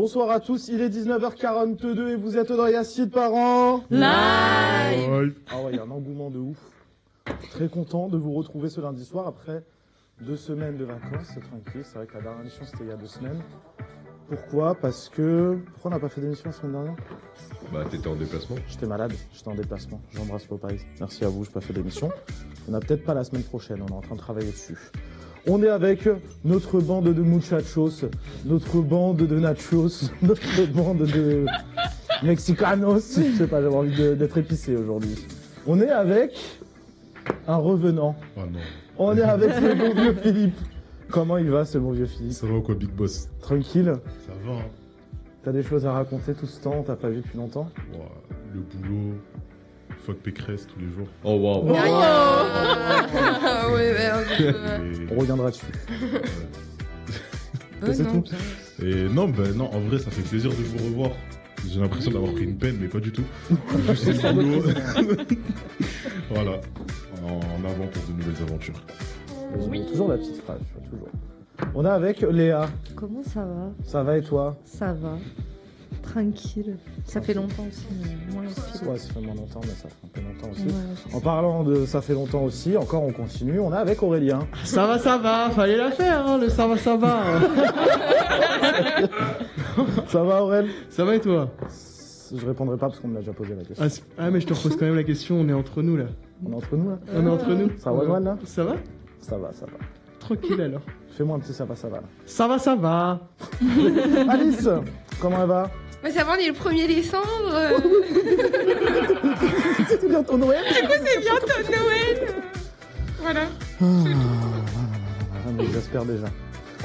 Bonsoir à tous, il est 19h42 et vous êtes dans Yacine Parents Live. Ah ouais, il y a un engouement de ouf. Très content de vous retrouver ce lundi soir après 2 semaines de vacances, c'est tranquille. C'est vrai que la dernière émission c'était il y a 2 semaines. Pourquoi on n'a pas fait d'émission la semaine dernière? Bah t'étais en déplacement. J'étais malade, j'étais en déplacement. J'embrasse Popeyes. Merci à vous, j'ai pas fait d'émission. On n'a peut-être pas la semaine prochaine, on est en train de travailler dessus. On est avec notre bande de muchachos, notre bande de nachos, notre bande de mexicanos. Je sais pas, j'avais envie d'être épicé aujourd'hui. On est avec un revenant. Oh non. On est avec ce bon vieux Philippe. Comment il va ce bon vieux Philippe? Ça va ou quoi, Big Boss? Tranquille? Ça va, hein. T'as des choses à raconter tout ce temps, on t'a pas vu depuis longtemps? Ouah, le boulot, fuck Pécresse tous les jours. Oh waouh. On reviendra dessus. Et c'est tout. Et non, non, en vrai, ça fait plaisir de vous revoir. J'ai l'impression d'avoir pris une peine, mais pas du tout. Juste le boulot. Voilà. En avant pour de nouvelles aventures. Oui. Toujours la petite phrase, toujours. On est avec Léa. Comment ça va? Ça va et toi? Ça va. Tranquille. Ça fait longtemps aussi, mais moins aussi. Ouais, ça fait moins longtemps, mais ça fait un peu longtemps aussi. Ouais, En parlant de ça fait longtemps aussi, encore on continue, on est avec Aurélien. Ça va, fallait la faire, hein, le ça va. Ça va Aurélien? Ça va et toi? Je répondrai pas parce qu'on me l'a déjà posé la question. Mais je te repose quand même la question, on est entre nous là. On est entre nous là? On est entre nous. Ça va Joanne là? Ça va? Ça va. Tranquille alors. Fais-moi un petit ça va là. Ça va. Alice, comment elle va? Mais ça va, on est le 1er décembre. C'est bientôt Noël? Du coup, c'est bientôt Noël. Voilà. Mais j'espère déjà.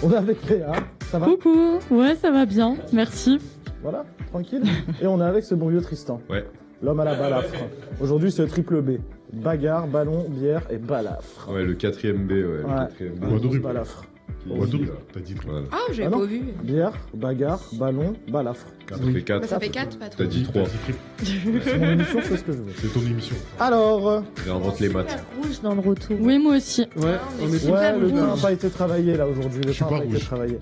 On est avec Léa, ça va? Coucou. Ouais, ça va bien. Merci. Voilà, tranquille. Et on est avec ce bon vieux Tristan. Ouais. L'homme à la balafre. Aujourd'hui, c'est triple B. Bagarre, ballon, bière et balafre. Ouais, le 4ème B, ouais. Le 4ème B. Guadeloupe. Balafre. Guadeloupe, t'as dit quoi? Ah, j'avais Ah non. pas vu. Bière, bagarre, ballon, balafre. 4 fait 4. Bah, ça fait 4, pas trop. T'as dit 3. C'est mon émission, je fais ce que je veux. C'est ton émission. Alors, Réinvente les maths. Rouge dans le retour. Oui, moi aussi. Ouais, on est ouais, le rouge. pain n'a pas été travaillé là aujourd'hui. Le Je suis pain n'a pas pas été rouge. travaillé.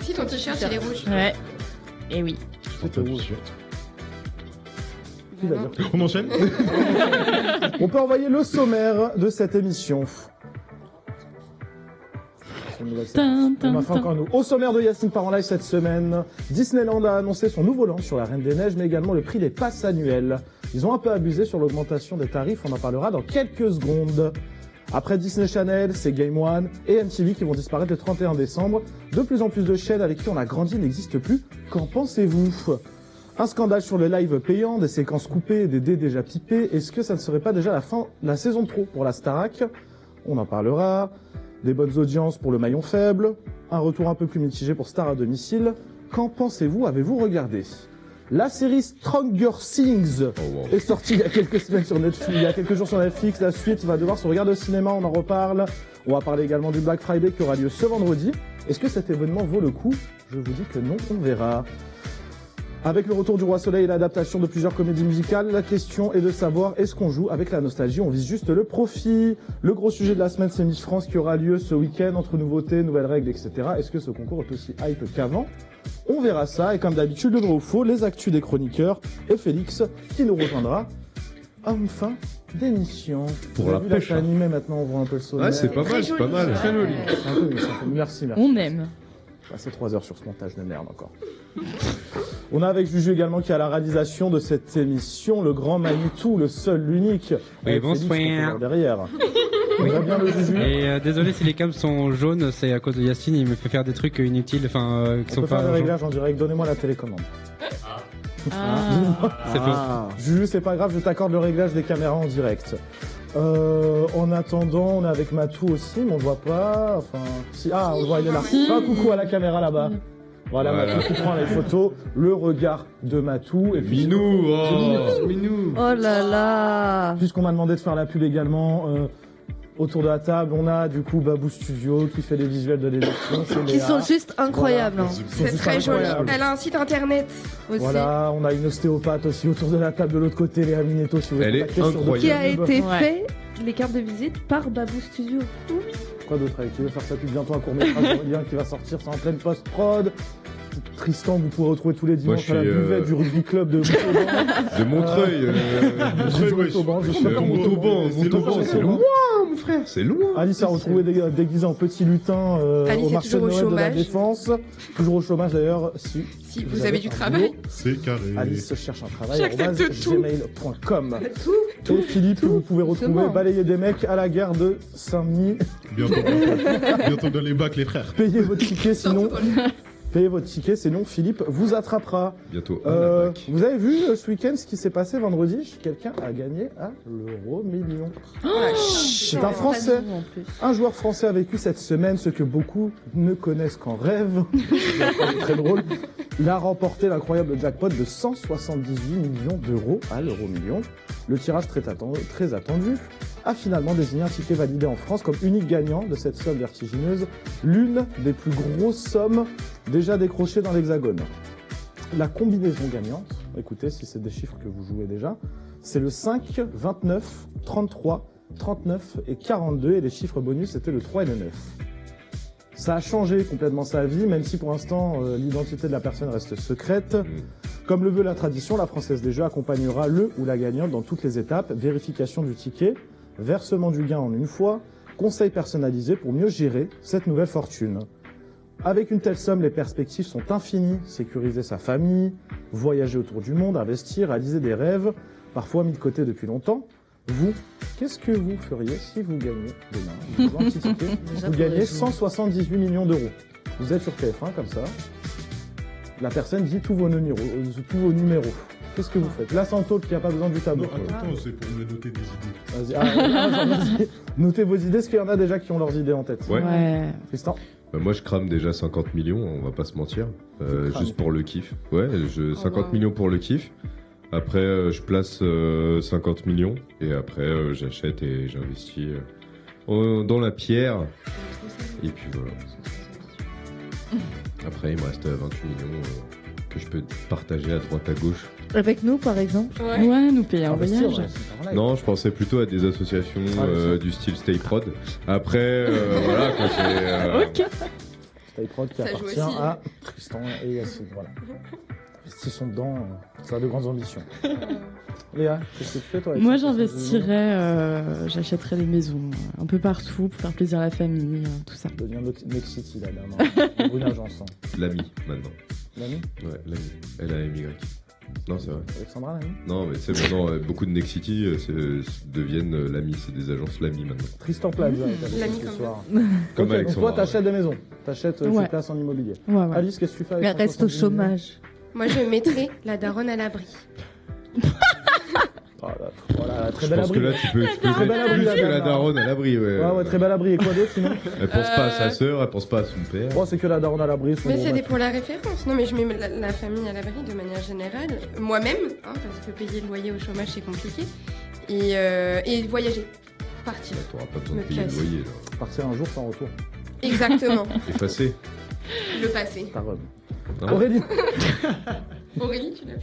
Si, ton t-shirt, il est rouge. Ouais. Et oui. C'était rouge. Qui va dire que- On enchaîne? On peut envoyer le sommaire de cette émission. On m'a fait encore nous. Au sommaire de Yacine Parents Live cette semaine, Disneyland a annoncé son nouveau land sur la Reine des Neiges, mais également le prix des passes annuelles. Ils ont un peu abusé sur l'augmentation des tarifs, on en parlera dans quelques secondes. Après Disney Channel, c'est Game One et MTV qui vont disparaître le 31 décembre. De plus en plus de chaînes avec qui on a grandi n'existent plus. Qu'en pensez-vous? Un scandale sur le live payant, des séquences coupées, des dés déjà pipés. Est-ce que ça ne serait pas déjà la fin de la saison pro pour la Starac? On en parlera. Des bonnes audiences pour le maillon faible. Un retour un peu plus mitigé pour Star à domicile. Qu'en pensez-vous? Avez-vous regardé? La série Stranger Things est sortie il y a quelques semaines sur Netflix, il y a quelques jours sur Netflix. La suite va devoir se regarder au cinéma, on en reparle. On va parler également du Black Friday qui aura lieu ce vendredi. Est-ce que cet événement vaut le coup? Je vous dis que non, on verra. Avec le retour du Roi Soleil et l'adaptation de plusieurs comédies musicales, la question est de savoir est-ce qu'on joue avec la nostalgie, on vise juste le profit. Le gros sujet de la semaine, c'est Miss France qui aura lieu ce week-end entre nouveautés, nouvelles règles, etc. Est-ce que ce concours est aussi hype qu'avant? On verra ça, et comme d'habitude, le vrai ou faux, les actus des chroniqueurs et Félix qui nous rejoindra en fin d'émission. Pour Vous la avez vu, là, pêche, c'est animé maintenant, on voit un peu le sommaire. Ouais, c'est pas mal, c'est pas mal. Très joli. Merci. On aime. C'est 3 heures sur ce montage de merde encore. On a avec Juju également qui a la réalisation de cette émission, le grand Manitou, le seul, l'unique. Oui, Avec bonsoir. Félix qu'on peut voir derrière. On va bien le Juju. Et désolé si les câbles sont jaunes, c'est à cause de Yacine, il me fait faire des trucs inutiles, qui On sont peut faire pas des urgents. réglages en direct, donnez-moi la télécommande. C'est faux. Juju, c'est pas grave, je t'accorde le réglage des caméras en direct. En attendant, on est avec Matou aussi, mais on le voit pas. Enfin, si, on le voit, il est là. Si. Un coucou à la caméra là-bas. Voilà, Matou qui prend les photos, le regard de Matou. Et puis, Minou, Minou. Oh là là. puisqu'on m'a demandé de faire la pub également, autour de la table, on a du coup Babou Studio qui fait les visuels de l'élection. c'est Qui Léa. sont juste incroyables. Voilà. hein. Ils sont C'est juste très joli. incroyables. Elle a un site internet aussi. Voilà, on a une ostéopathe aussi autour de la table de l'autre côté, Léa Minetto, si vous voulez Elle est contacter sur incroyable. Qui a YouTube. été Ouais. fait, les cartes de visite, par Babou Studio. Quoi d'autre avec? Tu veux faire ça depuis bientôt un court-métrage d'Aurélien qui va sortir, c'est en pleine post-prod. Tristan, vous pouvez retrouver tous les Moi, dimanches je à la suis, buvette du rugby club de Montauban. De Montreuil. J'ai joué Montauban, je suis pas Montauban, C'est Montauban, loin, c'est loin, mon frère, c'est loin. Alice a retrouvé déguisé en petit lutin Alice au est marché de toujours au Noël de la chômage. Défense. Toujours au chômage d'ailleurs, si Si vous avez du un travail. boulot. C'est carré. Alice cherche un travail, J'accepte tout. gmail.com. Et Philippe, vous pouvez retrouver Justement. balayer des mecs à la gare de Saint-Denis. Bientôt dans les bacs, les frères. Payez votre ticket, sinon Philippe vous attrapera. Bientôt à la Pâques. Vous avez vu ce week-end ce qui s'est passé vendredi? Quelqu'un a gagné à l'euro million. C'est un Français. En plus. Un joueur français a vécu cette semaine ce que beaucoup ne connaissent qu'en rêve. C'est très drôle. Il a remporté l'incroyable jackpot de 178 millions d'euros à l'euro million. Le tirage très attendu a finalement désigné un ticket validé en France comme unique gagnant de cette somme vertigineuse, l'une des plus grosses sommes déjà décrochées dans l'Hexagone. La combinaison gagnante, écoutez si c'est des chiffres que vous jouez déjà, c'est le 5, 29, 33, 39 et 42 et les chiffres bonus c'était le 3 et le 9. Ça a changé complètement sa vie, même si pour l'instant l'identité de la personne reste secrète. Comme le veut la tradition, la Française des Jeux accompagnera le ou la gagnante dans toutes les étapes, vérification du ticket, versement du gain en une fois, conseil personnalisé pour mieux gérer cette nouvelle fortune. Avec une telle somme, les perspectives sont infinies, sécuriser sa famille, voyager autour du monde, investir, réaliser des rêves, parfois mis de côté depuis longtemps. Vous, qu'est-ce que vous feriez si vous gagnez demain? Vous jouez un petit ticket, Déjà, vous pour gagnez les 178 millions d'euros. Vous êtes sur TF1 comme ça. La personne dit tous vos numéros. Qu'est-ce que vous faites? Là, sans taule, qui n'a pas besoin du tableau. Non, attends, c'est pour me noter des idées. Vas-y. Vas-y. Notez vos idées, est-ce qu'il y en a déjà qui ont leurs idées en tête? Ouais. Tristan? Bah, moi, je crame déjà 50 millions, on va pas se mentir. Tu crames. Juste pour le kiff. Ouais, 50 millions pour le kiff. Après, je place 50 millions. Et après, j'achète et j'investis dans la pierre. Et puis voilà. Après, il me reste 28 millions que je peux partager à droite à gauche. Avec nous, par exemple. Ouais, nous payer un Investir, voyage. ouais, c'est pareil. Non, je pensais plutôt à des associations Ah, du style Stay Prod. Après, voilà, quoi, c'est... Ok. Stay Prod qui Ça joue appartient aussi. à Tristan et Yacine. Voilà. Investissons dedans, ça a de grandes ambitions. Léa, qu'est-ce que tu fais toi avec Moi, ça? j'investirais, j'achèterais des maisons un peu partout pour faire plaisir à la famille, tout ça. Devenir Next City là, dernièrement. Une agence. L'ami, maintenant. L'ami Ouais, l'ami. L-A-M-Y. Non, c'est vrai. Alexandra, l'ami Non, mais c'est maintenant, beaucoup de Next City deviennent l'ami. C'est des agences l'ami maintenant. Tristan Plaza est avec L'ami nous ce comme soir. Comme Ok, donc Alexandra. toi, t'achètes des maisons. T'achètes, tu Ouais. places en immobilier. Ouais, ouais. Alice, qu'est-ce que tu fais avec Mais elle reste au 170 millions? chômage. Moi, je mettrais la daronne à l'abri. Voilà, très Je belle pense que abri. là, tu peux Très belle abri, plus la que la dame, hein. daronne à l'abri, ouais. Ouais, très belle abri. Et quoi d'autre sinon? Elle pense pas à sa sœur, elle pense pas à son père. Oh, c'est que la daronne à l'abri. son Mais gros c'était match. pour la référence. Non, mais je mets la famille à l'abri de manière générale. Moi-même, hein, parce que payer le loyer au chômage, c'est compliqué. Et voyager. Partir. T'auras pas besoin de Me payer le casse. loyer, là. Partir un jour sans retour. Exactement. Effacer. Le passé. Ta robe. Hein Aurélie. Aurélie, tu l'as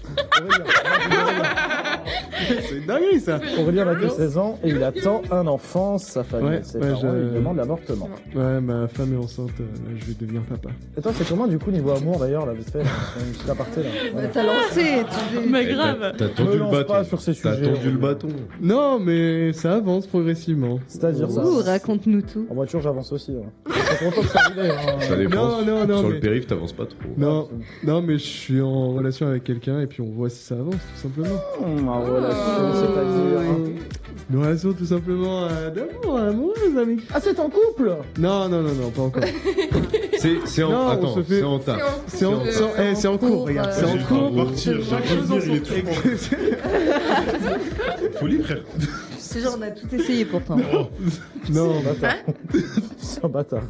C'est une dinguerie ça. Aurélien a que 16 ans et il attend un enfant. Sa famille Ouais, et ses ouais, parents je- lui demandent l'avortement. Ouais, ma femme est enceinte, là je vais devenir papa. Et toi, c'est comment du coup niveau amour d'ailleurs, là, vite fait, une petite aparté là. Voilà. T'as lancé. Mais Eh, grave. T'as Me tendu le lance bâton. pas sur ces T'as sujets. tendu le bâton. Non, mais ça avance progressivement. C'est-à-dire ça. Ouh, raconte-nous tout. En voiture, j'avance aussi. Hein. Je suis content que ça arrive. Hein. Ça dépend. Non, Sur mais- le périph', t'avances pas trop. Non, non, mais je suis en relation avec quelqu'un et puis on voit si ça avance, tout simplement. En relation, c'est-à-dire. hein. Une relation tout simplement d'amour, amoureuse, ami. Ah, c'est en couple. Non, pas encore. C'est en... Non, on Attends, se fait- c'est en tas. C'est en cours, regarde, c'est en J'ai le temps cours. de partir, j'ai envie de dire, il est toujours en folie, frère. C'est genre, on a tout essayé pourtant. Non, Bâtard. C'est un bâtard.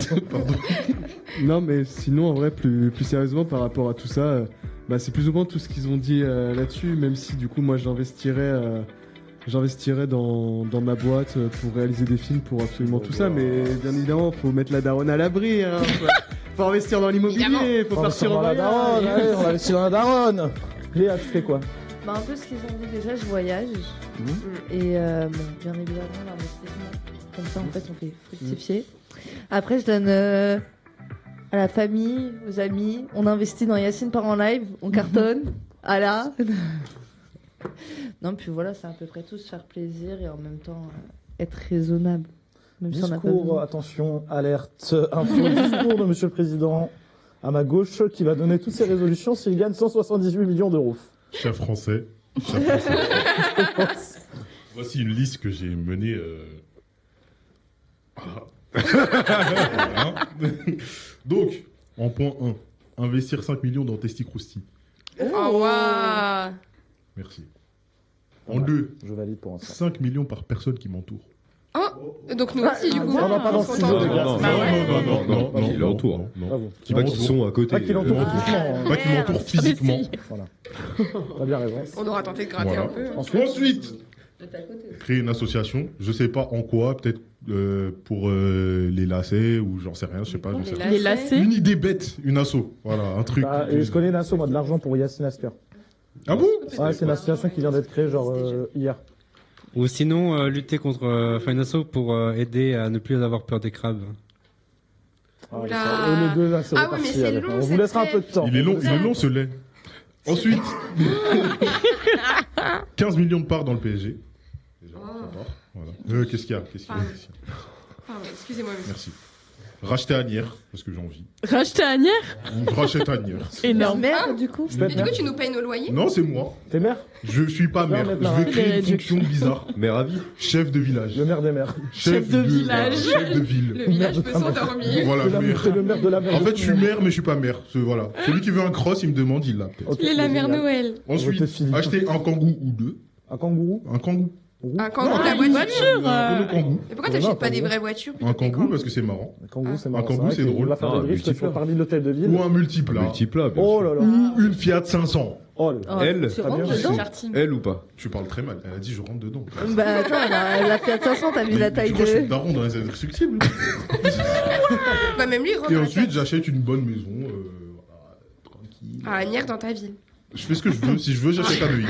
non, mais sinon, en vrai, plus sérieusement, par rapport à tout ça, bah, c'est plus ou moins tout ce qu'ils ont dit là-dessus, même si du coup, moi, j'investirais dans ma boîte pour réaliser des films, pour absolument tout ça, mais bien évidemment, faut mettre la daronne à l'abri, hein, faut investir dans l'immobilier, faut On va partir dans en la daronne, voyage. allez, on va investir dans la daronne. Léa, tu fais quoi? Bah, un peu ce qu'ils ont dit déjà, je voyage. Et bon, bien évidemment, l'investissement. Comme ça, en fait, on fait fructifier. Après, je donne à la famille, aux amis. On investit dans Yacine part en live, on cartonne. Ah là. Non, puis voilà, c'est à peu près tout se faire plaisir et en même temps être raisonnable. Même si on n'a pas Discours, besoin. attention, alerte, info, discours de Monsieur le Président à ma gauche qui va donner toutes ses résolutions s'il gagne 178 millions d'euros. Chef français. Voici une liste que j'ai menée. Voilà. Donc, en point 1, investir 5 millions dans Testicrousti. Oh, waouh. Merci. En 2, Je valide pour l'instant. 5 millions par personne qui m'entoure. Donc nous aussi, du coup. non, pas dans on ce se studio, contente. les gars. Non, Bah ouais. non, Qui l'entoure. Bravo. Qui Pas qu'ils sont à côté. Pas qu'il entoure Non. physiquement. hein. Pas qui m'entoure physiquement. Voilà. T'as bien raison. On aura tenté de gratter Voilà. un peu. Ensuite, créer une association. Je sais pas en quoi, peut-être pour les lacets ou j'en sais rien, je sais pas. J'en sais rien. Les lacets. Une idée bête, une asso. Voilà, un truc. Bah, et je connais une asso, moi, de l'argent pour Yacine Asker. Ah bon? Ouais, c'est une association qui vient d'être créée, genre, hier. Ou sinon, lutter contre une asso pour aider à ne plus avoir peur des crabes. Ah, Oula. ça, les deux, là, c'est Ah ouais, mais reparti c'est avec. long, On vous cette laissera un peu de temps. Il est long ce lait. Ensuite, 15 millions de parts dans le PSG. Déjà, Oh. ça part. Voilà. Qu'est-ce qu'il y a? Pardon. Pardon, excusez-moi, monsieur. Merci. Racheter Agnières, parce que j'ai envie. Racheter Agnières. Je rachète Agnières. Énorme. Merde, du coup. Je peux Et être du coup, maire. tu nous payes nos loyers? Non, c'est moi. T'es maire? Je suis pas Non, maire. maintenant, Je vais créer une réduction. fonction bizarre. Mais ravi. Chef de village. Le maire des maires. Chef de village. Chef de ville. Le village peut Merde, s'endormir. Voilà, maire. C'est le maire de la mer. En fait, je suis maire, mais je suis pas maire. Voilà. Celui qui veut un cross, il me demande, il l'a. Ok, Il est la mère génial. Noël. Ensuite, Voter Philippe. acheter un kangou ou deux. Un kangourou? Un kangou. Un kangourou de la une voiture. voiture. Un Renault kangou. Et pourquoi Non, t'achètes pas kangourou. des vraies voitures plutôt Un que des kangou parce que c'est marrant. Un kangourou, c'est Un marrant. kangourou, vrai c'est qu'il drôle. va faire Ah, des drifts multiplat. sur parmi l'hôtel de ville. Ou un multiplat. Multiplat, bien Oh sûr. là là. Ou une Fiat 500. Oh là là. Elle, Tu Très rentres bien. dedans. elle ou pas? Tu parles très mal. Elle a dit je rentre dedans. Bah attends, la Fiat 500, t'as vu Mais la tu taille crois que je suis de... daron dans les indestructibles. Bah, même lui, il rentre Et dans la ensuite, tête. j'achète une bonne maison. Voilà, tranquille. À Agnières dans ta ville. Je fais ce que je veux. Si je veux, j'achète à Neuilly.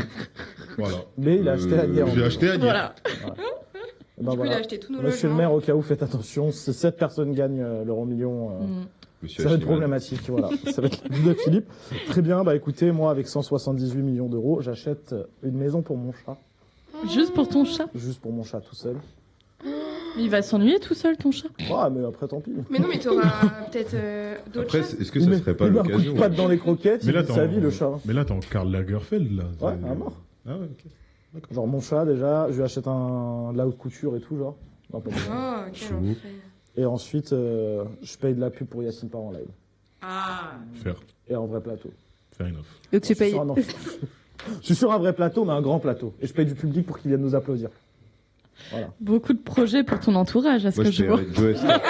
Voilà. Mais il a acheté la guerre. J'ai acheté à Nier. Voilà. Ben Du coup, il a voilà. acheté tous nos Monsieur le logements. maire, au cas où, faites attention. Si 7 personnes gagnent l'euro million, Monsieur ça va être Hachimel. problématique. Voilà. Ça va être la vie de Philippe. Très bien. Bah écoutez, moi, avec 178 millions d'euros, j'achète une maison pour mon chat. Juste pour ton chat. Juste pour mon chat tout seul. Il va s'ennuyer tout seul, ton chat. Ah, mais après, tant pis. Mais non, mais t'auras peut-être d'autres Après, chats. est-ce que ça serait pas il met un coup l'occasion de patte dans les croquettes, Mais il là, vit t'es sa en- vie, le chat. Mais là, t'es en Karl Lagerfeld, là. Ouais, à mort. Ah ouais, ok. Genre mon chat, déjà, je lui achète de la haute couture et tout, genre. Non, pas moi. Oh, quel Chou. enfer. Et ensuite, je paye de la pub pour Yacine part en live. Ah. Faire. Et en vrai plateau. Fair enough. Donc tu Je suis payes... sur un- non. Je suis sur un vrai plateau, mais un grand plateau. Et je paye du public pour qu'il vienne nous applaudir. Voilà. Beaucoup de projets pour ton entourage, à ce Moi, que je vois. paierais Joe Star.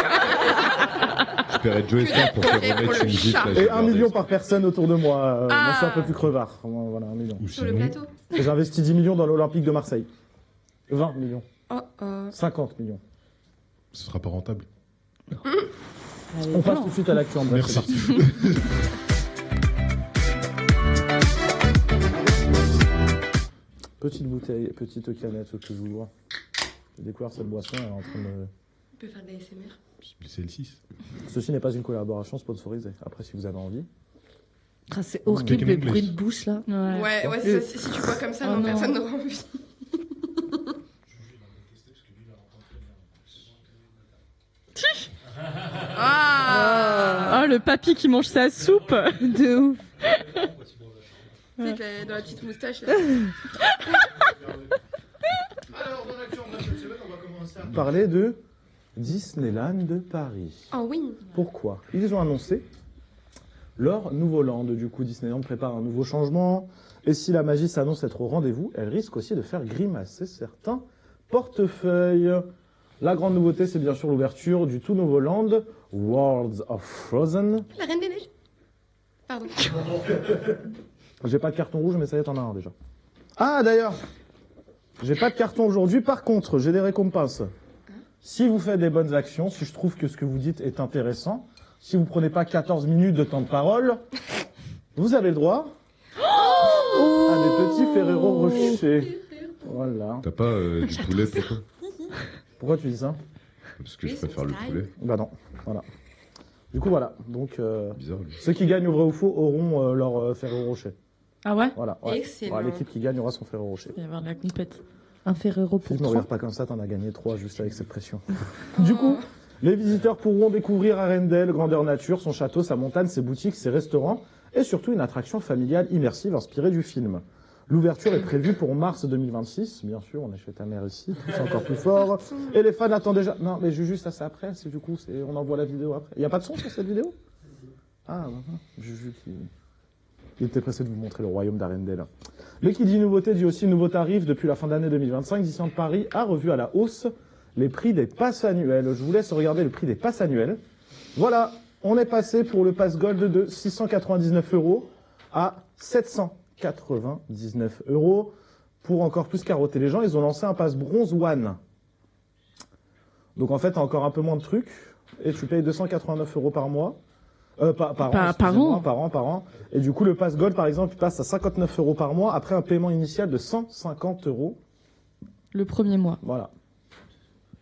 Je paierais Joe Star pour faire projet pour remettre le une gifle chat. à Et Gilbert 1 million Davis. par personne autour de moi. Ah. Moi, c'est un peu plus crevard. Voilà, 1 million. Ou Sur le sinon, plateau. Et j'investis 10 millions dans l'Olympique de Marseille. 20 millions. Oh, oh. 50 millions. ce sera pas rentable. On passe tout de suite à l'actu en bref. Merci. c'est parti. Petite bouteille, petite canette que j'ouvre. J'ai découvert cette boisson, elle est en train de... On peut faire de l'ASMR. C'est le 6. Ceci n'est pas une collaboration sponsorisée. Après, si vous avez envie. Ah, c'est horrible Speaking les English. bruits de bouche là. Ouais, ouais, c'est ça. Si tu bois comme ça, Oh non, non. personne n'aura envie. Ah. Oh, le papy qui mange sa soupe. De ouf. Tu sais, dans la petite moustache là. Parler de Disneyland de Paris. Oh oui. Pourquoi? Ils ont annoncé leur nouveau land. Du coup, Disneyland prépare un nouveau changement. Et si la magie s'annonce être au rendez-vous, elle risque aussi de faire grimacer certains portefeuilles. La grande nouveauté, c'est bien sûr l'ouverture du tout nouveau land, Worlds of Frozen. La Reine des Neiges. Pardon. J'ai pas de carton rouge, mais ça y est, t'en as un déjà. Ah, d'ailleurs, j'ai pas de carton aujourd'hui. Par contre, j'ai des récompenses. Si vous faites des bonnes actions, si je trouve que ce que vous dites est intéressant, si vous prenez pas 14 minutes de temps de parole, vous avez le droit à des petits Ferrero Rocher. Voilà. T'as pas du poulet pour toi? Pourquoi tu dis ça? Parce que je préfère le poulet. Bah non, voilà. Du coup, voilà. Donc, Bizarre. Lui. ceux qui gagnent au vrai ou faux auront leur Ferrero Rocher. Ah ouais? Voilà. Ouais. Excellent. Voilà, l'équipe qui gagne aura son Ferrero Rocher. Il va y avoir de la compète. Un Ferrero Si pour je me 3. regarde pas comme ça, t'en as gagné 3 juste avec cette pression. Du coup, les visiteurs pourront découvrir Arendelle, grandeur nature, son château, sa montagne, ses boutiques, ses restaurants et surtout une attraction familiale immersive inspirée du film. L'ouverture est prévue pour mars 2026. Bien sûr, on est chez ta mère ici, c'est encore plus fort. Et les fans attendent déjà. Non, mais Juju, ça c'est après. C'est du coup, on envoie la vidéo après. Il n'y a pas de son sur cette vidéo? Ah, Juju qui. Il était pressé de vous montrer le royaume d'Arendelle. Mais qui dit nouveauté dit aussi nouveau tarif. Depuis la fin d'année 2025, Disneyland Paris a revu à la hausse les prix des passes annuelles. Je vous laisse regarder le prix des passes annuelles. Voilà, on est passé pour le pass Gold de 699 € à 799 € pour encore plus carotter les gens. Ils ont lancé un pass Bronze One. Donc en fait, t'as encore un peu moins de trucs et tu payes 289 € par mois. Par an. Et du coup, le pass Gold, par exemple, il passe à 59 € par mois après un paiement initial de 150 €. Le premier mois. Voilà.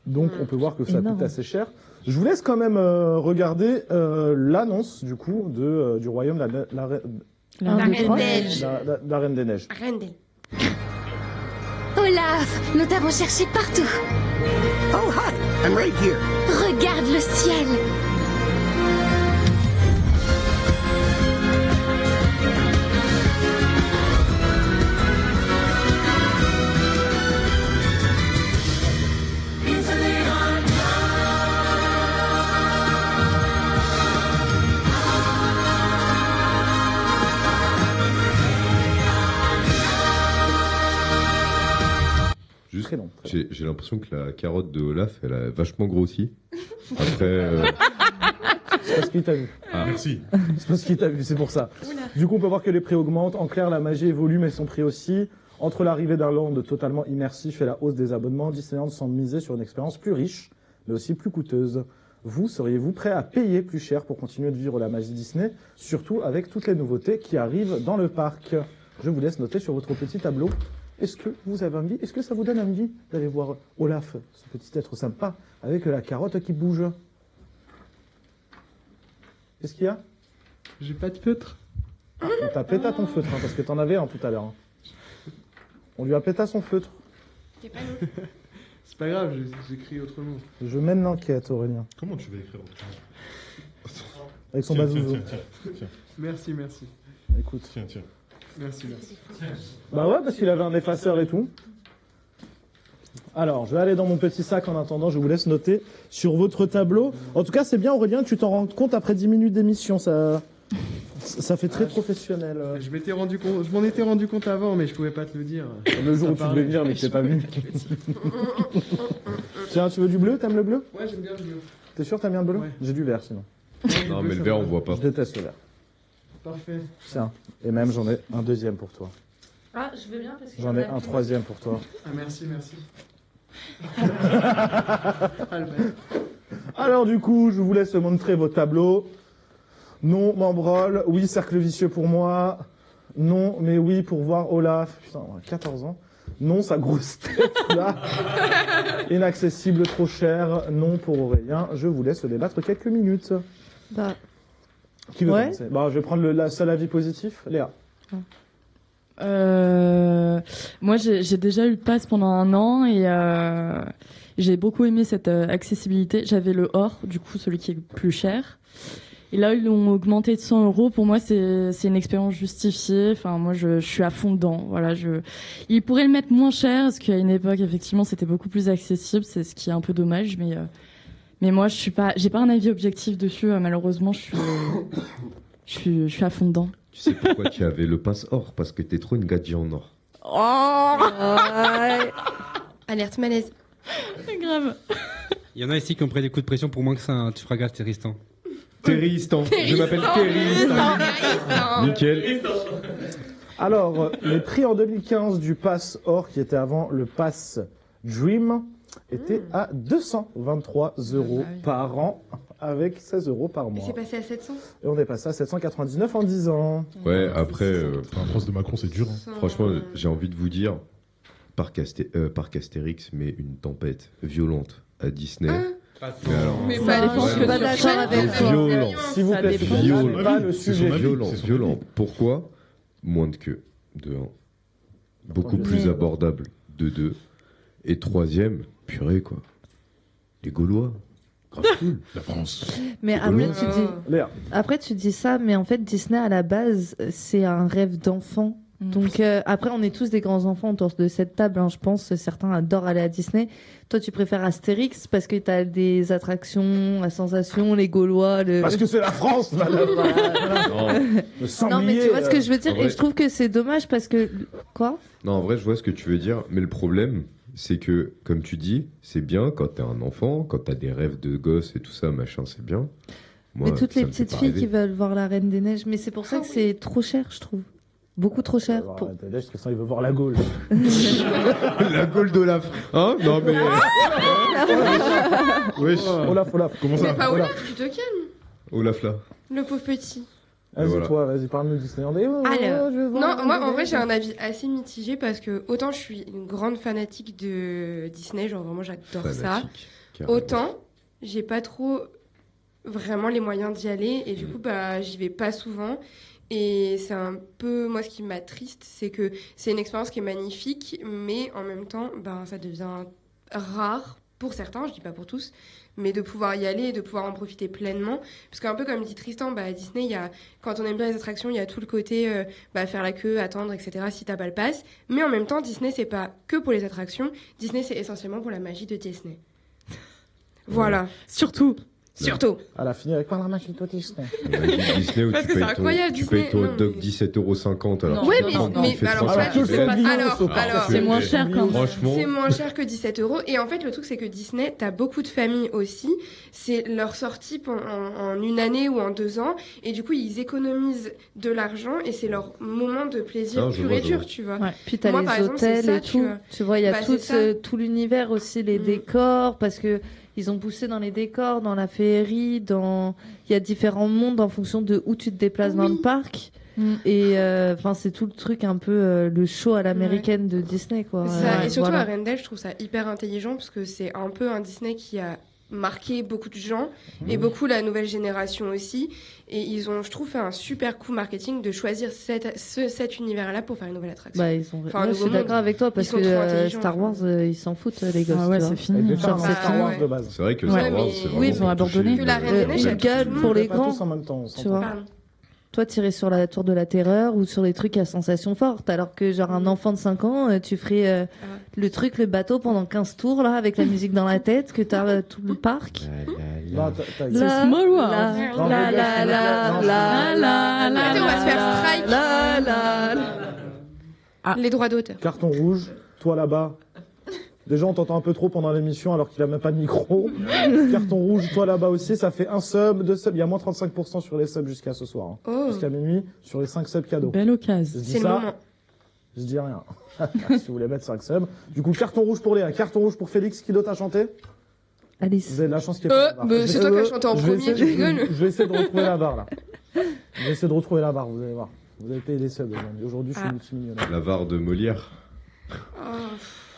Donc, on peut voir que ça Énorme. coûte assez cher. Je vous laisse quand même regarder l'annonce, du coup, du royaume de la Reine des Neiges. Reine des Neiges. Arendelle. Olaf, nous t'avons cherché partout. Oh, hi, I'm right here. Regarde le ciel. Juste, Très long, très long. j'ai l'impression que la carotte de Olaf, elle a vachement grossi. Après, C'est parce qu'il t'a vu. Merci. C'est parce qu'il t'a vu, c'est pour ça. Du coup, on peut voir que les prix augmentent. En clair, la magie évolue, mais son prix aussi. Entre l'arrivée d'un land totalement immersif et la hausse des abonnements, Disneyland semble miser sur une expérience plus riche, mais aussi plus coûteuse. Vous, seriez-vous prêt à payer plus cher pour continuer de vivre la magie Disney, surtout avec toutes les nouveautés qui arrivent dans le parc? Je vous laisse noter sur votre petit tableau. Est-ce que vous avez envie, est-ce que ça vous donne envie d'aller voir Olaf, ce petit être sympa, avec la carotte qui bouge? Qu'est-ce qu'il y a? J'ai pas de feutre. On t'a pété à ton feutre, hein, parce que t'en avais un tout à l'heure. Hein. On lui a pété à son feutre. T'es pas nous. C'est pas grave, j'écris autrement. Je mène l'enquête, Aurélien. Comment tu vas écrire Avec son Tiens, bazouzo. tiens. Merci, merci. Écoute. Tiens. Merci, merci. Bah ouais, parce qu'il avait un effaceur et tout. Alors, je vais aller dans mon petit sac en attendant, je vous laisse noter sur votre tableau. En tout cas, c'est bien, Aurélien, que tu t'en rendes compte après 10 minutes d'émission. Ça fait très professionnel. Je m'en étais rendu compte avant, mais je pouvais pas te le dire. Le jour où tu devais venir, mais que t'es pas venu. Tiens, tu veux du bleu? T'aimes le bleu? Ouais, j'aime bien le bleu. T'es sûr que t'aimes bien le bleu? Ouais. J'ai du vert sinon. non, mais le vert, on voit pas. Je déteste le vert. Parfait. Tiens, et même j'en ai un deuxième pour toi. Ah, je veux bien parce que J'en ai un troisième pour toi. Ah, merci. Ah, le bête. Alors du coup, je vous laisse montrer vos tableaux. Non, Mambrol. Oui, cercle vicieux pour moi. Non, mais oui, pour voir Olaf. Putain, on a 14 ans. Non, sa grosse tête là. Inaccessible, trop cher. Non pour Aurélien. Je vous laisse débattre quelques minutes. Bah, Qui veut Ouais. commencer? Bah, je vais prendre le seul avis positif. Léa. Moi, j'ai déjà eu le pass pendant un an et j'ai beaucoup aimé cette accessibilité. J'avais le or, du coup, celui qui est plus cher. Et là, ils l'ont augmenté de 100 €. Pour moi, c'est une expérience justifiée. Enfin, moi, je suis à fond dedans. Voilà, ils pourraient le mettre moins cher parce qu'à une époque, effectivement, c'était beaucoup plus accessible. C'est ce qui est un peu dommage, mais moi, j'ai pas un avis objectif dessus. Malheureusement, je suis à fond dedans. Tu sais pourquoi tu avais le pass or? Parce que t'es trop une gadget en or. Alerte malaise. C'est grave. Il y en a ici qui ont pris des coups de pression pour moins que ça. Hein. Tu feras gaffe, Terristan. Terristan. Je m'appelle Terristan. Nickel. Alors, les prix en 2015 du pass or, qui était avant le pass Dream, étaient à 223 € par an, avec 16 € par Et mois. c'est passé à 700. Et on est passé à 799 en 10 ans. Ouais, après, Un prince de Macron, c'est dur. Hein. franchement, j'ai envie de vous dire, Parc Astérix met une tempête violente à Disney. Mais Ça pas dépend, du je tout. suis pas d'accord avec toi. Violent. S'il vous Ça plaît, dépend. violent. Pas le C'est sujet. son avis. Violent, c'est son violent. avis. Pourquoi moins de queue de 1. Beaucoup Entendu. plus abordable de 2. Et 3e, purée quoi. Les Gaulois. Grave cool. La France. Mais Léa. après, tu dis ça, mais en fait, Disney, à la base, c'est un rêve d'enfant. Donc après, on est tous des grands enfants autour de cette table, hein, je pense. Certains adorent aller à Disney. Toi, tu préfères Astérix parce que t'as des attractions, la sensation, les Gaulois. Parce que c'est la France, madame. Le Non, sanglier, mais tu vois ce que je veux dire. en vrai. Et je trouve que c'est dommage parce que... Quoi? Non, en vrai, je vois ce que tu veux dire, mais le problème, c'est que, comme tu dis, c'est bien quand t'es un enfant, quand t'as des rêves de gosse et tout ça, machin, c'est bien. Moi, Mais toutes ça les me fait petites pas filles rêver. qui veulent voir la Reine des Neiges. Mais c'est pour ça que c'est trop cher, je trouve. Beaucoup trop cher. Pour... Tristan, il veut voir la Gaule. La Gaule de la... Hein? Non, mais... Wesh. Olaf. Comment Mais ça pas Olaf, tu te calmes. Olaf là. Le pauvre petit. Vas-y, voilà. toi, vas-y, parle-nous de Disneyland. Alors, je veux voir non, la moi Reine en des vrai Neiges. j'ai un avis assez mitigé parce que autant je suis une grande fanatique de Disney, genre vraiment j'adore ça. Fanatique, carrément. Autant j'ai pas trop vraiment les moyens d'y aller et du coup bah j'y vais pas souvent. Et c'est un peu, moi, ce qui m'attriste, c'est que c'est une expérience qui est magnifique, mais en même temps, ben, ça devient rare pour certains, je dis pas pour tous, mais de pouvoir y aller et de pouvoir en profiter pleinement. Parce qu'un peu comme dit Tristan, bah, à Disney, quand on aime bien les attractions, il y a tout le côté faire la queue, attendre, etc. si t'as pas le pass. Mais en même temps, Disney, c'est pas que pour les attractions. Disney, c'est essentiellement pour la magie de Disney. Voilà. Surtout. Surtout. Elle a fini avec quoi la magie de Disney? Disney où Parce tu que c'est payes incroyable, tu payes Disney, ton non, hot dog mais- 17,50 €. Alors Ouais, que mais, tu prends, mais il fait alors, 30 là, je sais pas. Sauf Alors, C'est moins cher quand même. Franchement, c'est moins cher que 17 €. Et en fait, le truc, c'est que Disney, t'as beaucoup de familles aussi. C'est leur sortie en une année ou en 2 ans. Et du coup, ils économisent de l'argent et c'est leur moment de plaisir Ah, je pur vois, et je dur, vois. tu vois. Ouais. Puis t'as Moi, les par exemple, c'est hôtels ça, et tu tout. vois. Tu vois, il y a Bah, tout, c'est ça. tout l'univers aussi, les Mm. décors, parce que ils ont poussé dans les décors, dans la féerie, il y a différents mondes en fonction de où tu te déplaces dans Oui. le parc. Mm. Et enfin, c'est tout le truc un peu le show à l'américaine de Disney, quoi. Ça, et surtout voilà. à Arendelle, je trouve ça hyper intelligent parce que c'est un peu un Disney qui a marqué beaucoup de gens et beaucoup la nouvelle génération aussi. Et ils ont, je trouve, fait un super coup marketing de choisir cet univers-là pour faire une nouvelle attraction. Bah, Enfin, un Là, je nouveau suis d'accord monde. avec toi parce Ils sont que trop intelligents, Star Wars, enfin. ils s'en foutent, les gosses. Ah ouais, tu c'est vois. fini. Elle devait faire Genre, un c'est Star Wars ouais. de base. c'est vrai que Ouais, Star Wars, mais- c'est oui, vraiment ils ont abandonné. touché Que la Reine des Neiges, elle Gun touche tout pour le les Pas grands. tous en même temps, on Tu s'entend. vois. Pardon. Toi, tirer sur la tour de la terreur ou sur des trucs à sensations fortes, alors que genre un enfant de 5 ans, tu ferais le bateau pendant 15 tours là avec la musique dans la tête, que t'as tout le parc. Non, C'est Small World. Non, Arrêtez, on va se faire strike. Ah. Les droits d'auteur. Carton rouge, toi là-bas. Déjà, on t'entend un peu trop pendant l'émission alors qu'il a même pas de micro. Carton rouge, toi là-bas aussi, ça fait un sub, 2 subs. Il y a moins 35% sur les subs jusqu'à ce soir. Hein. Oh, Jusqu'à minuit, sur les 5 subs cadeaux. Belle occasion. Je dis c'est le ça, moment. je dis rien. Si vous voulez mettre 5 subs. Du coup, carton rouge pour Léa, carton rouge pour Félix. Qui d'autre a chanté? Vous Alice. avez de la chance qu'il y ait pas la barre. C'est toi qui as chanté en Je vais premier, essayer- tu rigoles. Je vais essayer de retrouver la barre là. Je vais essayer de retrouver la barre, vous allez voir. Vous avez payé des subs aujourd'hui. Aujourd'hui, je suis Ah. multimillionnaire. La VAR de Molière. Oh.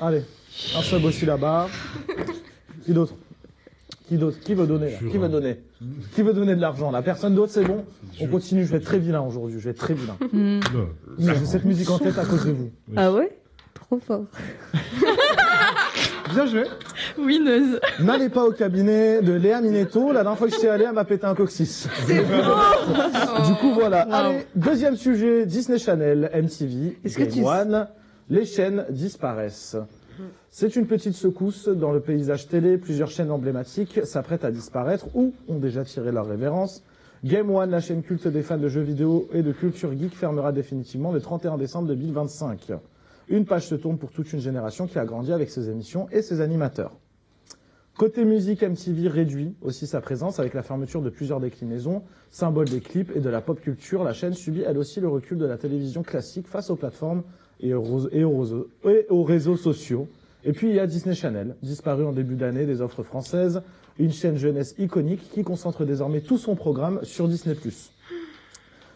Allez, un sub aussi là-bas. Qui d'autre? Qui d'autre? Qui veut donner là? Qui veut donner? Qui veut donner de l'argent là? Personne d'autre, c'est bon? On continue, je vais être très vilain aujourd'hui, je vais être très vilain. Mm. J'ai cette musique en tête à cause de vous. Ah ouais? Trop fort. Bien joué. Winneuse. N'allez pas au cabinet de Léa Minetto. La dernière fois que je suis allé, elle m'a pété un coccyx. Du coup, voilà. Allez, deuxième sujet, Disney Channel, MTV, Est-ce que Game tu- One. Les chaînes disparaissent. C'est une petite secousse dans le paysage télé. Plusieurs chaînes emblématiques s'apprêtent à disparaître ou ont déjà tiré leur révérence. Game One, la chaîne culte des fans de jeux vidéo et de culture geek, fermera définitivement le 31 décembre 2025. Une page se tourne pour toute une génération qui a grandi avec ses émissions et ses animateurs. Côté musique, MTV réduit aussi sa présence avec la fermeture de plusieurs déclinaisons. Symbole des clips et de la pop culture, la chaîne subit elle aussi le recul de la télévision classique face aux plateformes et aux réseaux sociaux. Et puis il y a Disney Channel, disparu en début d'année des offres françaises, une chaîne jeunesse iconique qui concentre désormais tout son programme sur Disney+.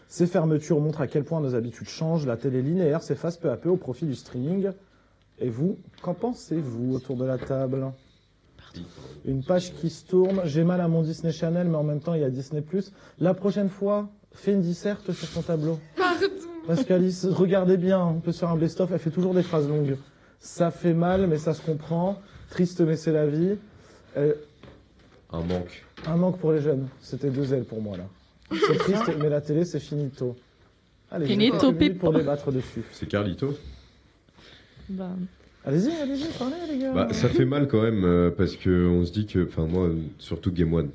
Ces fermetures montrent à quel point nos habitudes changent, la télé linéaire s'efface peu à peu au profit du streaming. Et vous, qu'en pensez-vous autour de la table? Une page qui se tourne. J'ai mal à mon Disney Channel, mais en même temps, il y a Disney+. La prochaine fois, fais une disserte sur ton tableau. Pardon. Parce qu'Alice, regardez bien, on peut se faire un best-of, elle fait toujours des phrases longues. Ça fait mal, mais ça se comprend. Triste, mais c'est la vie. Un manque. Un manque pour les jeunes. C'était 2 ailes pour moi, là. C'est triste, mais la télé, c'est finito. Allez, Finito, quelques minutes pipo. pour débattre dessus. C'est Carlito. Bah, Allez-y, parlez, les gars. Bah, ça fait mal quand même parce que on se dit que, enfin moi, surtout Game One.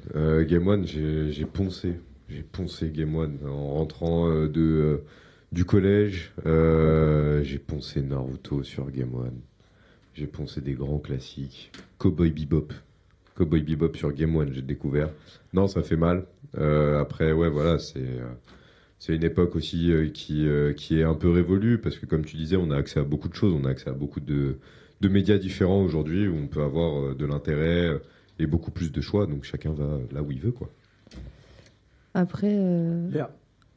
Game One, j'ai poncé Game One en rentrant du collège. J'ai poncé Naruto sur Game One. J'ai poncé des grands classiques. Cowboy Bebop sur Game One, j'ai découvert. Non, ça fait mal. Après, ouais, voilà, c'est une époque aussi qui est un peu révolue parce que, comme tu disais, on a accès à beaucoup de choses, on a accès à beaucoup de médias différents aujourd'hui où on peut avoir de l'intérêt et beaucoup plus de choix. Donc chacun va là où il veut, quoi. après, Léa.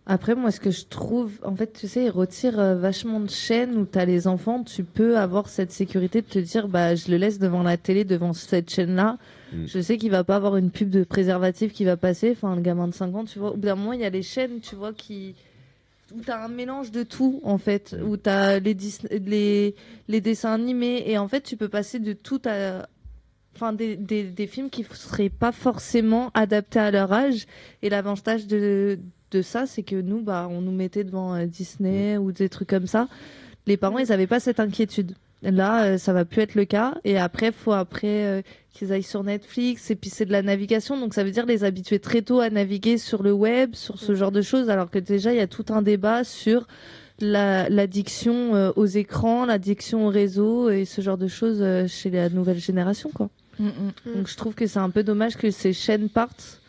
après, moi, ce que je trouve, en fait, tu sais, ils retirent vachement de chaînes où t'as les enfants. Tu peux avoir cette sécurité de te dire, bah, je le laisse devant la télé, devant cette chaîne-là. Je sais qu'il va pas avoir une pub de préservatif qui va passer. Enfin, le gamin de 5 ans, tu vois. Au bout d'un moment, il y a les chaînes, tu vois, où t'as un mélange de tout, en fait. Où t'as les dessins animés. Et en fait, tu peux passer de tout à, enfin, des films qui seraient pas forcément adaptés à leur âge. Et l'avantage de ça, c'est que nous, bah, on nous mettait devant Disney ou des trucs comme ça. Les parents, ils avaient pas cette inquiétude. Là, ça va plus être le cas. Et après, faut qu'ils aillent sur Netflix. Et puis, c'est de la navigation. Donc, ça veut dire les habituer très tôt à naviguer sur le web, sur ce genre de choses. Alors que déjà, il y a tout un débat sur l'addiction aux écrans, l'addiction au réseau et ce genre de choses chez la nouvelle génération, quoi. Donc, je trouve que c'est un peu dommage que ces chaînes partent,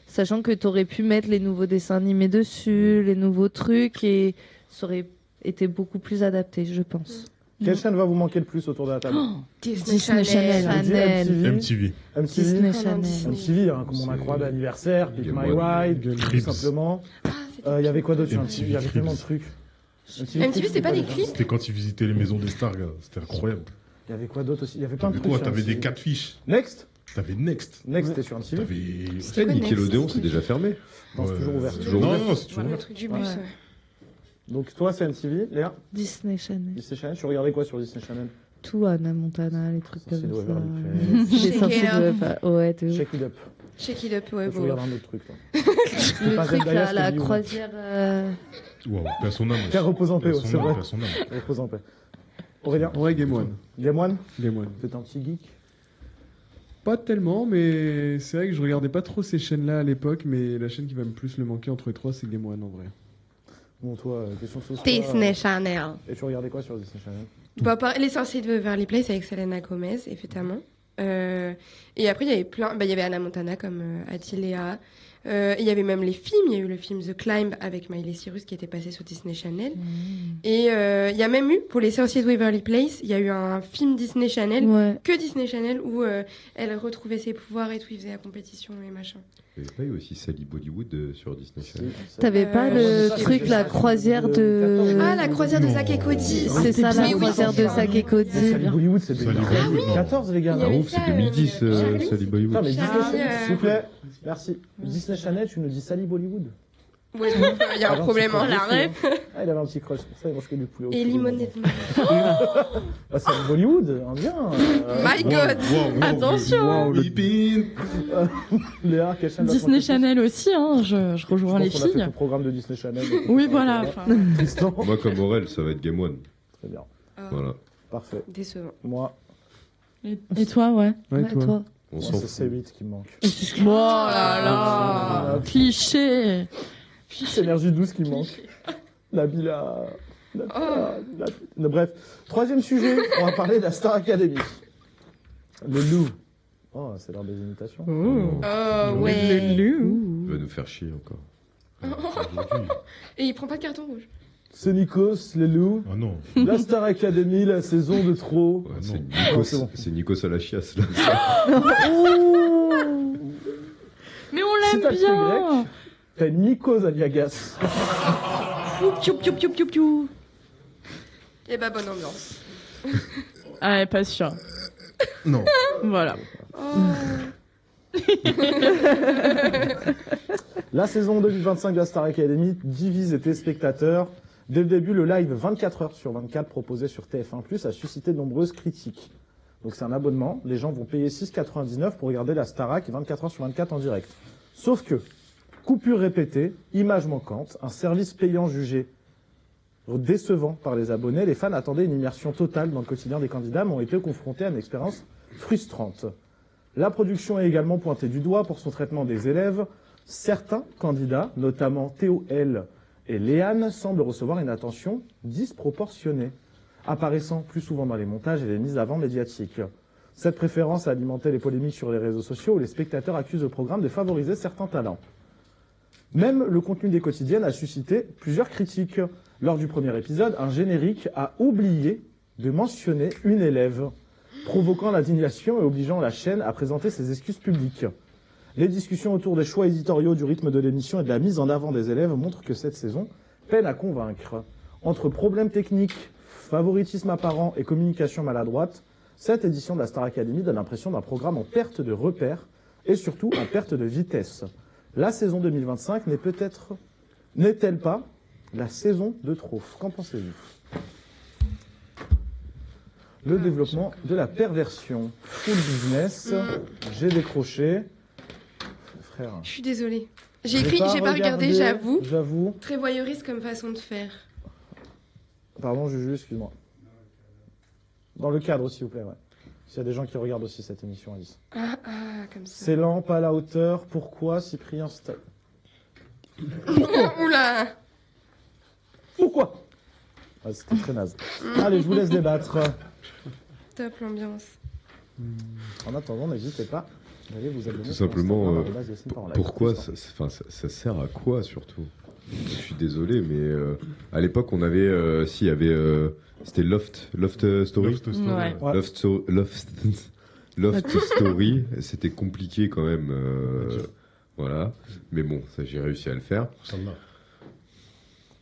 sachant que tu aurais pu mettre les nouveaux dessins animés dessus, les nouveaux trucs, et ça aurait été beaucoup plus adapté, je pense. Quelle chaîne va vous manquer le plus autour de la table? Disney Channel. MTV. Disney Channel. MTV, hein, comme on a croix d'anniversaire, Pick My Ride, tout simplement. Il y avait quoi d'autre sur MTV? Il y avait tellement de trucs. MTV, c'était pas des clips? C'était quand ils visitaient les maisons des stars, gars. C'était incroyable. Il y avait quoi d'autre aussi? Il y avait plein de T'avais trucs. quoi? sur T'avais MTV. des catfish. Next? T'avais Next. Next, c'était sur MTV. T'avais. quoi, Nickelodeon, c'est déjà fermé. Non, c'est toujours ouvert. Non, c'est toujours Le ouvert. truc du bus. Ouais. Donc toi, c'est MTV, Léa? Disney Channel. Disney Channel, tu regardais quoi sur Disney Channel? Tout, Anna Montana, les trucs comme Sorcier de ça. Waverly Place. Les Shake sorciers it up. de ouais, de ouf. Shake It Up. Shake it up, ouais, Je bon. regarde un autre truc, toi. Le pas truc, Zendaya, là, c'était la Lyon. croisière. Waouh, paix à son âme. Qu'elle repose en paix, Paix à c'est son âme, vrai. paix à son âme. Repose en paix. Aurélien? Ouais, Game One. Game One? Game One. T'es un petit geek? Pas tellement, mais c'est vrai que je regardais pas trop ces chaînes-là à l'époque, mais la chaîne qui va me plus le manquer entre les trois, c'est Game One en vrai. Bon, toi, question ce soir. Disney Channel. Et tu regardais quoi sur Disney Channel? Bah, les sorciers de Beverly Place avec Selena Gomez, évidemment. Et après, il y avait plein. Bah, il y avait Anna Montana, comme a dit Léa. Il y avait même les films. Il y a eu le film The Climb avec Miley Cyrus qui était passé sur Disney Channel. Et il y a même eu, pour les sorciers de Waverly Place, il y a eu un film Disney Channel, Ouais. que Disney Channel, où elle retrouvait ses pouvoirs et tout, il faisait la compétition et machin. Il n'y avait pas eu aussi Sally Bollywood sur Disney Channel. T'avais pas le ça, truc, c'est la ça, croisière c'est de. Ah, la croisière de Zack et Cody. C'est ça, la Mais oui, croisière de Zack et Cody. Sally Bollywood, c'est Sally 2014, les gars. Il y Ah avait ouf, ça, c'est 2010, Charlie. Sally Bollywood. Non, mais Disney Charlie, Channel, s'il vous plaît. Merci. Disney Channel, tu nous dis Sally Bollywood. Ouais, il y a un problème, hein. La ref. Ah, il avait un petit crush, pour ça il mange que du poulet au Et poulet. Limonette. Ah, Sally Bollywood, hein, bien. My God. Attention. Léa, quelle chaîne va te Disney manquer Channel aussi, hein, je rejoins plus? les Je pense qu'on a fait tout filles. le programme de Disney Channel. donc on Oui, peut voilà. s'arrêter enfin, là. Tristan. Moi, comme Aurel, ça va être Game One. Très bien. Voilà. Parfait. Décevant. Moi, Et toi, ouais. Ouais, Ouais, toi. toi. On moi, s'en c'est fout. C8 qui me manque. Oh là là. Cliché. C'est Énergie 12 qui me manque. Nabila. Bref. Troisième sujet, on va parler de la Star Academy. Le loup. Oh, c'est l'heure des imitations. Oh, ouais. Il va nous faire chier encore. Et il prend pas de carton rouge. C'est Nikos, les loups. Ah non. La Star Academy, la saison de trop. Ouais, non. c'est bon. Nikos à la chiasse, là. Mais on Si l'aime t'as le truc bien. grec, t'as Nikos Aliagas. Piou, piou, piou, piou, piou. Et bah, bonne ambiance. Ah, pas sûr. Non. Voilà. Oh, La saison 2025 de la Star Academy divise les téléspectateurs. Dès le début, le live 24 heures sur 24 proposé sur TF1+, a suscité de nombreuses critiques. Donc c'est un abonnement, les gens vont payer 6,99 pour regarder la Starac 24 heures sur 24 en direct. Sauf que, coupures répétées, images manquantes, un service payant jugé décevant par les abonnés, les fans attendaient une immersion totale dans le quotidien des candidats, mais ont été confrontés à une expérience frustrante. La production est également pointée du doigt pour son traitement des élèves. Certains candidats, notamment Théo L et Léane, semblent recevoir une attention disproportionnée, apparaissant plus souvent dans les montages et les mises avant médiatiques. Cette préférence a alimenté les polémiques sur les réseaux sociaux où les spectateurs accusent le programme de favoriser certains talents. Même le contenu des quotidiennes a suscité plusieurs critiques. Lors du premier épisode, un générique a oublié de mentionner une élève, provoquant l'indignation et obligeant la chaîne à présenter ses excuses publiques. Les discussions autour des choix éditoriaux, du rythme de l'émission et de la mise en avant des élèves montrent que cette saison peine à convaincre. Entre problèmes techniques, favoritisme apparent et communication maladroite, cette édition de la Star Academy donne l'impression d'un programme en perte de repères et surtout en perte de vitesse. La saison 2025 n'est-elle pas la saison de trop? Qu'en pensez-vous? Le développement de la perversion. Full business. J'ai décroché. Frère. Je suis désolée. J'ai pas regardé, j'avoue. J'avoue. Très voyeuriste comme façon de faire. Pardon, Juju, excuse-moi. Dans le cadre, s'il vous plaît, ouais. S'il y a des gens qui regardent aussi cette émission, Alice. Comme ça. C'est lent, pas à la hauteur. Pourquoi, Cyprien Oula. Pourquoi? C'était très naze. Allez, je vous laisse débattre. Top l'ambiance. En attendant, n'hésitez pas. Allez vous abonner. Tout simplement, pourquoi ça sert à quoi surtout? Je suis désolé, mais à l'époque, on avait, il y avait, c'était Loft Story. Loft Story, c'était compliqué quand même, voilà. Mais bon, ça j'ai réussi à le faire.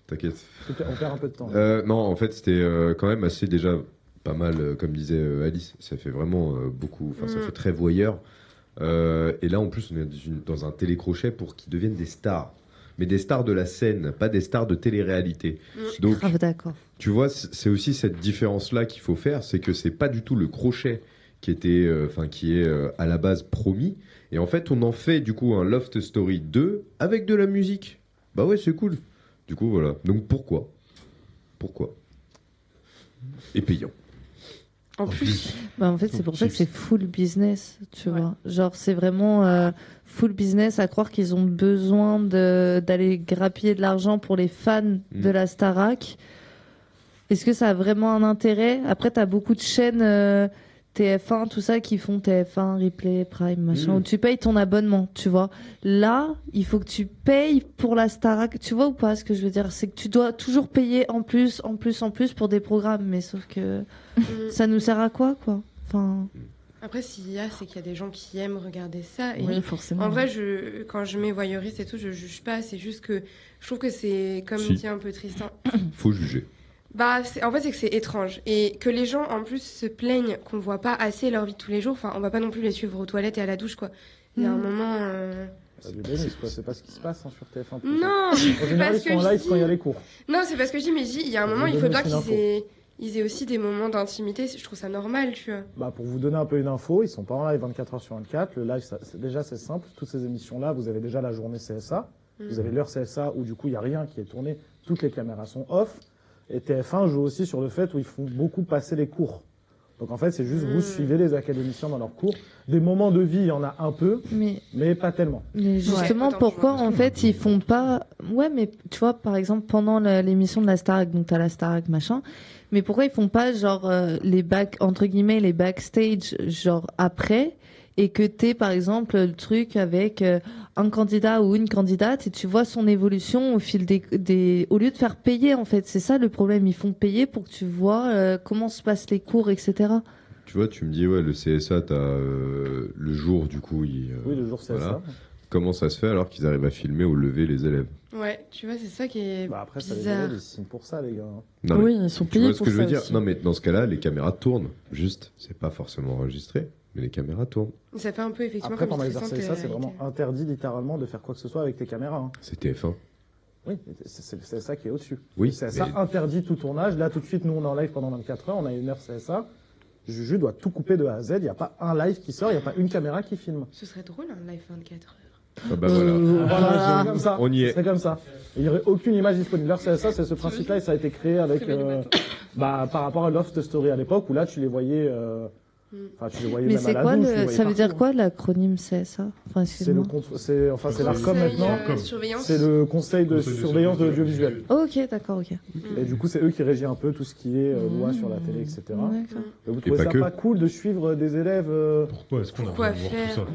T'inquiète. On perd un peu de temps. Non, en fait, c'était quand même assez déjà pas mal, comme disait Alice. Ça fait vraiment beaucoup. Enfin, ça fait très voyeur. Et là, en plus, on est dans un télécrochet pour qu'ils deviennent des stars. Mais des stars de la scène, pas des stars de télé-réalité. Donc, grave d'accord. Tu vois, c'est aussi cette différence-là qu'il faut faire, c'est que c'est pas du tout le crochet qui était, qui est à la base promis. Et en fait, on en fait du coup un Loft Story 2 avec de la musique. Bah ouais, c'est cool. Du coup, voilà. Donc pourquoi Et payant. En plus. Bah en fait, c'est pour ça que c'est full business, tu vois. Genre, c'est vraiment full business, à croire qu'ils ont besoin d'aller grappiller de l'argent pour les fans de la Starac. Est-ce que ça a vraiment un intérêt? Après, t'as beaucoup de chaînes TF1, tout ça, qui font TF1, Replay, Prime, machin, où tu payes ton abonnement, tu vois. Là, il faut que tu payes pour la Starac, tu vois ou pas ce que je veux dire? C'est que tu dois toujours payer en plus pour des programmes, mais sauf que ça nous sert à quoi? Enfin... Après, s'il y a, c'est qu'il y a des gens qui aiment regarder ça. Et oui, forcément. En vrai, quand je mets voyeuriste et tout, je juge pas. C'est juste que je trouve que c'est, comme dit un peu Tristan... Faut juger. Bah, en fait, c'est que c'est étrange. Et que les gens, en plus, se plaignent qu'on voit pas assez leur vie de tous les jours. Enfin, on va pas non plus les suivre aux toilettes et à la douche, quoi. Il y a un moment... C'est pas ce qui se passe sur TF1. Non, en général, ils sont en live quand il y a les cours. Non, c'est pas ce que je dis, mais il y a un moment, il faut bien qu'ils aient aussi des moments d'intimité. Je trouve ça normal, tu vois. Bah, pour vous donner un peu une info, ils sont pas en live 24 heures sur 24. Le live, déjà, c'est simple. Toutes ces émissions-là, vous avez déjà la journée CSA. Vous avez l'heure CSA où, du coup, il n'y a rien qui est tourné. Toutes les caméras sont off. Et TF1 joue aussi sur le fait où ils font beaucoup passer les cours. Donc en fait, c'est juste vous suivez les académiciens dans leurs cours. Des moments de vie, il y en a un peu, mais pas tellement. Mais justement, pourquoi en fait ils font pas... Ouais, mais tu vois, par exemple, pendant l'émission de la Starac, donc t'as la Starac, machin, mais pourquoi ils font pas genre les entre guillemets, les backstage, genre après, et que t'es par exemple le truc avec un candidat ou une candidate et tu vois son évolution au fil au lieu de faire payer en fait, c'est ça le problème, ils font payer pour que tu vois comment se passent les cours, etc. Tu vois, tu me dis ouais, le CSA t'as le jour du coup oui, le jour CSA. Voilà. Comment ça se fait alors qu'ils arrivent à filmer au lever les élèves? Ouais, tu vois, c'est ça qui est après bizarre. ça, les élèves, ils signent pour ça, les gars. Non, oui, ils sont payés pour ça. Tu vois ce que je veux dire? Non, mais dans ce cas-là, les caméras tournent. Juste, c'est pas forcément enregistré. Mais les caméras tournent. Ça fait un peu effectivement Après, comme pendant une les heures stressante CSA, c'est vraiment télé-réalité. interdit littéralement de faire quoi que ce soit avec tes caméras. Hein. C'est TF1. Oui, c'est ça qui est au-dessus. Oui, CSA mais- interdit tout tournage. Là, tout de suite, nous, on est en live pendant 24 heures, on a une heure CSA. Juju doit tout couper de A à Z. Il n'y a pas un live qui sort, il n'y a pas une caméra qui filme. Ce serait drôle un live 24 heures. Ah bah voilà. Voilà, c'est comme ça. On y est. C'est comme ça. Il n'y aurait aucune image disponible. L'heure CSA, c'est ce principe-là et ça a été créé avec, par rapport à Loft Story à l'époque où là, tu les voyais, enfin, tu les voyais Mais même à c'est la quoi douche, tu les le... voyais Ça veut dire partout, quoi l'acronyme CSA? Enfin, C'est le excuse-moi. c'est l'ARCOM Conseil, maintenant. surveillance. C'est le conseil de Conseil de surveillance de surveillance l'audiovisuel. Ok, d'accord, ok. Et du coup, c'est eux qui régissent un peu tout ce qui est loi sur la télé, etc. D'accord. Et vous Et trouvez pas ça que. pas cool de suivre des élèves Pourquoi est-ce qu'on a Pourquoi besoin de voir tout faire ça en vrai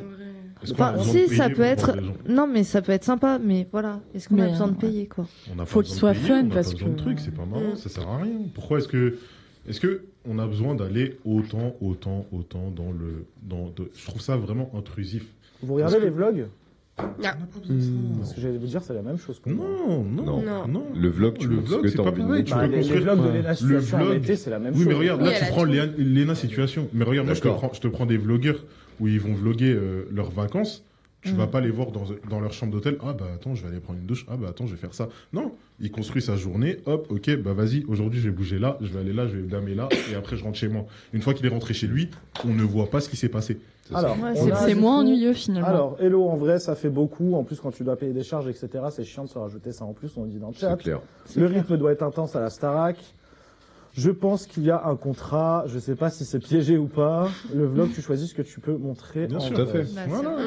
Est-ce qu'on a Enfin, besoin si, de ça payer peut pour être. voir des gens Non, mais ça peut être sympa, mais voilà. Est-ce qu'on a Mais, besoin de ouais. payer, quoi? On n'a Faut pas qu'il besoin de soit payer, fun, on n'a parce pas besoin de que- trucs, c'est pas marrant, ça sert à rien. Pourquoi est-ce que on a besoin d'aller autant dans le je trouve ça vraiment intrusif. Vous regardez les vlogs On n'a pas besoin de ça. Ce que j'allais vous dire, c'est la même chose. que moi. Non. Le vlog, tu Le montres ce vlog, que c'est t'as pas envie de pareil, montrer. tu peux Les construire vlogs de Léna le Situation en vlog. été, c'est la même Oui, chose. mais regarde, Oui, là à tu la prends tour. Léna Situation. Mais regarde, moi D'accord. je te prends des vlogueurs où ils vont vloguer leurs vacances. Tu vas pas les voir dans leur chambre d'hôtel. Ah bah attends, je vais aller prendre une douche. Ah bah attends, je vais faire ça. Non, il construit sa journée. Hop, ok, bah vas-y, aujourd'hui je vais bouger là, je vais aller là, je vais damer là, et après je rentre chez moi. Une fois qu'il est rentré chez lui, on ne voit pas ce qui s'est passé. Alors, Ouais, on a, C'est du moins coup- ennuyeux finalement. Alors, Hello, en vrai, ça fait beaucoup. En plus, quand tu dois payer des charges, etc., c'est chiant de se rajouter ça en plus. On dit dans le chat. C'est clair. Le rythme doit être intense à la Starac. Je pense qu'il y a un contrat. Je sais pas si c'est piégé ou pas. Le vlog, tu choisis ce que tu peux montrer. Bien en sûr. Tout à vrai. fait. Bah, Voilà.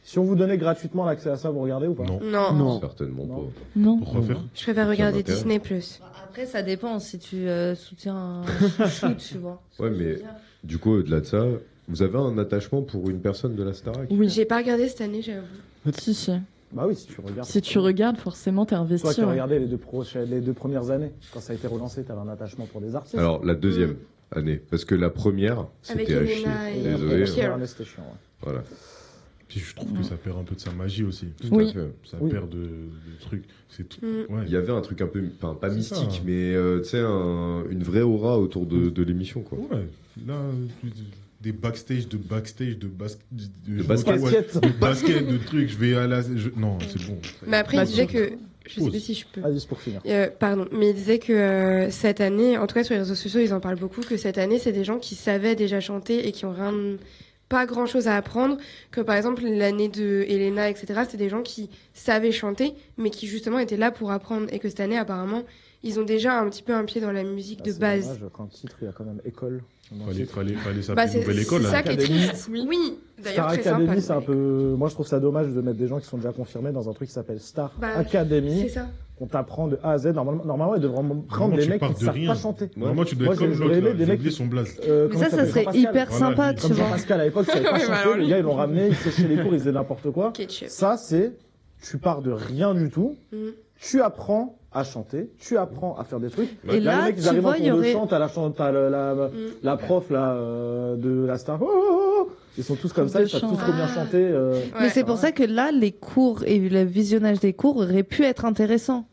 Si on vous donnait gratuitement l'accès à ça, vous regardez ou pas? Non. Non. Certainement Non. pas. Non. Pourquoi faire Je préfère regarder m'intéresse. Disney+. Après, ça dépend si tu soutiens un chouchou, tu vois. Ouais, mais du coup, au-delà de ça, vous avez un attachement pour une personne de la Starac? Oui. J'ai pas regardé cette année, j'avoue. Si, si. Bah oui, si tu regardes. Si tu regardes, forcément, t'es Toi investi. qui as ouais. regardé les deux premières années, quand ça a été relancé, t'avais un attachement pour des artistes. Alors, la deuxième année. Parce que la première, Avec c'était à chier. Elena et- Désolé. et La Pierre. première année, c'était chiant. Ouais. Voilà. Puis je trouve que ça perd un peu de sa magie aussi. Tout Oui. à fait. Ça Oui. perd de trucs. C'est tout. Ouais. Il y avait un truc un peu, enfin, pas C'est mystique, ça. mais tu sais, une vraie aura autour de l'émission, quoi. Ouais. Là, des backstage, de basket. de basket, de trucs. Je vais à la. Non, c'est bon. Mais après, Bah, il disait surtout. que... Je sais Pause. pas si je peux... Allez, c'est pour finir. Pardon, mais il disait que cette année, en tout cas sur les réseaux sociaux, ils en parlent beaucoup, que cette année, c'est des gens qui savaient déjà chanter et qui ont pas grand chose à apprendre. Que par exemple, l'année de Elena, etc., c'était des gens qui savaient chanter, mais qui justement étaient là pour apprendre. Et que cette année, apparemment, ils ont déjà un petit peu un pied dans la musique Bah, de c'est base. dommage, quand le titre, il y a quand même école. dans le Fallait titre. Bah, s'appeler Nouvelle École. c'est là. ça qui est Académie. triste. Oui, Star d'ailleurs, très Academy, sympa. c'est un peu. Moi, je trouve ça dommage de mettre des gens qui sont déjà confirmés dans un truc qui s'appelle Star Bah, Academy. C'est ça. On t'apprend de A à Z. Normalement, ils devraient prendre des tu mecs pars qui ne de savent rien. pas chanter. Normalement, tu dois Moi, être comme j'aurais l'autre. aimé là. des J'ai mecs oublié qui- son blaze. Mais Comment ça il s'appelle, serait Jean-Pascal. hyper Voilà, sympa, lui, tu Comme vois. Jean-Pascal à l'époque, il savait pas Ouais, mais chanter. alors Les lui- gars, ils l'ont ramené, il séchait les cours, ils faisaient n'importe quoi. Ketchup. Ça, c'est. Tu pars de rien du tout. Mhm. Tu apprends à chanter, tu apprends à faire des trucs. Et les là, mecs, ils tu arrivent en vois, il y cours de aurait. chant, t'as la prof là, de la star. Oh, oh, oh. Ils sont tous comme ça, De ils savent chant. tous trop bien Ah. chanter. Mais c'est pour ça que là, les cours et le visionnage des cours auraient pu être intéressants.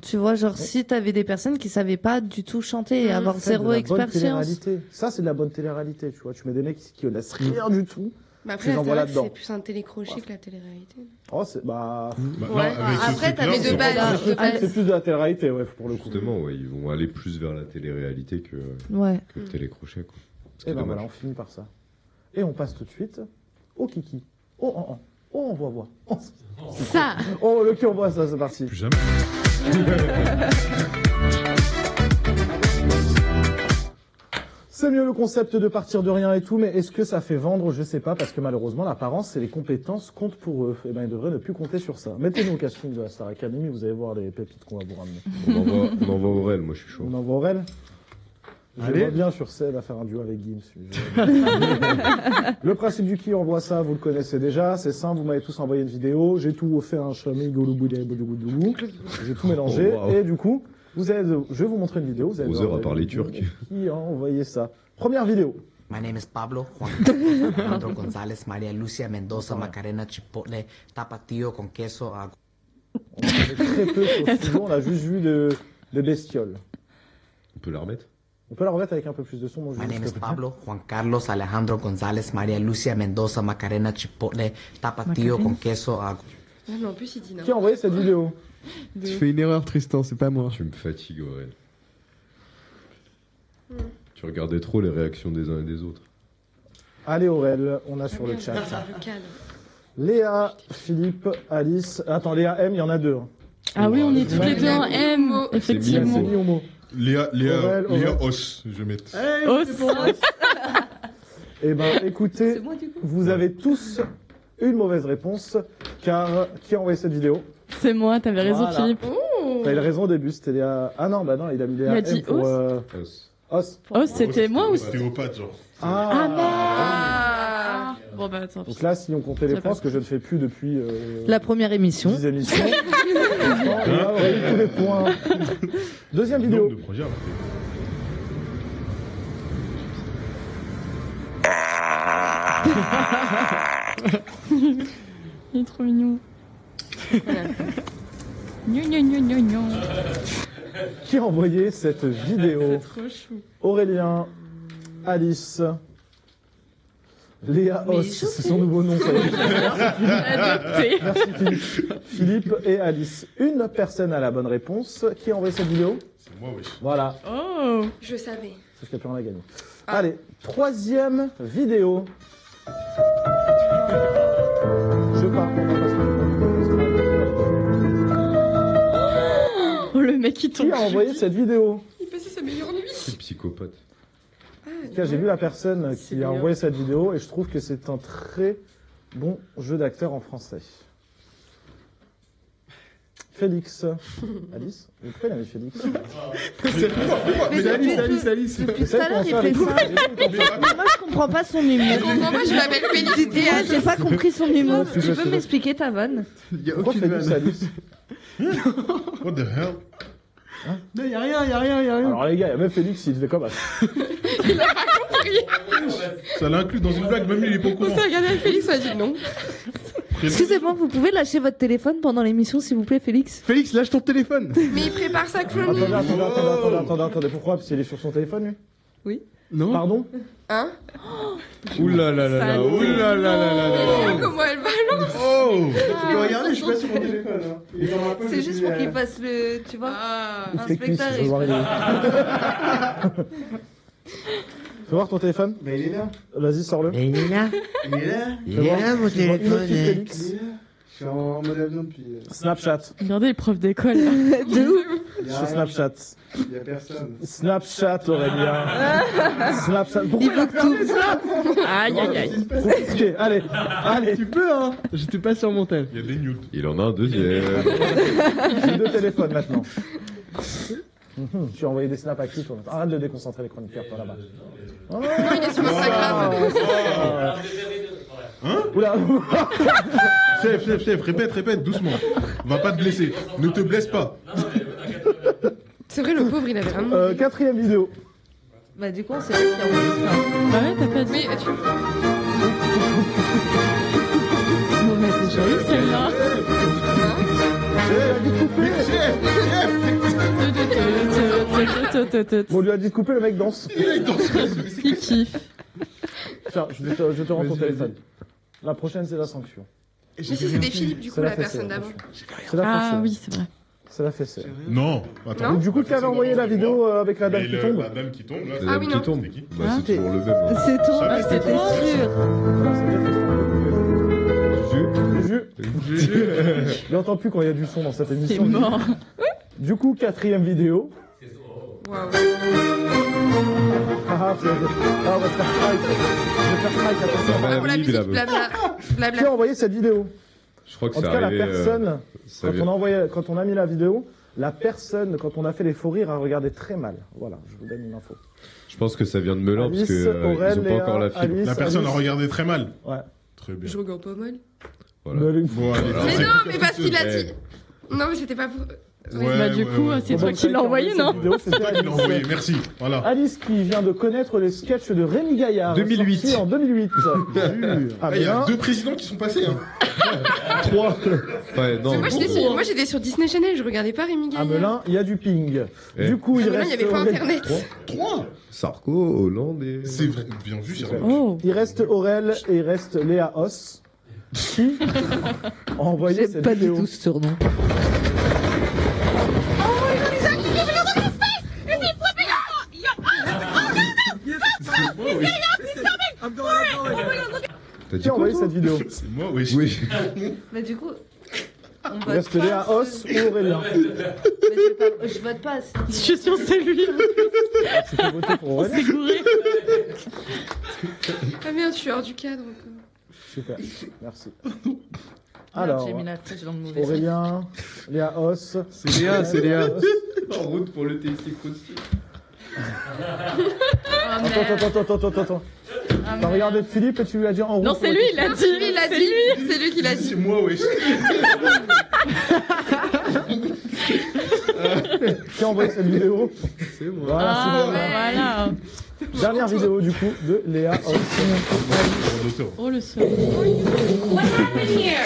Tu vois, genre, si t'avais des personnes qui savaient pas du tout chanter et Mhm. avoir Faites de zéro la bonne expérience. télé-réalité. Ça, c'est de la bonne télé-réalité, tu vois. Tu mets des mecs qui laissent rien du tout. Mais Tu après, les la envoies Starac, là-dedans. c'est plus un télécrochet que la télé-réalité. Oh, c'est. Bah. Bah, Ouais. là, avec ce Après, truc-là, t'avais de c'est- base. Ah, de base. C'est plus de la télé-réalité, ouais, pour le coup. Justement, ouais, ils vont aller plus vers la télé-réalité que Ouais. le télécrochet, quoi. Ce qui Et est ben dommage. voilà, on finit par ça. Et on passe tout de suite au kiki. Oh, on voit. Ça. Oh, le qui on voit, ça, c'est parti. Plus jamais. C'est mieux le concept de partir de rien et tout, mais est-ce que ça fait vendre? Je sais pas, parce que malheureusement, l'apparence et les compétences comptent pour eux. Et ben, ils devraient ne plus compter sur ça. Mettez-nous au casting de la Star Academy, vous allez voir les pépites qu'on va vous ramener. On envoie Aurel, moi je suis chaud. On envoie Aurel. Je Allez. vois bien sur scène à faire un duo avec Gims. Le principe du qui envoie ça, vous le connaissez déjà. C'est simple, vous m'avez tous envoyé une vidéo. J'ai tout fait un chami goulou. J'ai tout mélangé. Oh, wow. Et du coup, je vais vous montrer une vidéo. Vous allez Oser devoir à parler deviner turc. Qui a envoyé ça? Première vidéo. My name is Pablo Juan Carlos Alejandro González María Lucia Mendoza Macarena Chipotle Tapatío con queso. On a fait très peu sur ce sujet, on a juste vu de bestioles. On peut la remettre? On peut la remettre avec un peu plus de son, mon My Julie, name s'il is te plaît. Pablo Juan Carlos Alejandro González María Lucia Mendoza Macarena Chipotle Tapatío con queso. Ah, mais en plus, il dit Qui a envoyé cette vidéo? Tu fais une erreur, Tristan, c'est pas moi. Tu me fatigues, Aurel. Tu regardais trop les réactions des uns et des autres. Allez, Aurel, on a sur le chat. Léa, Philippe, Alice. Attends, Léa M, il y en a deux. Hein. Ah oui, on est tous les deux en M, effectivement. C'est mis au mot. Léa Aurel. Os, je vais mettre. Os. Eh ben, écoutez, vous avez tous une mauvaise réponse, car qui a envoyé cette vidéo? C'est moi, t'avais raison, Voilà. Philippe. T'avais raison au début, c'était Léa... Ah non, bah non, il a mis Léa Il a M dit pour... Os. Os. Os, c'était moi ou Ostéopathe, genre. Ah merde. Bon bah attends. Donc là, si on comptait les points, ce que je ne fais plus depuis... La première émission. 10 émissions. Là, on a eu tous les points. Deuxième vidéo. De projet, alors. Il est trop mignon. Gnon, gnon, gnon, gnon, gnon. Qui a envoyé cette vidéo? C'est trop chou. Aurélien, Alice, Léa Os, c'est son nouveau nom. Ça y est. Adopté. Merci Philippe. Philippe et Alice. Une personne a la bonne réponse. Qui a envoyé cette vidéo? C'est moi, oui. Voilà. Oh. Je savais. C'est ce qu'il y a plus rien à gagner. Allez, troisième vidéo. Je pars pendant parce que Oh, le mec qui tombe. Qui a envoyé cette vidéo? Il passait sa meilleure nuit. C'est psychopathe. En tout cas, j'ai vu la personne qui a envoyé cette vidéo et je trouve que c'est un très bon jeu d'acteur en français. Félix. Alice? Pourquoi il a mis Félix? Mais Alice. Depuis tout à l'heure, il fait ça. Moi, je comprends pas son humour. Moi, je m'appelle Félicité. Moi, j'ai pas compris son humour. Tu Tu peux m'expliquer ta vanne? Il y a Pourquoi aucune Félix, vanne. Alice? What the hell? Non, y a rien. Alors les gars, il y a même Félix, il fait comme ça. Ça l'inclut dans une blague, même lui, il est pas au On courant. s'est regardé avec Félix, on a dit non. Excusez-moi, vous pouvez lâcher votre téléphone pendant l'émission, s'il vous plaît, Félix? Félix, lâche ton téléphone. Mais il prépare sa chronique. Attendez, pourquoi? Parce qu'il est sur son téléphone, lui? Non. Pardon? Hein? Ouh là là là là, ouh là là là là là. Comment elle balance? Oh! Tu peux regarder, je suis pas sur mon téléphone. Hein. C'est juste pour qu'il passe le. Tu vois? Ah. Ouvre tes cuisses, je veux voir les Fais voir ton téléphone. Mais il est là. Vas-y, sors-le. Mais il est là. Il est là. Il est là, mon Je vois une téléphone. notif Félix. Il est là. Je suis en mode avion depuis. Snapchat. Regardez les profs d'école. là. De ouf. Sur Snapchat. Il y a personne. Snapchat, Aurélien. Snapchat. Pourquoi Il veut que tout. Aïe aïe aïe. Ok, allez. Tu peux, hein. J'étais pas sur mon tel. Il y a des nudes. Il en a un deuxième. J'ai deux téléphones maintenant. Tu as envoyé des snaps à qui toi? Arrête de déconcentrer les chroniqueurs, toi là-bas. Oh, Il est sur Instagram. Hein? Oula. Chef, répète, doucement. Va pas te blesser. Ne te blesse pas. C'est vrai, le pauvre, il avait vraiment. Quatrième vidéo. Bah, du coup, c'est vrai qu'il a envoyé ça. Bah ouais, t'as pas dit. Oui, tu. On a déjà eu celle-là. Bon, on lui a dit de couper, le mec danse. Il kiffe. Tiens, je te rends ton téléphone. La prochaine, c'est la sanction. Mais si c'était Philippe, du coup, C'est la fessée, personne d'avant. C'est la fessée. Ah oui, c'est vrai. C'est la fessée. Non. Attends. Donc, du coup, qui avait envoyé la vidéo avec la dame Et qui tombe? La dame qui tombe, là. Ah oui, non. Qui tombe. C'est qui? Bah, c'est toujours le même. hein. C'est toi, Jamais c'était c'était sûr. Juju. Il n'entend plus quand il y a du son dans cette C'est émission. mort. Du coup, quatrième vidéo. Waouh. Ah, on va se faire strike. Je vais faire strike, attention. Madame Pour la Liv, musique, là, blabla. Qui Blabla. a envoyé cette vidéo? Je crois que En tout c'est cas, la arrivé. personne, ça quand vient- on a mis la vidéo, la personne, quand on a fait les faux rires, a regardé très mal. Voilà, je vous donne une info. Je pense que ça vient de Melun parce Alice, que Aurel, ils ont pas Léa, encore la fibre. Alice. La personne a Alice. regardé très mal. Ouais. Très bien. Je regarde pas mal. Voilà. Mais allez, Bon, allez, Mais c'est- non, mais parce qu'il a Eh. dit. Non, mais c'était pas pour. Bah, du coup, c'est toi qui l'as envoyé, non? C'est toi qui l'as envoyé, merci. Voilà. Alice qui vient de connaître les sketchs de Rémi Gaillard. 2008. sortis en 2008. Il y a 2 présidents qui sont passés. 3. Ouais, non. Moi, j'étais sur Disney Channel, je regardais pas Rémi Gaillard. Amelin, il y a du ping. Eh. Du coup, il Amelin, reste. il y avait pas Internet. 3. Sarko, Hollande et. C'est vrai, bien vu, j'ai Oh. Il reste Aurel et il reste Léa Os qui a envoyé J'aime cette pas vidéo. du tout ce surnom. T'as dit Qui a quoi, envoyé toi cette vidéo? C'est moi, oui. Oui. Mais du coup, on Il vote reste pas. Léa Os ou Aurélien. Je vote pas. Je suis sûre que c'est lui. C'était voté pour Aurélien. C'est gouré. Ah merde, je suis hors du cadre. Super, merci. Alors, Alors, j'ai mis la touche dans le mauvais. Aurélien, Léa Os. C'est Léa, c'est Léa. En route pour le TXT Crossfit. Attends. T'as regardé Philippe et tu lui as dit en route. Non, c'est lui, il l'a dit. Lui, il a C'est dit. lui. C'est lui qui l'a dit. C'est moi, oui. Qui a envoyé cette vidéo? C'est moi. Voilà, Ah, c'est bon. voilà. Dernière vidéo du coup de Léa Os. Oh, le seul. What happened here?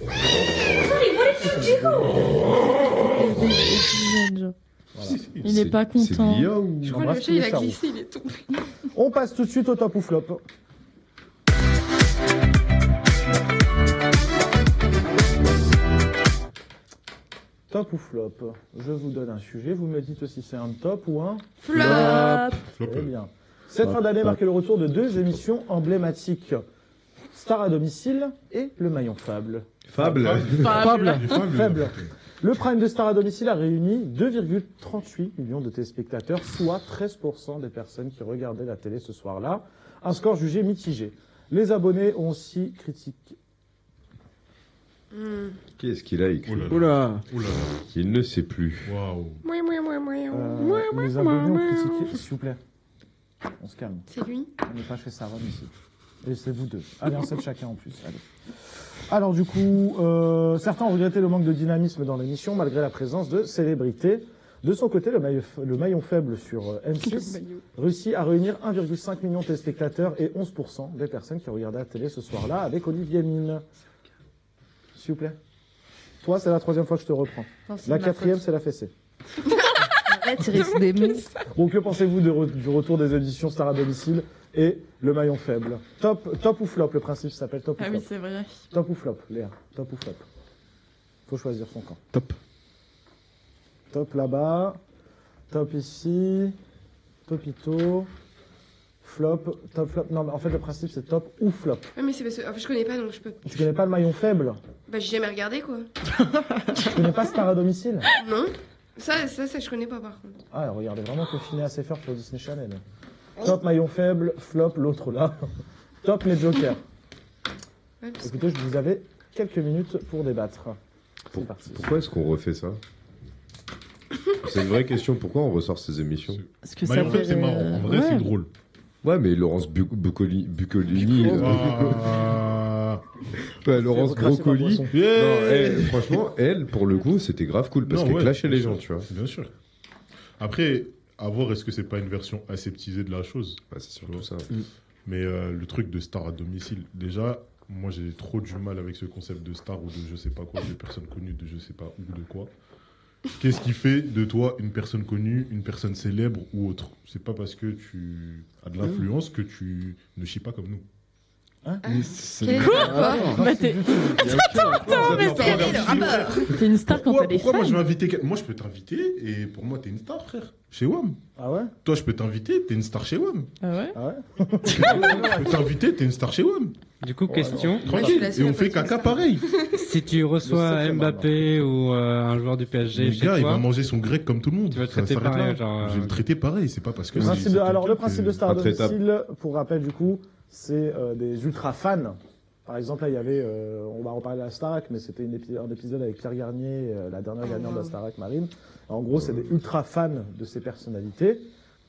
Honey, what did you do? Il est pas content. C'est Lia ou. Je crois que le chat, il a glissé, il est tombé. On passe tout de suite au top ou flop. Top ou flop? Je vous donne un sujet, vous me dites si c'est un top ou un Flop. Très bien. Cette fin d'année marque le retour de 2 émissions emblématiques. Star à domicile et Le Maillon Fable. Fable. Faible. Le prime de Star à domicile a réuni 2,38 millions de téléspectateurs, soit 13% des personnes qui regardaient la télé ce soir-là. Un score jugé mitigé. Les abonnés ont aussi critiqué. Qu'est-ce qu'il a écrit? Oula. Il ne sait plus. Waouh. Les abonnés ont critiqué. S'il vous plaît, on se calme. C'est lui. On n'est pas chez Sarah ici. Et c'est vous deux. Allez, un seul chacun en plus. Allez. Alors du coup, certains ont regretté le manque de dynamisme dans l'émission malgré la présence de célébrités. De son côté, le maillon faible sur M6 réussit à réunir 1,5 million de téléspectateurs et 11% des personnes qui regardaient la télé ce soir-là avec Olivier Mine. S'il vous plaît. Toi, c'est la 3e fois que je te reprends. Non, c'est La ma 4e, faute. c'est la fessée. Arrête, il risque des mots. Donc que pensez-vous du retour des éditions Star à domicile et le maillon faible? Top ou flop, le principe s'appelle top ou Ah flop. oui, c'est vrai. Top ou flop, Léa? Top ou flop? Faut choisir son camp. Top. Top là-bas, top ici, topito, flop, top flop. Non, mais en fait, le principe c'est top ou flop. Ouais, mais c'est parce que en fait, je connais pas, donc je peux. Tu connais pas le maillon faible? Bah, j'ai jamais regardé, quoi. Tu connais pas Star à domicile? Non. Ça, je connais pas, par contre. Ah, regardez vraiment que Phineas assez fort sur Disney Channel. Top maillon faible, flop l'autre là. Top les jokers. Ouais, parce que- Écoutez, je vous avais quelques minutes pour débattre. C'est parti. Pourquoi est-ce qu'on refait ça? C'est une vraie question. Pourquoi on ressort ces émissions? Parce que Bah, ça en fait, c'est fait, marrant. En vrai, ouais. c'est drôle. Ouais, mais Laurence Bucolini. Ah. Ouais, Laurence Cracher ta Brocoli. boisson. Non, franchement, elle, pour le coup, c'était grave cool parce Non, qu'elle ouais, clashait les bien gens, sûr, tu vois. Bien sûr. Après, à voir, est-ce que c'est pas une version aseptisée de la chose? Ouais, c'est surtout ça. Mais le truc de star à domicile, déjà, moi j'ai trop du mal avec ce concept de star ou de je sais pas quoi, de personne connue, de je sais pas où, de quoi. Qu'est-ce qui fait de toi une personne connue, une personne célèbre ou autre? C'est pas parce que tu as de l'influence que tu ne chies pas comme nous. Hein? Quel est le rapport? Bah, t'es t'es une star quand Pourquoi, t'as des pourquoi moi je fans. vais inviter Moi je peux t'inviter et pour moi t'es une star, frère. Chez WAM. Ah ouais? Toi je peux t'inviter, t'es une star chez WAM. Ah ouais? Ah ouais? Je peux t'inviter, t'es une star chez WAM. Du coup, question. Tranquille. Et on fait caca pareil. Si tu reçois Mbappé ou un joueur du PSG Le chez gars, il va toi, manger son grec comme tout le monde. tu vas le Ça traiter s'arrête pareil, là. genre, Je vais le traiter pareil, c'est pas parce que. Le principe de- alors le principe de Star à Pas traitable. domicile, pour rappel du coup, c'est des ultra fans. Par exemple, là, il y avait, on va reparler de la Starac, mais c'était un épisode avec Pierre Garnier, la dernière gagnante de la Starac, Marine. En gros, c'est des ultra fans de ces personnalités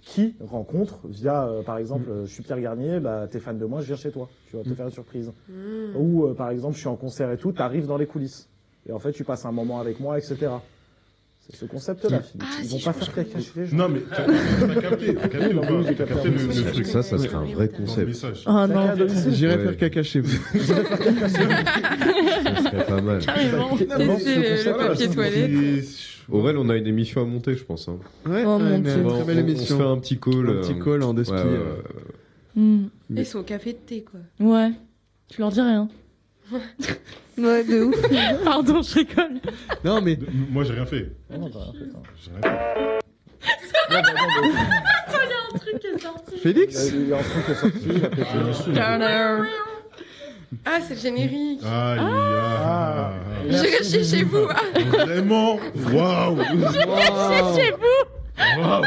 qui rencontrent via, par exemple, je suis Pierre Garnier, bah, t'es fan de moi, je viens chez toi, tu vas te faire une surprise. Ou, par exemple, je suis en concert et tout, t'arrives dans les coulisses. Et en fait, tu passes un moment avec moi, etc. C'est ce concept-là, Philippe. Ils vont pas faire caca chez les gens. Non, mais t'as capté ou pas T'as capté le truc. Ça serait un vrai concept. Oh non. J'irai Ouais. faire caca chez vous. Ça serait pas mal. Carrément. Tester le papier toilette. Aurel, on a une émission à monter, je pense. Hein. Ouais, Oh, mon une Dieu. très belle On émission. se fait un petit call. Un petit call en deux ouais, skis. Hmm. Ils sont au café de thé, quoi. Ouais. Tu leur dis rien. Ouais, de ouf. Pardon, je rigole. Non, mais Moi, j'ai rien fait. Non, t'as rien fait, ça. J'ai rien fait. Un truc qui est sorti. Félix Il y a un truc qui est sorti, il a pété. Ah, c'est le générique. Aïe, Ah. J'ai réussi chez vous. Vraiment. Waouh. Waouh.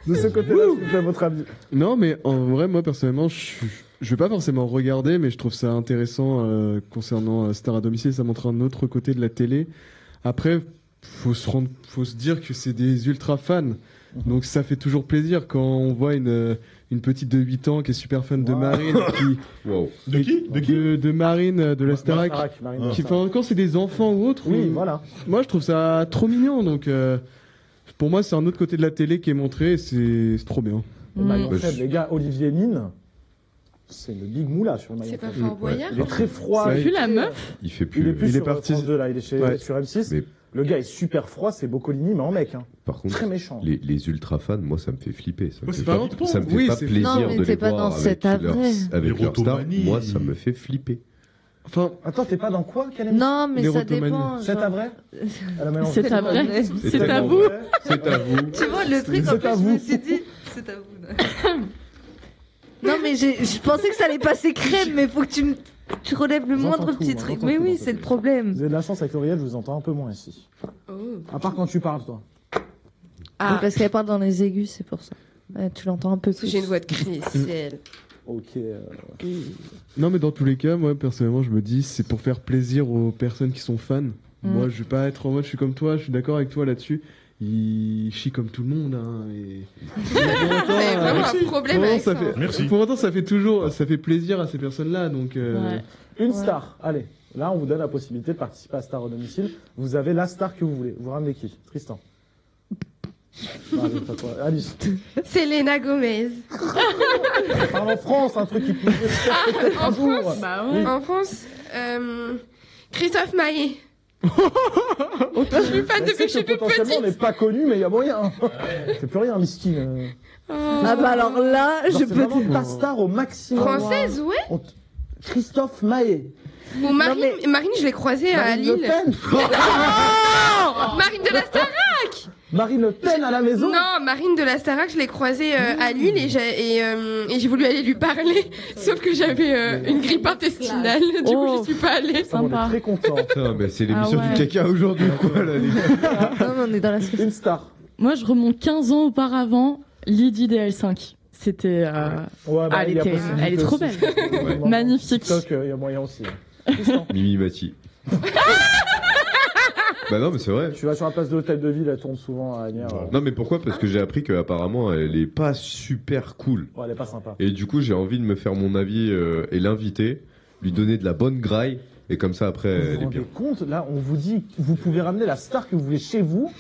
De ce côté-là, s'il vous plaît, votre avis. Non, mais en vrai, moi personnellement, je vais pas forcément regarder, mais je trouve ça intéressant concernant Star à domicile. Ça montre un autre côté de la télé. Après, faut se dire que c'est des ultra fans. Donc ça fait toujours plaisir quand on voit une petite de 8 ans qui est super fan de Wow. Marine, Wow. De qui de Marine, de la Starac. Marine Qui, Starac. quand c'est des enfants ou autres, Oui, voilà. moi je trouve ça trop mignon. Donc pour moi, c'est un autre côté de la télé qui est montré. Et c'est trop bien. Le maillon Bah, faible, les gars, Olivier Mine, c'est le big moula sur le maillon C'est pas faible. Fort Boyard. Il est très froid. C'est T'as vu la meuf? Il fait Il plus. est plus Il est sur parti- France 2, là, il est Ouais. sur M6. Mais Le gars est super froid, c'est Boccolini, mais en mec. Hein. par contre, Très méchant. les ultra fans, moi, ça me fait flipper. Ça me Ouais, fait c'est pas, pas longtemps. ça me fait Oui, pas c'est- plaisir Non, mais de t'es les pas voir dans cet avec leur, avril. avec Les leur star. Rotomani. Moi, ça me fait flipper. Enfin, Attends, t'es pas dans quoi Quelle émission Non, mais Les ça Rotomani. dépend. C'est genre. à vrai Elle a mélangé. C'est à vrai. C'est C'est à tellement vous. vrai. C'est à vous. Tu vois, le truc, en C'est plus, à je vous. me suis dit, c'est à vous. Non, mais je pensais que ça allait passer crème, mais faut que tu relèves le J'entends moindre tout, petit moi, truc. j'entends Mais tout oui, dans c'est cette le problème. Vous avez de la chance avec Lauriel, je vous entends un peu moins ici. Oh. À part quand tu parles, toi. Oui, parce qu'elle parle dans les aigus, c'est pour ça. Ouais, tu l'entends un peu plus. J'ai une voix de Christelle. Ok. non, mais dans tous les cas, moi personnellement, je me dis, c'est pour faire plaisir aux personnes qui sont fans. Moi, je vais pas être en mode, je suis comme toi, je suis d'accord avec toi là-dessus. Il chie comme tout le monde. Hein, et... C'est vraiment un problème Pour autant, avec ça. ça fait... Merci. Pour autant, ça fait toujours, ça fait plaisir à ces personnes-là. Donc, Ouais. Une star, allez. Là, on vous donne la possibilité de participer à Star au domicile. Vous avez la star que vous voulez. Vous ramenez qui Tristan. Non, allez, pas toi. Alice. Selena Gomez. Parle en France, un truc qui peut se faire peut-être un jour. Bah Oui. En France, Christophe Maé. Je suis fan depuis que je suis toute potentiellement, on n'est petite. pas connu, mais il y a moyen. C'est plus rien, Miskin. Ah bah alors là, Genre, je c'est peux vraiment te... ta star au maximum. Française, ouais. Christophe Maé. Ou Marine, mais- Marine, je l'ai croisée à Marine Le Lille. Pen. Marine de la Starac. Marine Le Pen à la maison. Non, Marine de la Starac, je l'ai croisée à Lille et j'ai voulu aller lui parler. Sauf que j'avais une grippe intestinale. Du coup, je suis pas allée. Ah, on est Sympa. très content. Putain, mais c'est l'émission Ah ouais. du caca aujourd'hui, quoi, là, les gars. Non, mais on est dans la sauce. Une star. Moi, je remonte 15 ans auparavant, Lydie DL5. C'était Ouais, Ah, il y a elle possibilité est trop aussi. belle. Ouais. Magnifique. TikTok, il y a moyen aussi. Tristan, Mimi Mati. Bah non, mais c'est vrai. tu vas sur la place de l'hôtel de ville, elle tourne souvent à Agnières. Non, mais pourquoi? Parce que j'ai appris qu'apparemment, elle est pas super cool. Ouais, elle est pas sympa. Et du coup, j'ai envie de me faire mon avis et l'inviter, lui donner de la bonne graille, et comme ça, après, Vous elle vous est rendez bien. compte, là, on vous dit, vous pouvez ramener la star que vous voulez chez vous.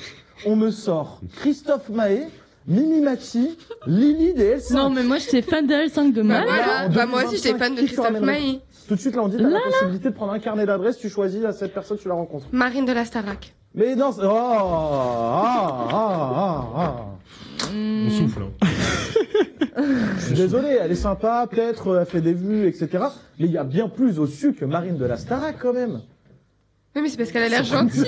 On me sort Christophe Maé, Mimi Mati, Lily des L5. Non, mais moi, j'étais fan d'L5 de Bah mal. voilà, en bah moi aussi j'étais 2025, fan de qui tu Christophe ramènerais Maé. Tout de suite, là, on dit, t'as la possibilité de prendre un carnet d'adresses, tu choisis à cette personne, tu la rencontres. Marine de la Starac. Mais non, On souffle. Hein. Je suis désolé, elle est sympa, peut-être, elle fait des vues, etc. Mais il y a bien plus au-dessus que Marine de la Starac, quand même. Oui, mais c'est parce qu'elle a l'air gentille.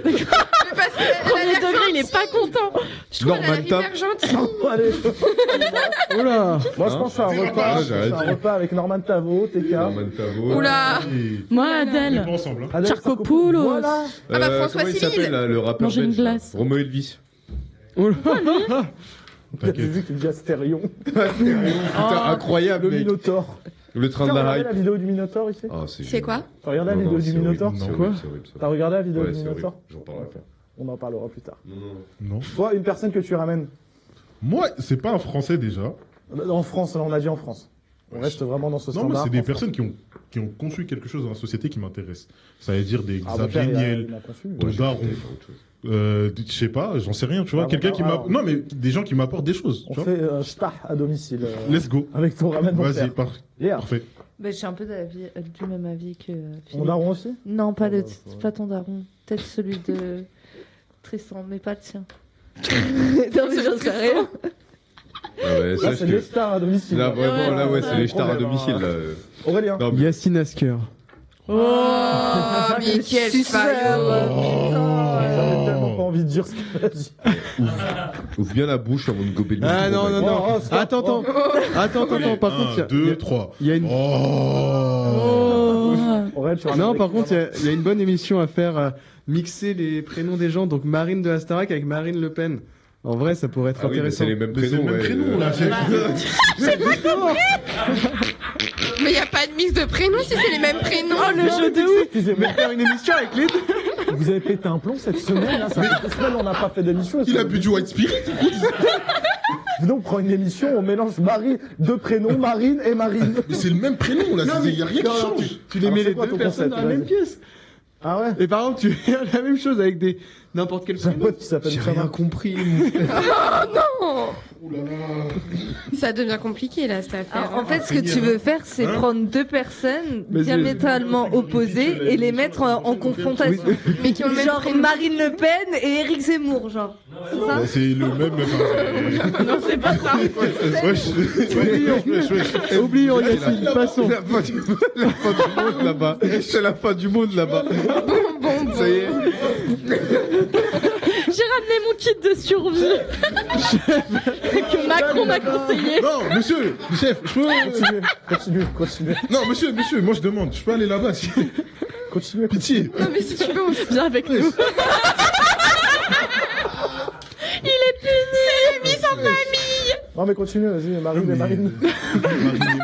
Mais parce qu'elle a Premier l'air degré, il est gentille. pas content. Je trouve qu'elle a Norman l'air Tap. hyper gentille. Allez. Oula. Moi, je pense que je fais un repas. Ah, Je j'ai fais un arrêté. repas avec Norman Tavo, TK. Norman Tavo. Oula. Et- Moi, On est Adèle. pas ensemble. Hein. Adèle Charcopoulos. Voilà. Ah bah, François comment il Civil. s'appelle, là, le rappeur Manger une belge, là glace. Romo Elvis. Oula. J'ai vu qu'il y a Astérion. Putain, incroyable, Le mec. Minotaur. Le train T'as de la regardé hype. la vidéo du Minotaur ici Ah, C'est quoi? T'as regardé la Non, vidéo non, du c'est Minotaur horrible, c'est quoi horrible, c'est horrible, T'as regardé la vidéo Ouais, du c'est Minotaur horrible. J'en parlerai après. On en parlera plus tard. Non. Toi, une personne que tu ramènes Moi, c'est pas un Français déjà. en France, là, on a dit en France. On reste vraiment dans ce Non, standard. moi, c'est des en personnes qui ont conçu quelque chose dans la société qui m'intéresse. Ça veut dire des Ah, mon Xavier père, Niel, il a conçu. ton daron. Je sais pas, j'en sais rien, tu vois. Ah, Quelqu'un bon, qui alors- Non, mais des gens qui m'apportent des choses. On tu vois. fait shtah à domicile. Let's go. Avec ton ramen mon Vas-y, père. parfait. Bah, je suis un peu du même avis que Ton Philippe. daron aussi Non, pas, Ah, le, bah, ouais. pas ton daron. Peut-être celui de Tristan, mais pas le tien. Non, mais j'en sais rien. Ah ouais, Là, sache c'est que- les stars à domicile. Là, vraiment, là, ouais, c'est les stars à Problème, domicile. hein. Là. Aurélien. Non, mais- Yacine Asker. Oh, mais quel faillot. J'avais tellement pas envie de dire ce qu'il a dit. Ouvre bien la bouche avant de gober le Ah micro, non, non, mec. non. Oh, stop. Attends. Par contre, 1, 2, 3. il y a une. Oh. Aurélien, tu Non, ramènes par avec- contre, il y a une bonne émission à faire, mixer les prénoms des gens. Donc Marine de la Starac avec Marine Le Pen. En vrai, ça pourrait être Ah oui, mais intéressant. c'est les mêmes Mais c'est le prénoms. même ouais. prénom, là. Mais il n'y a pas de mix de prénoms si c'est les mêmes prénoms. Oh, le jeu de ouf. Excusez-moi, Faire une émission avec les deux. vous avez pété un plomb cette semaine là. Ça fait 2 semaines on n'a pas fait d'émission. Il a bu du White Spirit. Venez, on prend une émission, on mélange deux prénoms, Marine et Marine. Mais c'est le même prénom, là. Il n'y a rien qui change. Tu les Alors, mets c'est les quoi deux ton personnes concept, dans la même vas-y. pièce. Ah ouais. Et par exemple, tu fais la même chose avec des n'importe quel J'ai un prénom. pote qui s'appelle J'ai Oussama. rien compris. Ça devient compliqué là cette affaire. Alors, en fait, ce que tu veux faire, c'est Hein prendre deux personnes Vas-y, diamétralement opposées et les mettre en confrontation. Mais qui ont le même Genre prénom. Marine Le Pen et Éric Zemmour, genre. C'est ça Bah, c'est le même. Non, c'est pas ça. Wesh. Oublions Yacine, passons. La fin du monde là-bas. C'est la fin du monde là-bas. Ça y est. J'ai ramené mon kit de survie que Macron m'a conseillé. Non, monsieur, chef, je peux. Continue. Non, monsieur, moi je demande, je peux aller là-bas si. Continue. Pitié. Non mais si tu veux, on se Viens avec nous. Il est puni. mis en famille. Non mais continue, vas-y, Marine et Marine.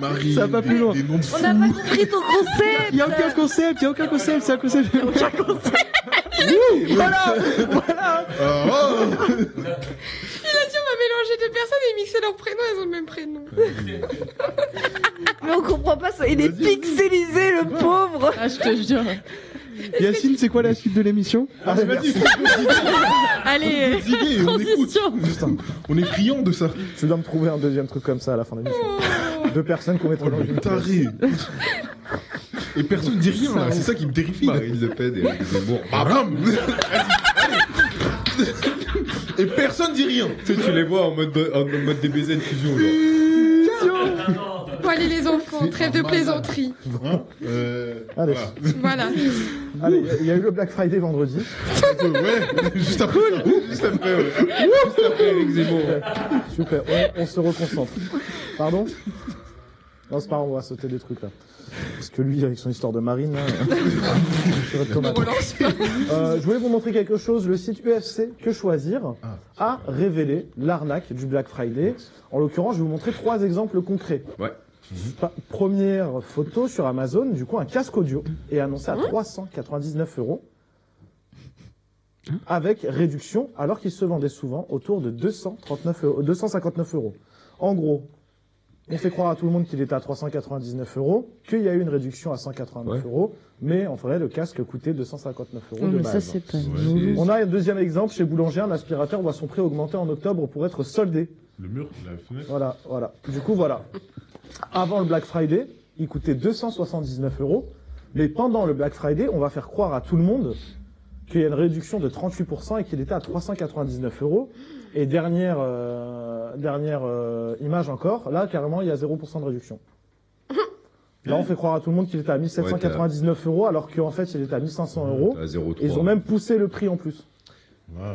Marie. Ça va pas plus loin. Des noms de On n'a pas compris ton concept. Il y a aucun concept, c'est un concept. Voilà. Il a dit on va mélanger deux personnes et mixer leurs prénoms, elles ont le même prénom. Mais on comprend pas ça. Il est pixelisé, le pauvre. Ah, je te jure. Yacine, c'est quoi la suite de l'émission? Vas-y, Allez, idées, on écoute. transition. Putain, On est friand de ça. tu dois me trouver un deuxième truc comme ça à la fin de l'émission. Deux personnes qu'on mettrait dans une pièce. Taré. Et personne dit rien, là. C'est ça qui me terrifie. là. Marine Le Pen et Éric Zemmour. Bam. Et personne dit rien. Tu sais, tu les vois en mode DBZ fusion. Genre. Bon allez les enfants, trêve de plaisanterie. Hein Allez, Voilà. allez, il y a eu le Black Friday vendredi. Ouais, juste après. Juste après, ouais. Juste après Éric Zemmour. Super, on se reconcentre. Pardon? Non, c'est pas grave, on va sauter des trucs là. Parce que lui, avec son histoire de marine, là, c'est votre tomate. Je voulais vous montrer quelque chose. Le site UFC Que Choisir a révélé l'arnaque du Black Friday. En l'occurrence, je vais vous montrer 3 exemples concrets. Ouais. Première photo sur Amazon, du coup, un casque audio est annoncé à 399 € avec réduction, alors qu'il se vendait souvent autour de 259 €. En gros, on fait croire à tout le monde qu'il était à 399 €, qu'il y a eu une réduction à 189 €, mais en vrai, le casque coûtait 259 € de Mais base. ça, c'est pas Ouais, On a un deuxième exemple chez Boulanger, un aspirateur voit son prix augmenter en octobre pour être soldé. Le mur, la fenêtre. Voilà. Du coup, voilà. Avant le Black Friday, il coûtait 279 €, mais pendant le Black Friday, on va faire croire à tout le monde qu'il y a une réduction de 38% et qu'il était à 399 €. Et dernière image encore, là, carrément, il y a 0% de réduction. Là, on fait croire à tout le monde qu'il était à 1799 €, alors qu'en fait, il était à 1500 €. À 0,3. Ils ont même poussé le prix en plus. Wow.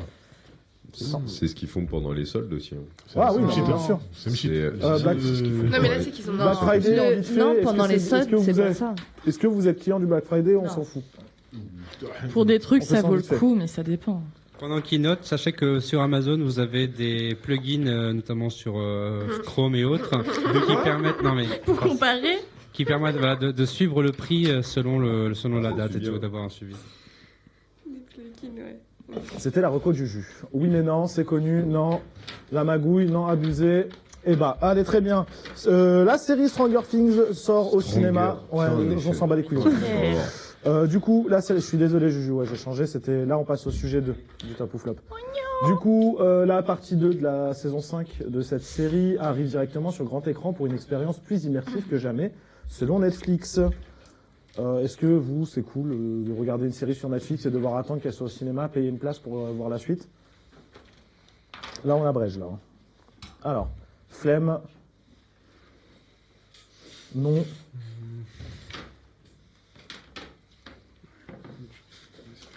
C'est ce qu'ils font pendant les soldes aussi. Hein. Ah oui, C'est bien sûr. C'est shit. Black- C'est ce qu'ils font. Non mais là c'est qu'ils ont Black Friday, en vite fait, Non, est-ce pendant que les est-ce que soldes, vous c'est pas êtes- ça. Est-ce que vous êtes client du Black Friday ou on Non. s'en fout? Pour des trucs, On fait ça ça vaut le vite fait. coup, mais ça dépend. Pendant Keynote, sachez que sur Amazon, vous avez des plugins, notamment sur Chrome et autres, qui permettent, Pour comparer, qui permettent voilà, de suivre le prix selon la date et tout, d'avoir un suivi. Des plugins, ouais. C'était la reco du jus. Oui mais non, c'est connu, non. La magouille, non, abusé. Eh bah, allez, très bien. La série Stranger Things sort au cinéma. Ouais, on s'en bat les couilles. Du coup, là, je suis désolé, Juju, ouais, j'ai changé. Là, on passe au sujet 2 du top ou flop. Du coup, la partie 2 de la saison 5 de cette série arrive directement sur grand écran pour une expérience plus immersive que jamais, selon Netflix. Est-ce que vous, c'est cool de regarder une série sur Netflix et devoir attendre qu'elle soit au cinéma, payer une place pour voir la suite? Là, on abrège, là. Alors, flemme. Non.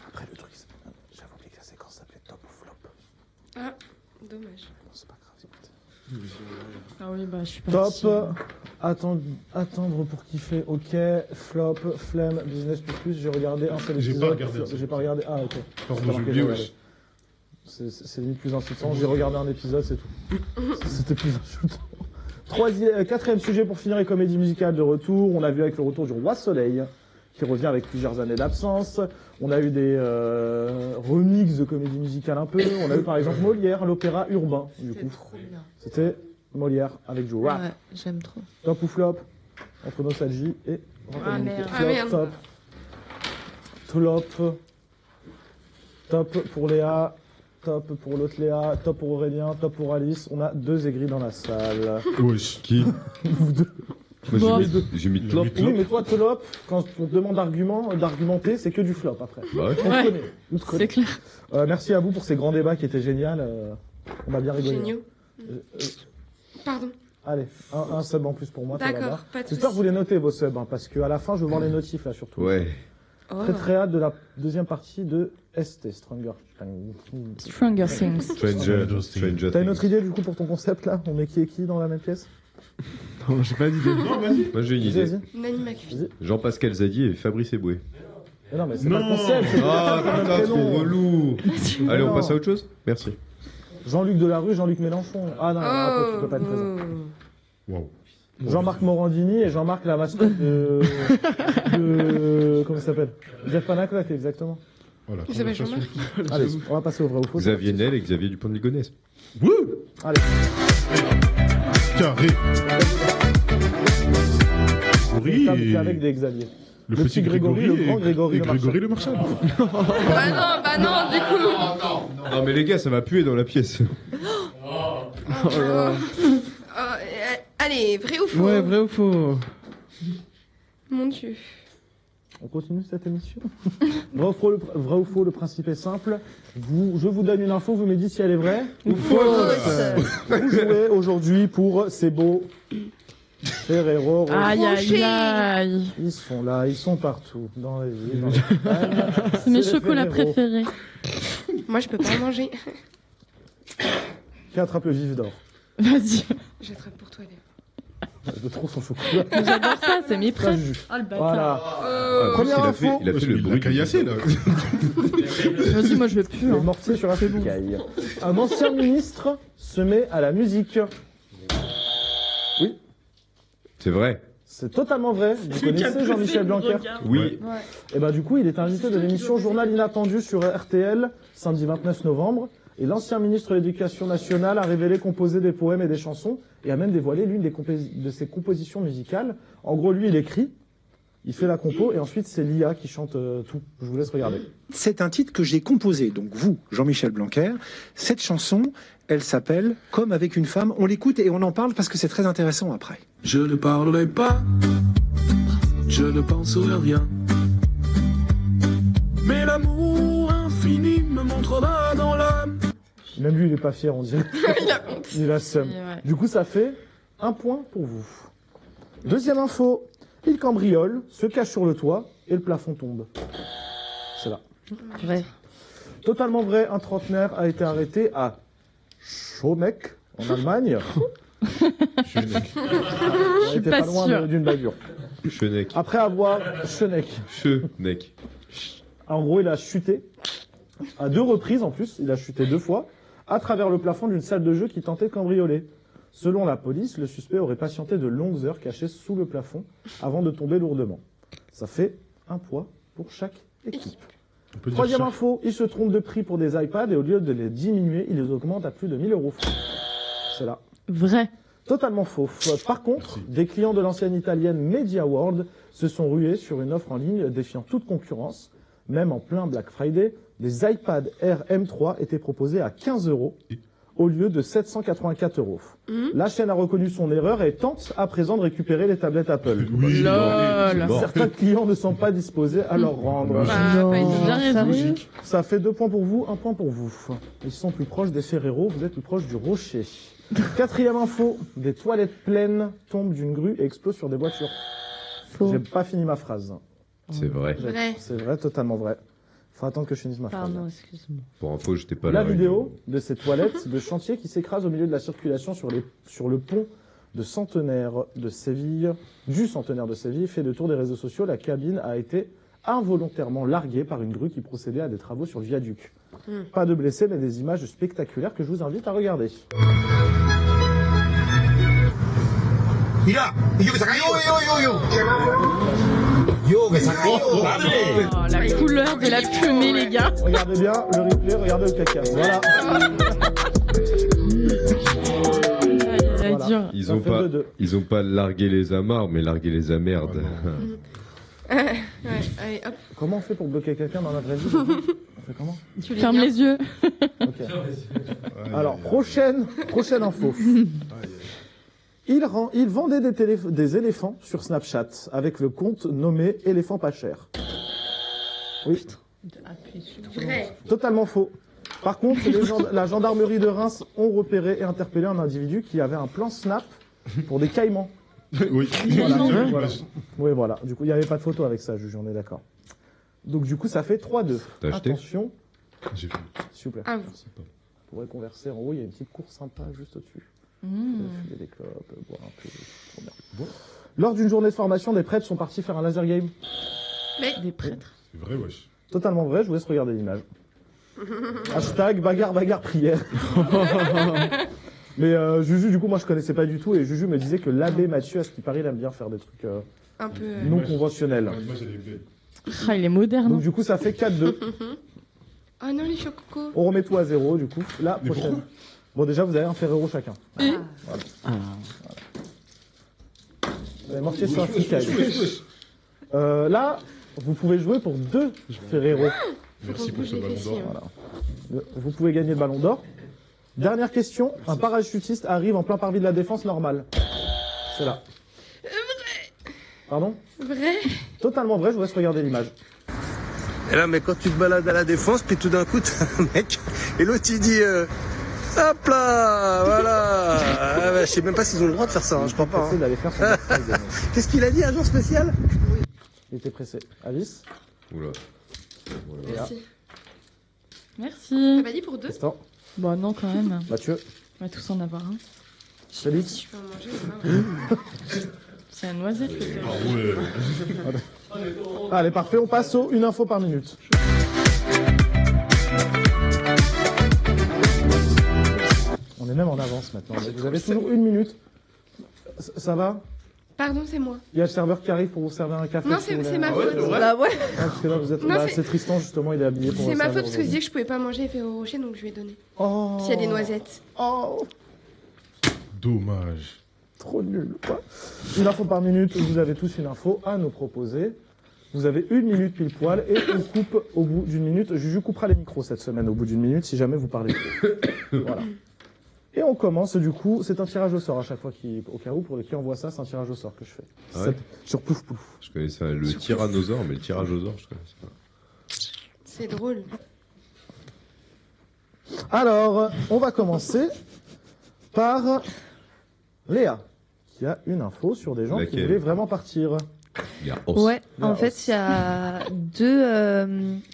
Après, le truc, j'avais oublié que la séquence s'appelait top ou flop. Ah, dommage. Non, c'est pas grave. Ah oui, bah je suis partie. Top. Attendre pour kiffer, ok. Flop, flemme, business plus. J'ai regardé un seul épisode. J'ai pas regardé. J'ai pas regardé. Ah, ok. Pardon, j'ai oublié, ouais. C'est limite plus insultant. J'ai regardé un épisode, c'est tout. C'était plus insultant. Quatrième sujet pour finir, les comédies musicales de retour. On a vu avec le retour du Roi Soleil, qui revient avec plusieurs années d'absence. On a eu des remixes de comédies musicales un peu. On a eu par exemple Molière, l'opéra urbain. Du coup, c'était Molière avec du rap. Ouais, j'aime trop. Top ou flop entre nostalgie et rentabilité. Flop, top. Flop. Top pour Léa. Top pour l'autre Léa. Top pour Aurélien. Top pour Alice. On a 2 aigris dans la salle. Wesh, qui? Vous deux. Moi, j'ai mis top. Oui, mais toi, flop, quand on te demande d'argumenter, c'est que du flop après. Bah ouais. On te connaît. C'est clair. Merci à vous pour ces grands débats qui étaient géniaux. On a bien rigolé. Géniaux. Pardon. Allez, un sub en plus pour moi. D'accord, pas de J'espère que soucis. vous les notez vos subs, hein, parce qu'à la fin, je veux voir les notifs là surtout. Ouais. Très très hâte de la deuxième partie de ST, Stranger. Stranger Things. Stranger T'as une autre Things. idée du coup pour ton concept là? On met qui et qui dans la même pièce? Non, j'ai pas d'idée. Non, vas-y. Moi j'ai une Vas-y, idée. vas-y. Nani McPhee. Jean-Pascal Zadi et Fabrice Eboué. Mais non, mais c'est Non. pas le concept. c'est Ah pas le putain, prénom. trop relou. Allez, on Non. passe à autre chose? Merci. Jean-Luc Delarue, Jean-Luc Mélenchon. Ah non, après, tu peux pas être présent. Waouh. Jean-Marc Morandini et Jean-Marc la mascotte de comment ça s'appelle? Jeff Panaclock, exactement. Voilà. Il s'appelle Jean-Marc. Allez, on va passer au vrai ou faux. Xavier Nel et Xavier Dupont de Ligonnès. Wouh. Allez. Carré. Oui. Avec des Xavier. Le petit Grégory, le grand Grégory, et Grégory le Marchal. Bah non, du coup. Non mais les gars, ça va puer dans la pièce. Allez, vrai ou faux? Ouais, vrai ou faux? Mon Dieu. On continue cette émission. Vrai ou faux, le principe est simple. Je vous donne une info, vous me dites si elle est vraie ou fausse. Vous jouez aujourd'hui pour C'est beau. Ferrero. Aïe, aïe, aïe. Ils sont là, ils sont partout, dans les villes, dans les campagnes. C'est mes les chocolats Ferrero. préférés. Moi, je peux pas en manger. Qui attrape le vif d'or? Vas-y. J'attrape pour toi, Léa. De trop son chocolat. J'adore ça, c'est mes Ça, prêts. Juju. Oh le bâtard. Voilà. Première il a info. fait le bruit caillassé là. Vas-y, moi je veux plus. Le Hein. mortier sur un caille. Un ancien ministre se met à la musique. Oui, C'est vrai. c'est totalement vrai. Vous connaissez Jean-Michel Blanquer? Oui. Et bah du coup, il est invité de l'émission Journal Inattendu sur RTL, samedi 29 novembre. Et l'ancien ministre de l'Éducation nationale a révélé composer des poèmes et des chansons, et a même dévoilé l'une de ses compositions musicales. En gros, lui, il écrit, il fait la compo, et ensuite c'est l'IA qui chante tout. Je vous laisse regarder. C'est un titre que j'ai composé, donc vous, Jean-Michel Blanquer. Cette chanson, elle s'appelle Comme avec une femme. On l'écoute et on en parle parce que c'est très intéressant après. Je ne parlerai pas, je ne penserai rien. Mais l'amour infini me montrera dans l'âme. Même lui, il est pas fier, on dirait. Il a honte. Il a seum. Ouais. Du coup, ça fait 1 point pour vous. Deuxième info. Il cambriole, se cache sur le toit, et le plafond tombe. C'est là. Vrai. Totalement vrai, un trentenaire a été arrêté à Schoneck, en Allemagne. On était pas loin sûre. d'une bavure. Chenek. Après avoir... Schoneck. Chenek. En gros, il a chuté, à 2 reprises en plus, il a chuté 2 fois, à travers le plafond d'une salle de jeu qui tentait de cambrioler. Selon la police, le suspect aurait patienté de longues heures caché sous le plafond avant de tomber lourdement. Ça fait 1 point pour chaque équipe. Troisième info, il se trompe de prix pour des iPads et au lieu de les diminuer, il les augmente à plus de 1 000 €. C'est là. Vrai. Totalement faux. Par contre, des clients de l'ancienne italienne Media World se sont rués sur une offre en ligne défiant toute concurrence. Même en plein Black Friday, les iPad Air M3 étaient proposés à 15 € au lieu de 784 €. La chaîne a reconnu son erreur et tente à présent de récupérer les tablettes Apple. Oui, Certains clients ne sont pas disposés à leur rendre. Ça fait 2 points pour vous, 1 point pour vous. Ils sont plus proches des Ferrero, vous êtes plus proches du Rocher. 4e info, des toilettes pleines tombent d'une grue et explosent sur des voitures. J'ai pas fini ma phrase. C'est vrai. C'est vrai, totalement vrai. Faut attendre que je finisse ma phrase. Pardon, excuse-moi. Pour info, j'étais pas là. La vidéo de ces toilettes de chantier qui s'écrasent au milieu de la circulation sur le pont de Centenaire de Séville, fait le tour des réseaux sociaux. La cabine a été involontairement larguée par une grue qui procédait à des travaux sur le viaduc. Pas de blessés, mais des images spectaculaires que je vous invite à regarder. La couleur de la fumée, les gars. Regardez bien le replay, regardez le caca. Voilà. Voilà. Ils ont pas largué les amarres, mais largué les amerdes. Allez, hop. Comment on fait pour bloquer quelqu'un dans la vraie vie? On fait comment? Tu fermes les yeux. Okay. Alors, prochaine info. Il vendait des éléphants sur Snapchat avec le compte nommé Éléphant pas cher. Oui. Vrai. Totalement faux. Par contre, la gendarmerie de Reims ont repéré et interpellé un individu qui avait un plan Snap pour des caïmans. Oui. Voilà. Oui, voilà. Du coup, il n'y avait pas de photo avec ça, juge, on est d'accord. Donc, du coup, ça fait 3-2. T'as acheté? Attention. J'ai fait. S'il vous plaît. À vous. Vous pourrez converser. En haut, il y a une petite cour sympa juste au-dessus. Fumer des clopes, boire un peu. Trop bien. Bon. Lors d'une journée de formation, des prêtres sont partis faire un laser game. Mais Des prêtres. C'est vrai, wesh. Totalement vrai, je vous laisse regarder l'image. Hashtag bagarre prière. Mais Juju, du coup, moi je connaissais pas du tout et Juju me disait que l'abbé Mathieu, à ce qui paraît, il aime bien faire des trucs un peu. non conventionnels. Moi, j'ai des belles. Ah, il est moderne. Donc du coup, ça fait 4-2. Oh non, les chococo. On remet tout à 0 du coup. La prochaine. Bon, déjà, vous avez un Ferrero chacun. Voilà. Vous avez marqué sur un fricaille. Là, vous pouvez jouer pour 2 Ferrero. Merci pour ce ballon d'or. Voilà. Vous pouvez gagner le ballon d'or. Dernière question. Un parachutiste arrive en plein parvis de la Défense normale. C'est là. Vrai. Pardon? Vrai. Totalement vrai, je vous laisse regarder l'image. Et là, mais quand tu te balades à la Défense, puis tout d'un coup, t'as un mec, et l'autre il dit hop là, voilà. Ah, bah, je sais même pas s'ils ont le droit de faire ça, hein, je crois pas. Hein. D'aller faire son Qu'est-ce qu'il a dit, agent spécial? Il était pressé. Alice? Oula. Merci. Merci. T'as pas dit pour 2? Tristan? Bon, non, quand même. Mathieu? On va tous en avoir un. Félix? Je peux en manger ou pas? C'est la noisette, le gars. Ah ouais. Allez, parfait, on passe au une info par minute. On est même en avance maintenant. Vous avez toujours 1 minute. Ça va? Pardon, c'est moi. Il y a le serveur qui arrive pour vous servir un café. Non, si vous c'est voulez. ma faute. Bah ouais. Parce que là, vous êtes... Non, bah, c'est- c'est Tristan, justement, il est habillé pour C'est vous ma servir faute parce que je aujourd'hui. disais que je pouvais pas manger les Ferrero Rocher, donc je lui ai donné. Oh. Puis il y a des noisettes. Oh. Dommage. Trop nul. Quoi. Une info par minute, vous avez tous une info à nous proposer. Vous avez 1 minute pile poil et on coupe au bout d'une minute. Juju coupera les micros cette semaine au bout d'une minute si jamais vous parlez. Voilà. Et on commence du coup, c'est un tirage au sort à chaque fois au cas où pour qui envoie ça, c'est un tirage au sort que je fais. Ah ouais Sur Plouf Plouf. Je connaissais le tyrannosaure, mais le tirage aux ors, je connaissais pas. C'est drôle. Alors, on va commencer par Léa, qui a une info sur des gens qui Laquelle voulaient vraiment partir. Ouais, en fait, il y a 2.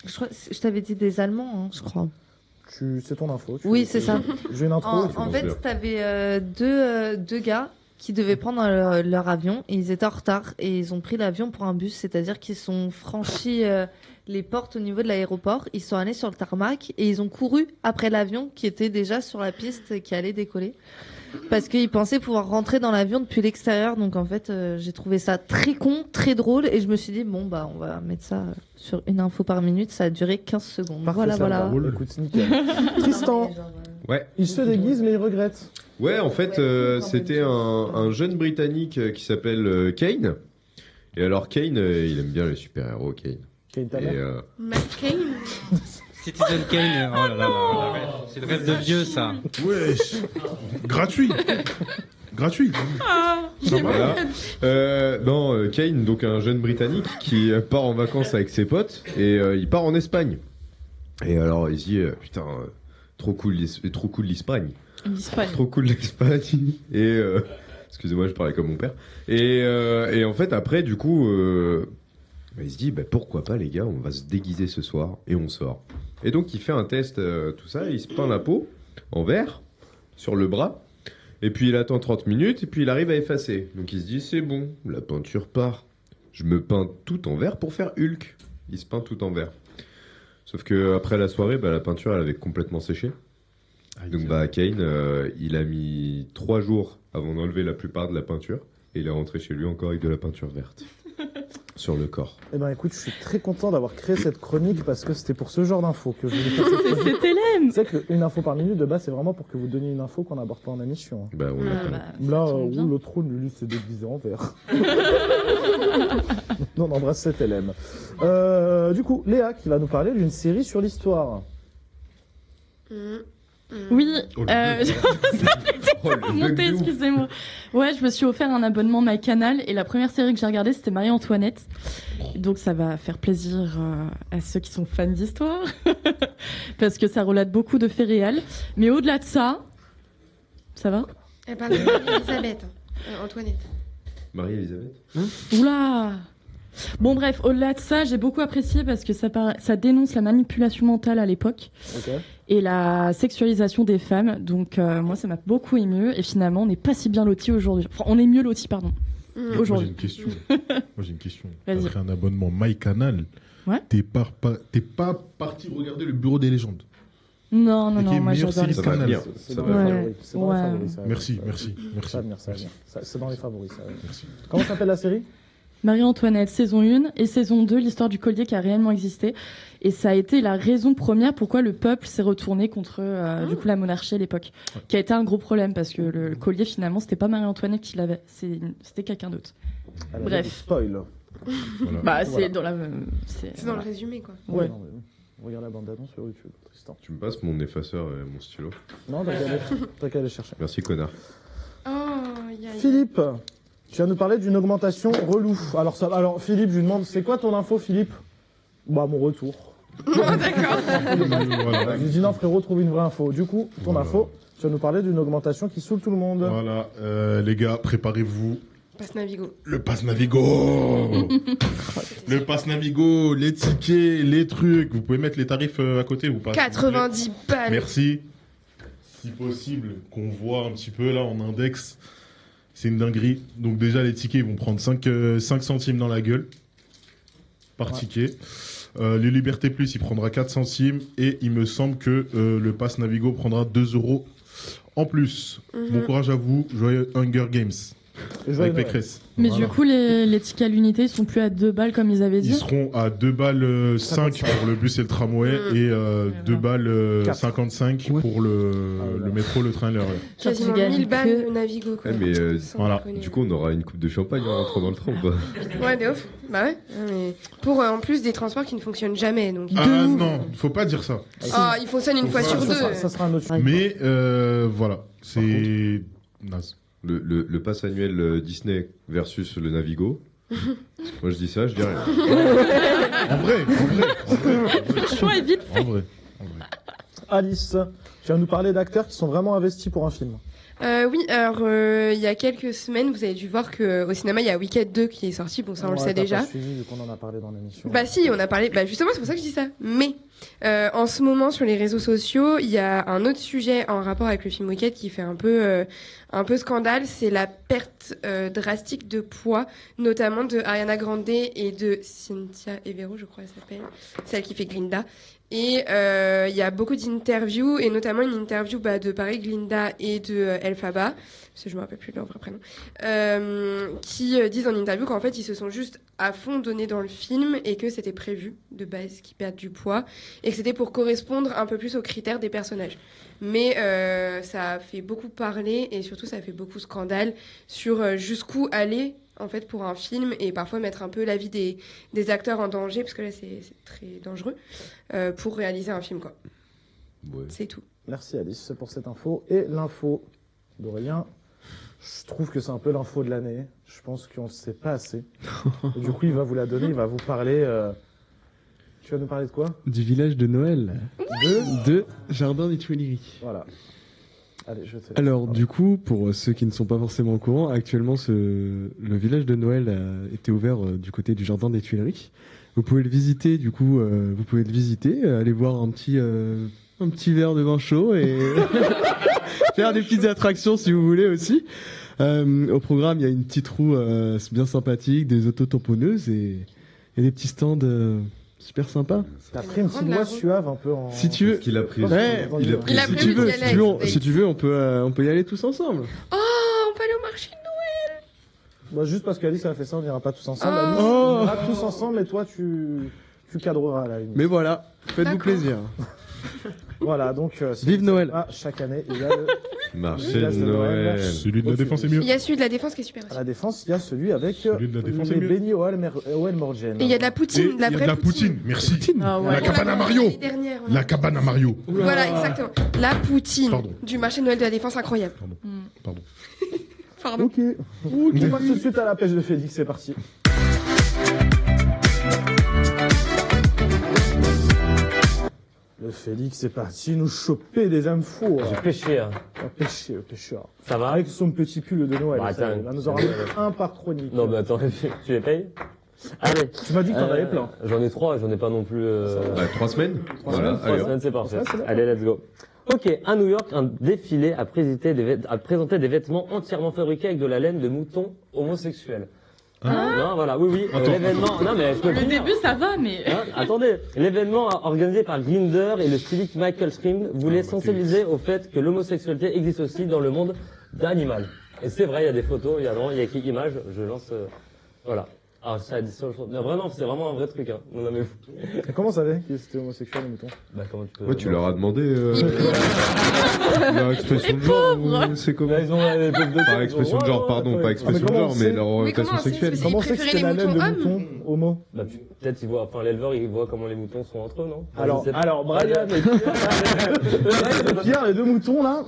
Je crois, je t'avais dit des Allemands, hein, je crois. C'est ton info. Oui, c'est ça. J'ai une intro. En fait, t'avais deux gars qui devaient prendre leur avion et ils étaient en retard et ils ont pris l'avion pour un bus, c'est-à-dire qu'ils sont franchis les portes au niveau de l'aéroport, ils sont allés sur le tarmac et ils ont couru après l'avion qui était déjà sur la piste et qui allait décoller. Parce qu'ils pensaient pouvoir rentrer dans l'avion depuis l'extérieur. Donc en fait, j'ai trouvé ça très con, très drôle. Et je me suis dit, bon, bah, on va mettre ça sur une info par minute. Ça a duré 15 secondes. Parfait, voilà. Écoute, nickel. Tristan. Ouais. Il se déguise, mais il regrette. Ouais, en fait, c'était un jeune Britannique qui s'appelle Kane. Et alors, Kane, il aime bien les super-héros, Kane. Kane ta mère. Matt Kane. Citizen Kane, oh là là, c'est le rêve de vieux ça. Wesh. Gratuit. Gratuit. Voilà. Non, Kane, donc un jeune Britannique qui part en vacances avec ses potes et il part en Espagne. Et alors, il se dit, putain, trop cool l'Espagne. Trop cool l'Espagne. Et excusez-moi, je parlais comme mon père. Et en fait, après, du coup, il se dit, pourquoi pas, les gars, on va se déguiser ce soir et on sort. Et donc, il fait un test, tout ça, il se peint la peau en vert sur le bras. Et puis, il attend 30 minutes et puis il arrive à effacer. Donc, il se dit, c'est bon, la peinture part. Je me peins tout en vert pour faire Hulk. Il se peint tout en vert. Sauf que après la soirée, la peinture, elle avait complètement séché. Donc Kane, il a mis 3 jours avant d'enlever la plupart de la peinture et il est rentré chez lui encore avec de la peinture verte sur le corps. Eh ben écoute, je suis très content d'avoir créé cette chronique parce que c'était pour ce genre d'infos que je voulais faire cette chronique. C'était l'aime. Tu sais qu'une info par minute de base, c'est vraiment pour que vous donniez une info qu'on n'aborde pas en émission. On Là, le trône, lui, s'est déguisé en vert. Non, on embrasse cette LM. Du coup, Léa qui va nous parler d'une série sur l'histoire. Oui, monté, excusez-moi. Ouais, je me suis offert un abonnement MyCanal et la première série que j'ai regardée, c'était Marie-Antoinette. Donc ça va faire plaisir à ceux qui sont fans d'histoire, parce que ça relate beaucoup de faits réels. Mais au-delà de ça, ça va ? Elle parle de Marie-Elisabeth, Antoinette. Marie-Elisabeth ? Oula ! Bon bref, au-delà de ça, j'ai beaucoup apprécié parce que ça dénonce la manipulation mentale à l'époque et la sexualisation des femmes. Donc moi, ça m'a beaucoup ému et finalement, on n'est pas si bien lotis aujourd'hui. Enfin, on est mieux lotis, pardon. Aujourd'hui. Moi, j'ai une question. Vas-y. T'as pris un abonnement MyCanal. Ouais. T'es pas parti regarder le Bureau des légendes. Non, moi j'adore les série C'est dans les favoris. C'est dans les favoris, ça. Merci. Ça va venir. C'est dans les favoris, ça. Merci. Comment s'appelle la série ? Marie-Antoinette, saison 1 et saison 2, l'histoire du collier qui a réellement existé. Et ça a été la raison première pourquoi le peuple s'est retourné contre du coup, la monarchie à l'époque. Qui a été un gros problème parce que le collier, finalement, c'était pas Marie-Antoinette qui l'avait, c'était quelqu'un d'autre. Bref. Spoil. Voilà. C'est dans la. C'est dans le résumé, quoi. Ouais. Regarde la bande-annonce sur YouTube, Tristan. Tu me passes mon effaceur et mon stylo ? Non, t'as qu'à aller chercher. Merci, connard. Philippe, tu vas nous parler d'une augmentation relou. Alors Philippe, je lui demande, c'est quoi ton info, Philippe ? Mon retour. D'accord. Je lui dis non, frérot, trouve une vraie info. Du coup, ton info, tu vas nous parler d'une augmentation qui saoule tout le monde. Voilà, les gars, préparez-vous. Pass Navigo. Le Pass Navigo. Le Pass Navigo, les tickets, les trucs. Vous pouvez mettre les tarifs à côté ou pas ? 90 balles. Merci. Si possible, qu'on voit un petit peu là en index. C'est une dinguerie. Donc déjà, les tickets, ils vont prendre 5 centimes dans la gueule par ticket. Les Liberté Plus, il prendra 4 centimes. Et il me semble que le Pass Navigo prendra 2 € en plus. Bon courage à vous. Joyeux Hunger Games. Avec Pécresse. Mais du coup, les tickets à l'unité, ils sont plus à 2 balles comme ils avaient dit. Ils seront à 2 balles 5 pour le bus et le tramway et 2 balles 55 pour le métro, le train et le RER. Quasiment 1000 balles le Navigo, quoi. Mais voilà. Du coup, on aura une coupe de champagne en rentrant dans le train ou pas ? Ouais, de ouf. Bah ouais. Mais pour en plus des transports qui ne fonctionnent jamais. Donc. Non, faut pas dire ça. Il fonctionne une fois sur 2. Ça sera un autre. Mais voilà, c'est naze. Le pass annuel Disney versus le Navigo. Moi je dis ça, je dis rien. En vrai. Le choix est vite fait. En vrai. Alice, tu vas nous parler d'acteurs qui sont vraiment investis pour un film. Oui, alors il y a quelques semaines, vous avez dû voir qu'au cinéma, il y a Wicked 2 qui est sorti. Bon, ça, on le sait déjà. Pas suivi, vu qu'on en a parlé dans l'émission. Bah si, on a parlé. Bah justement, c'est pour ça que je dis ça. Mais en ce moment, sur les réseaux sociaux, il y a un autre sujet en rapport avec le film Wicked qui fait un peu scandale. C'est la perte drastique de poids, notamment de Ariana Grande et de Cynthia Evero, je crois, elle s'appelle, celle qui fait Glinda. Et il y a beaucoup d'interviews, et notamment une interview de pareil Glinda et de Elphaba, parce que je me rappelle plus de leur vrai prénom, qui disent en interview qu'en fait ils se sont juste à fond donnés dans le film et que c'était prévu de base qu'ils perdent du poids et que c'était pour correspondre un peu plus aux critères des personnages. Mais ça a fait beaucoup parler et surtout ça a fait beaucoup scandale sur jusqu'où aller en fait pour un film et parfois mettre un peu la vie des acteurs en danger parce que là c'est très dangereux pour réaliser un film quoi. Ouais. C'est tout. Merci Alice pour cette info. Et l'info d'Aurélien, je trouve que c'est un peu l'info de l'année. Je pense qu'on ne sait pas assez. Et du coup, il va vous la donner, il va vous parler... Tu vas nous parler de quoi? Du village de Noël. De Jardin des Tuileries. Voilà. Allez, je te laisse. Alors, du coup, pour ceux qui ne sont pas forcément au courant, actuellement, le village de Noël a été ouvert du côté du Jardin des Tuileries. Vous pouvez le visiter, du coup, aller boire un petit verre de vin chaud et faire des petites attractions si vous voulez aussi. Au programme, il y a une petite roue bien sympathique, des auto-tamponneuses et des petits stands super sympas. T'as pris une petite voix suave un peu en... Si tu veux, Qu'il a pris. ouais, Il a si prévu tu veux, d'y aller, si tu veux, on peut y aller tous ensemble. Oh, on peut aller au marché de Noël. Bah, juste parce qu'Alice a fait ça, on n'ira pas tous ensemble. Oh. Alice, on ira tous ensemble et toi, tu cadreras à la limite. Mais voilà, faites-vous D'accord. plaisir. Voilà, donc... Vive Noël. Chaque année, il y a le... Marché village de de Noël. Noël. Celui de la défense est mieux. Il y a celui de la défense qui est super À aussi. la Défense, il y a celui avec Celui de la Défense est les mieux. beignets au Morgen. Et il y a de la Et poutine, il y a de la poutine, merci. Ah ouais. La cabane à Mario. L'année dernière, voilà. La cabane à Mario. Voilà, exactement. La poutine Pardon. du marché de Noël de la Défense, incroyable. Pardon. Pardon. Ok. On passe tout de suite à la pêche de Félix, c'est parti. Le Félix, c'est parti nous choper des infos. J'ai pêché. Hein. Pêcher, le pêcheur. Ça va? Avec son petit pull de Noël. Bah, ça, attends. là, nous aurons un par chronique. Non, mais attends, tu les payes? Allez. Tu m'as dit que t'en avais plein. J'en ai 3, j'en ai pas non plus. 3 semaines. Voilà, Trois allez. semaines, c'est parfait. Ouais, c'est bon. Allez, let's go. Ok, à New York, un défilé a présenté des vêtements entièrement fabriqués avec de la laine de mouton homosexuel. Non, voilà, oui, l'événement. Non, mais je peux Le finir. début, ça va, mais. Hein, attendez, l'événement organisé par Grindr et le styliste Michael Scream voulait sensibiliser au fait que l'homosexualité existe aussi dans le monde d'animal. Et c'est vrai, il y a des photos, il y a écrit image, je lance, voilà. Alors ça a dit ça, mais vraiment, c'est vraiment un vrai truc, hein. Non, mais Et comment ça savait qu'il était homosexuel, le mouton? bah, comment tu peux... Ouais, tu leur as demandé leur expression de genre ou c'est comment? Là, ils ont les pauvres de Par expression de genre, pardon, pas expression de genre, mais leur orientation sexuelle. Comment c'est que c'était la laine de mouton homo? Bah, peut-être ils voient, enfin l'éleveur il voit comment les moutons sont entre eux, non? Enfin, Alors, je sais pas. alors, Brian et Pierre, les deux moutons là,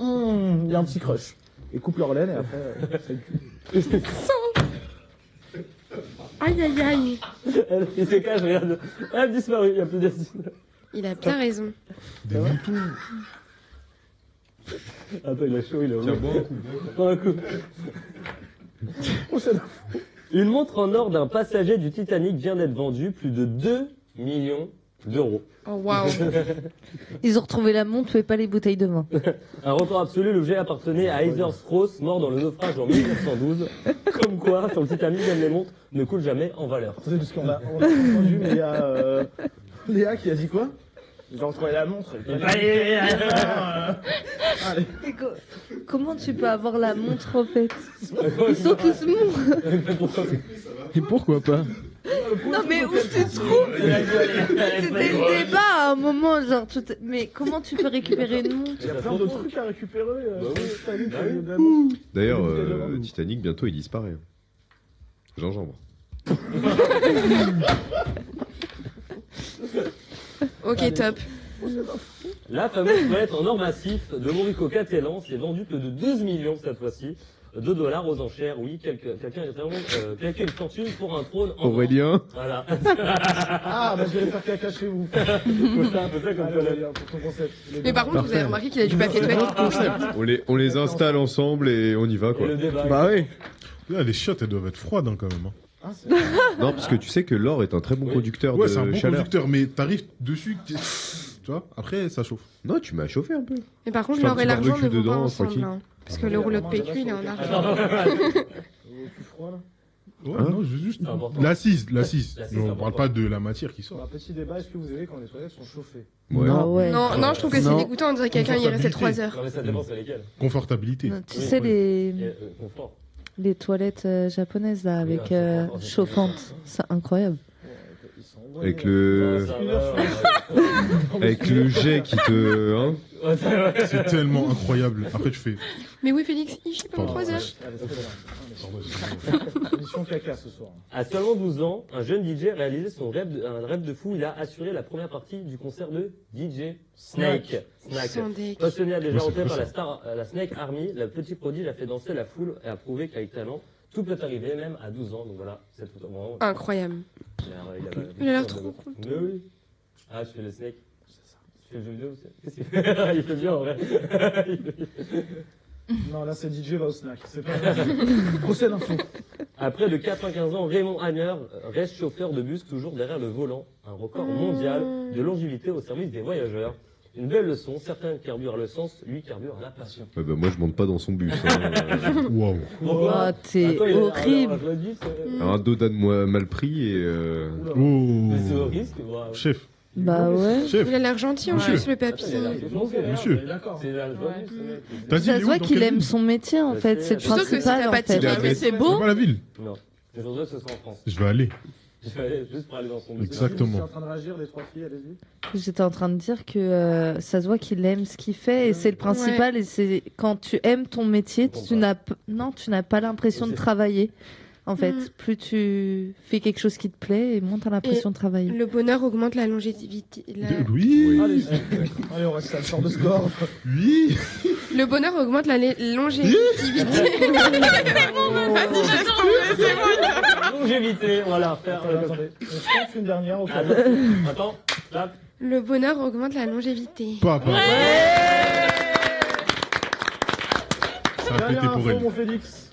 il y a un petit crush. Ils coupent leur laine et après, ça le cul. Aïe, aïe, aïe. Il se cache, regarde. Elle a disparu, il n'y a plus d'Yacine. Il a bien raison. Des moutons. Attends, il a chaud, il a Tiens, bois un coup. Bois un coup. Une montre en or d'un passager du Titanic vient d'être vendue plus de 2 millions d'euros. Oh, waouh. Ils ont retrouvé la montre et pas les bouteilles de vin. Un record absolu, l'objet appartenait à Heather Strauss, mort dans le naufrage en 1912. Comme quoi, sur le Titanic, même les montres ne coulent jamais en valeur. Attendez, parce qu'on a entendu, mais il y a Léa qui a dit quoi? Ils ont retrouvé la montre. Allez. Comment tu peux avoir la montre en fait? Ils sont tous mous. Et pourquoi pas? Non mais où tu te trouves? C'était le débat à un moment, genre mais comment tu peux récupérer une montre? Il y a plein de trucs à récupérer. D'ailleurs, Titanic, bientôt, il disparaît. Gingembre. Ok, top. La fameuse toilette en or massif de Maurico Catellan s'est vendue plus de 12 millions cette fois-ci de dollars aux enchères. Oui, quelqu'un a vraiment claqué une fortune pour un trône en or. Aurélien. Voilà. Ah, bah je vais aller faire caca chez vous. C'est un peu ça comme Allez, toilette. Aurélien, pour ton concept. Mais par contre, vous avez remarqué qu'il a du papier toilette. On les installe ensemble et on y va, quoi. Et le débat. Bah oui. Là, les chiottes, elles doivent être froides hein, quand même. Hein. Ah, c'est... Non, parce que tu sais que l'or est un très bon conducteur Ouais, de c'est un bon chaleur. conducteur, mais t'arrives dessus, tu vois, après ça chauffe. Non, tu m'as chauffé un peu. Mais par contre, Je fais un l'or et petit l'argent barbecue ne vont pas dedans, ensemble. tranquille. Hein, parce que le rouleau de PQ, il est en argent. plus froid là. Ouais, Hein non, juste C'est important. l'assise. L'assise, Mais c'est on important. parle pas de la matière qui Sur sort. un petit débat, est-ce que vous avez quand les toilettes sont chauffées? Ouais. Ah ouais. Non, non, je trouve que c'est Non. dégoûtant. On dirait que quelqu'un y est resté 3 heures. Non mais ça dépend c'est lesquels. Confortabilité. Non, tu Oui, sais oui. les Confort. les toilettes japonaises là avec Oui, chauffantes, c'est incroyable. Ils sont Avec le... Ça va. Avec le jet qui te... Hein C'est tellement incroyable. Après, tu fais... Mais oui, Félix, il chie pendant 3 heures. Émission caca ce soir. À seulement 12 ans, un jeune DJ a réalisé un rêve de fou. Il a assuré la première partie du concert de DJ Snake. Passionné à déjà repéré par la Snake Army, le petit prodige a fait danser la foule et a prouvé qu'avec talent, tout peut arriver, même à 12 ans. Donc voilà, c'est tout vraiment... Incroyable. Il a l'air trop cool. Mais oui. Ah, je fais le Snake. Tu fais le jeu vidéo aussi. Qu'est-ce qu'il fait? Il fait bien en vrai. Non, là c'est DJ va au snack. C'est pas procès d'info. À près de 95 ans, Raymond Hanner reste chauffeur de bus toujours derrière le volant. Un record mondial de longévité au service des voyageurs. Une belle leçon. Certains carburent le sens, lui carbure la passion. Bah, moi, je monte pas dans son bus. Waouh. Oh, t'es horrible. Un dos d'âne mal pris et... Mais c'est au risque. Chef. Bah ouais. Chef. Il a l'air gentil en plus, le papy. Monsieur. Ça se voit qu'il aime son métier en fait, c'est le principal en fait. Mais c'est beau. C'est pas la ville. Non. Je voudrais que ce soit en France. Je vais aller. Je vais aller juste pour aller dans son bus. Exactement. Tu es en train de réagir, les 3 filles, allez-y. J'étais en train de dire que ça se voit qu'il aime ce qu'il fait et c'est le principal. Et c'est quand tu aimes ton métier, tu n'as pas l'impression de travailler. En fait, plus tu fais quelque chose qui te plaît, et moins tu as l'impression de travailler. Le bonheur augmente la longévité. Oui. Allez, on reste à le sort de score. Oui. Le bonheur augmente la longévité. C'est bon, vas-y, laisse tomber, c'est bon. Longévité, voilà. Attendez, on se tente une dernière au cas. Attends, clap. Le bonheur augmente la longévité. Papa. Ça a pété pour elle. Mon Félix.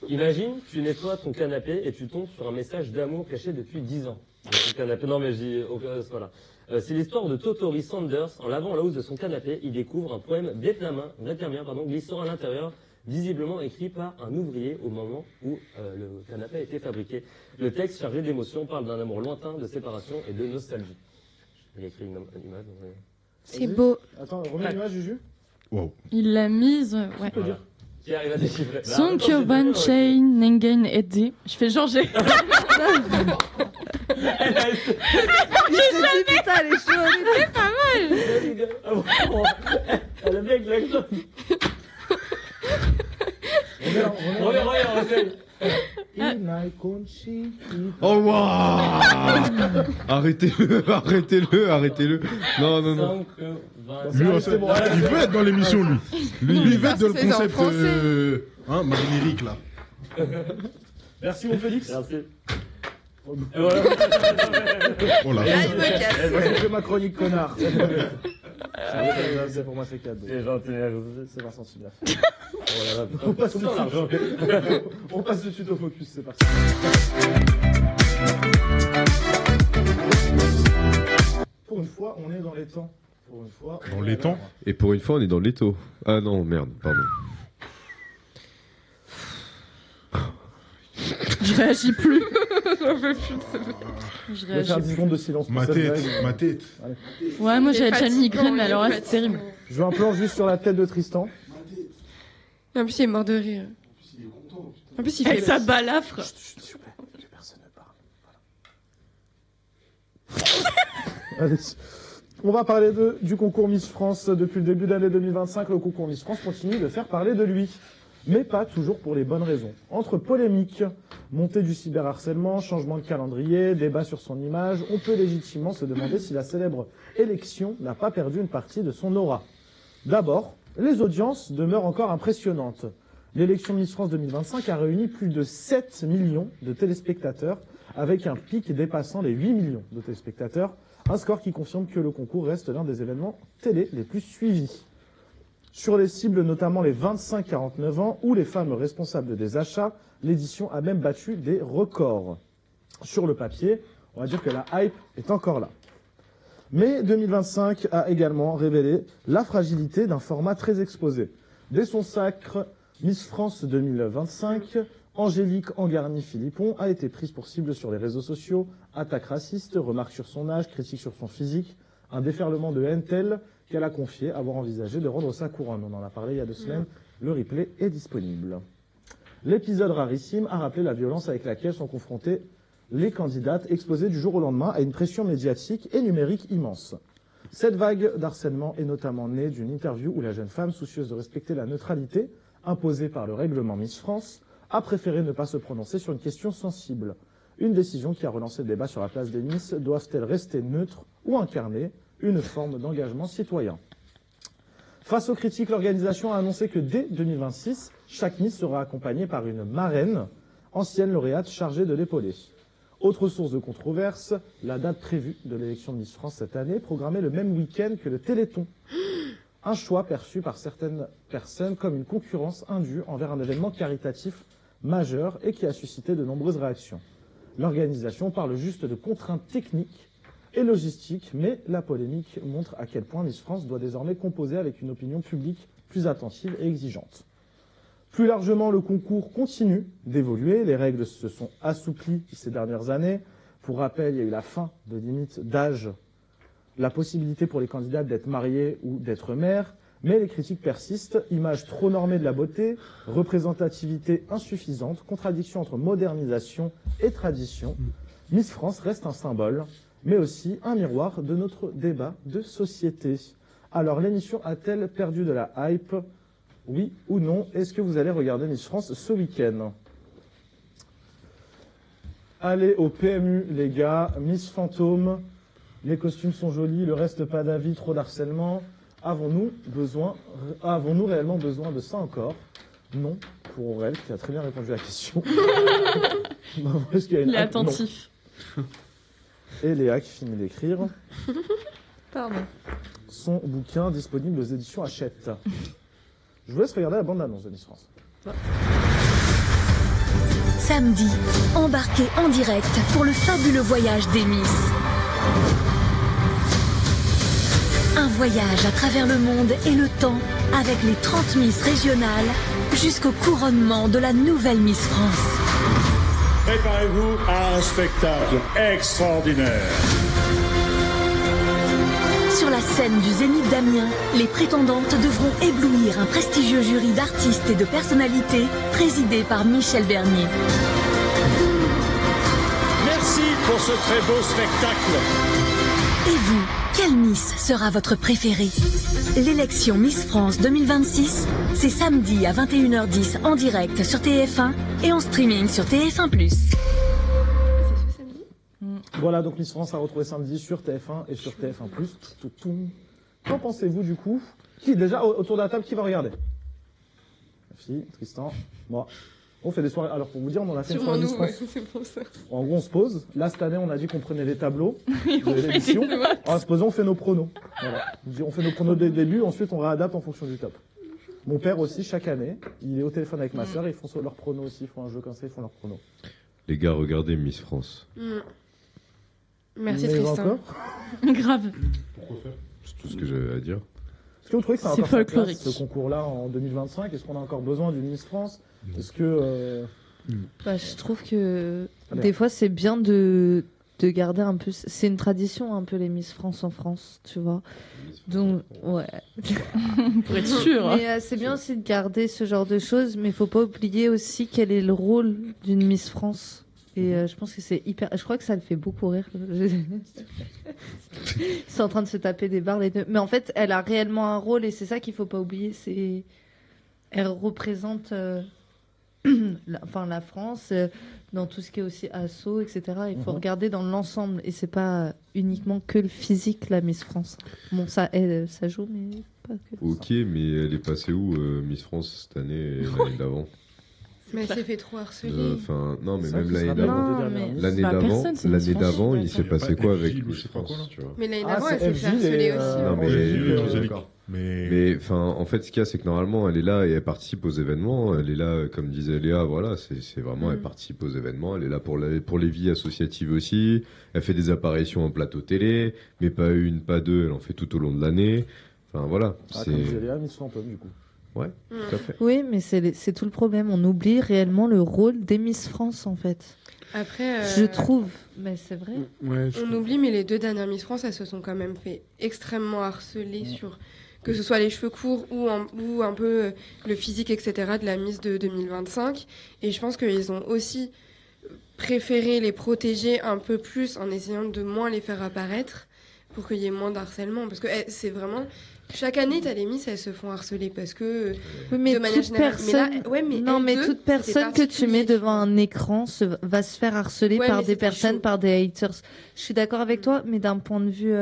Imagine, tu nettoies ton canapé et tu tombes sur un message d'amour caché depuis 10 ans. Sur ton canapé. Non mais je dis, voilà. C'est l'histoire de Totori Sanders. En lavant la housse de son canapé, il découvre un poème vietnamien, glissant à l'intérieur, visiblement écrit par un ouvrier au moment où le canapé a été fabriqué. Le texte, chargé d'émotions, parle d'un amour lointain, de séparation et de nostalgie. Il a écrit une image. C'est beau. Attends, remets l'image, Juju. Wow. Il l'a mise, ouais. Qui arrive à déchiffrer. Sonkyo Van Chain Nengen Eddy. Je fais Georges. Je te dis, putain, elle est chaude. C'est pas mal. Elle a bien avec l'accent. Reviens. Oh waouh. Arrêtez-le. Non. Lui, il veut être dans l'émission, lui. Lui, il veut être dans le concept magnétique, là. Merci, mon Félix. Merci. Oh là. Là, il me casse. Moi, j'ai fait ma chronique, connard. C'est pour moi, c'est cadeau. C'est gentil. C'est Vincent Sibla. On passe tout de suite au focus, c'est parti. Pour une fois, on est dans les temps. Pour une fois, Dans les temps. Et pour une fois, on est dans l'étau. Ah non, merde, pardon. Je réagis plus. Je Je vais faire 10 secondes de silence. Ma tête. Allez. Ouais, moi j'avais déjà une fatigant, migraine, mais il est alors là c'est fatigant. terrible. Je veux un plan juste sur la tête de Tristan. En plus, il est mort de rire. En plus, il fait Avec sa balafre. S'il vous plaît, plus personne ne parle. Voilà. Allez. On va parler du concours Miss France. Depuis le début de l'année 2025, le concours Miss France continue de faire parler de lui. Mais pas toujours pour les bonnes raisons. Entre polémiques, montée du cyberharcèlement, changement de calendrier, débat sur son image, on peut légitimement se demander si la célèbre élection n'a pas perdu une partie de son aura. D'abord, les audiences demeurent encore impressionnantes. L'élection Miss France 2025 a réuni plus de 7 millions de téléspectateurs, avec un pic dépassant les 8 millions de téléspectateurs, un score qui confirme que le concours reste l'un des événements télé les plus suivis. Sur les cibles, notamment les 25-49 ans ou les femmes responsables des achats, l'édition a même battu des records. Sur le papier, on va dire que la hype est encore là. Mais 2025 a également révélé la fragilité d'un format très exposé. Dès son sacre, Miss France 2025, Angélique Angarny-Philippon a été prise pour cible sur les réseaux sociaux, attaques racistes, remarques sur son âge, critiques sur son physique, un déferlement de haine tel qu'elle a confié avoir envisagé de rendre sa couronne. On en a parlé il y a 2 semaines, le replay est disponible. L'épisode rarissime a rappelé la violence avec laquelle sont confrontées les candidates exposées du jour au lendemain à une pression médiatique et numérique immense. Cette vague d'harcèlement est notamment née d'une interview où la jeune femme, soucieuse de respecter la neutralité imposée par le règlement Miss France, a préféré ne pas se prononcer sur une question sensible. Une décision qui a relancé le débat sur la place des Miss. Doivent-elles rester neutres ou incarner une forme d'engagement citoyen ? Face aux critiques, l'organisation a annoncé que dès 2026, chaque Miss sera accompagnée par une marraine, ancienne lauréate chargée de l'épauler. Autre source de controverse, la date prévue de l'élection de Miss France cette année, programmée le même week-end que le Téléthon. Un choix perçu par certaines personnes comme une concurrence indue envers un événement caritatif majeur et qui a suscité de nombreuses réactions. L'organisation parle juste de contraintes techniques et logistiques, mais la polémique montre à quel point Miss France doit désormais composer avec une opinion publique plus attentive et exigeante. Plus largement, le concours continue d'évoluer. Les règles se sont assouplies ces dernières années. Pour rappel, il y a eu la fin de limite d'âge, la possibilité pour les candidats d'être mariés ou d'être mères, mais les critiques persistent. Image trop normée de la beauté, représentativité insuffisante, contradiction entre modernisation et tradition. Miss France reste un symbole, mais aussi un miroir de notre débat de société. Alors, l'émission a-t-elle perdu de la hype ? Oui ou non? Est-ce que vous allez regarder Miss France ce week-end? Allez au PMU, les gars. Miss Fantôme, les costumes sont jolis, le reste pas d'avis, trop d'harcèlement. Avons-nous réellement besoin de ça encore? Non, pour Aurel, qui a très bien répondu à la question. Il est attentif. Non. Et Léa qui finit d'écrire. Pardon. Son bouquin disponible aux éditions Hachette. Je vous laisse regarder la bande-annonce de Miss France. Samedi, embarquez en direct pour le fabuleux voyage des Miss. Un voyage à travers le monde et le temps avec les 30 Miss régionales jusqu'au couronnement de la nouvelle Miss France. Préparez-vous à un spectacle extraordinaire. Sur la scène du Zénith d'Amiens, les prétendantes devront éblouir un prestigieux jury d'artistes et de personnalités présidé par Michel Bernier. Merci pour ce très beau spectacle. Et vous, quelle Miss sera votre préférée? L'élection Miss France 2026, c'est samedi à 21h10 en direct sur TF1 et en streaming sur TF1+. Voilà, donc Miss France a retrouvé samedi sur TF1 et sur TF1+. Qu'en pensez-vous du coup? Qui, déjà, autour de la table, qui va regarder? La fille, Tristan, moi. On fait des soirées. Alors, pour vous dire, on en a fait une soirée Miss France. C'est pour ça. En gros, on se pose. Là, cette année, on a dit qu'on prenait les tableaux de l'émission. En se posant, on fait nos pronos. Voilà. On fait nos pronos dès le début, ensuite, on réadapte en fonction du top. Mon père aussi, chaque année, il est au téléphone avec ma soeur, ils font leurs pronos aussi, ils font un jeu comme ça, ils font leurs pronos. Les gars, regardez Miss France. Merci Tristan. Grave. Pourquoi faire? C'est tout ce que j'avais à dire. Est-ce que vous trouvez que c'est encore sa folklorique. place, ce concours-là, en 2025? Est-ce qu'on a encore besoin d'une Miss France? Est-ce que... Je trouve que des fois, c'est bien de garder un peu... C'est une tradition, un peu, les Miss France en France, tu vois. Donc, ouais. Pour être sûr. Mais c'est bien aussi de garder ce genre de choses, mais il faut pas oublier aussi quel est le rôle d'une Miss France. Et je pense que c'est hyper... Je crois que ça le fait beaucoup rire. Ils sont en train de se taper des barres, les deux. Mais en fait, elle a réellement un rôle, et c'est ça qu'il faut pas oublier. Elle représente la France dans tout ce qui est aussi assaut, etc. Il faut regarder dans l'ensemble. Et c'est pas uniquement que le physique, la Miss France. Bon, ça aide, ça joue, mais pas que Ok, mais elle est passée où, Miss France, cette année et l'année d'avant? Mais elle s'est fait trop harceler. Non, mais Ça, même ce l'année sera d'avant. pas des L'année Bah, d'avant, personne, c'est l'année Miss France. d'avant, il s'est passé quoi avec FJ, Miss je sais pas quoi, France, là. tu vois? Mais l'année Ah, d'avant, elle c'est s'est fait FJ, harceler les, aussi. Non, mais- Angélique. Mais Mais enfin, en fait, ce qu'il y a, c'est que normalement, elle est là et elle participe aux événements. Elle est là, comme disait Léa, voilà, c'est vraiment, elle participe aux événements. Elle est là pour les vies associatives aussi. Elle fait des apparitions en plateau télé, mais pas une, pas deux. Elle en fait tout au long de l'année. Enfin, voilà. Comme disait Léa, Miss Fantôme, du coup. Ouais, tout à fait. Oui, mais c'est tout le problème. On oublie réellement le rôle des Miss France, en fait. Après, Je trouve. Mais c'est vrai. Ouais, on oublie, mais les deux dernières Miss France, elles se sont quand même fait extrêmement harceler sur que ce soit les cheveux courts ou un peu le physique, etc. de la Miss de 2025. Et je pense qu'ils ont aussi préféré les protéger un peu plus en essayant de moins les faire apparaître pour qu'il y ait moins d'harcèlement. Parce que c'est vraiment... Chaque année, t'as les Miss, elles se font harceler parce que Oui, mais de manière toute générale. personne, toute personne que tu mets devant un écran va se faire harceler Ouais, par mais des c'est pas personnes, chaud. par des haters. Je suis d'accord avec toi, mais d'un point de vue,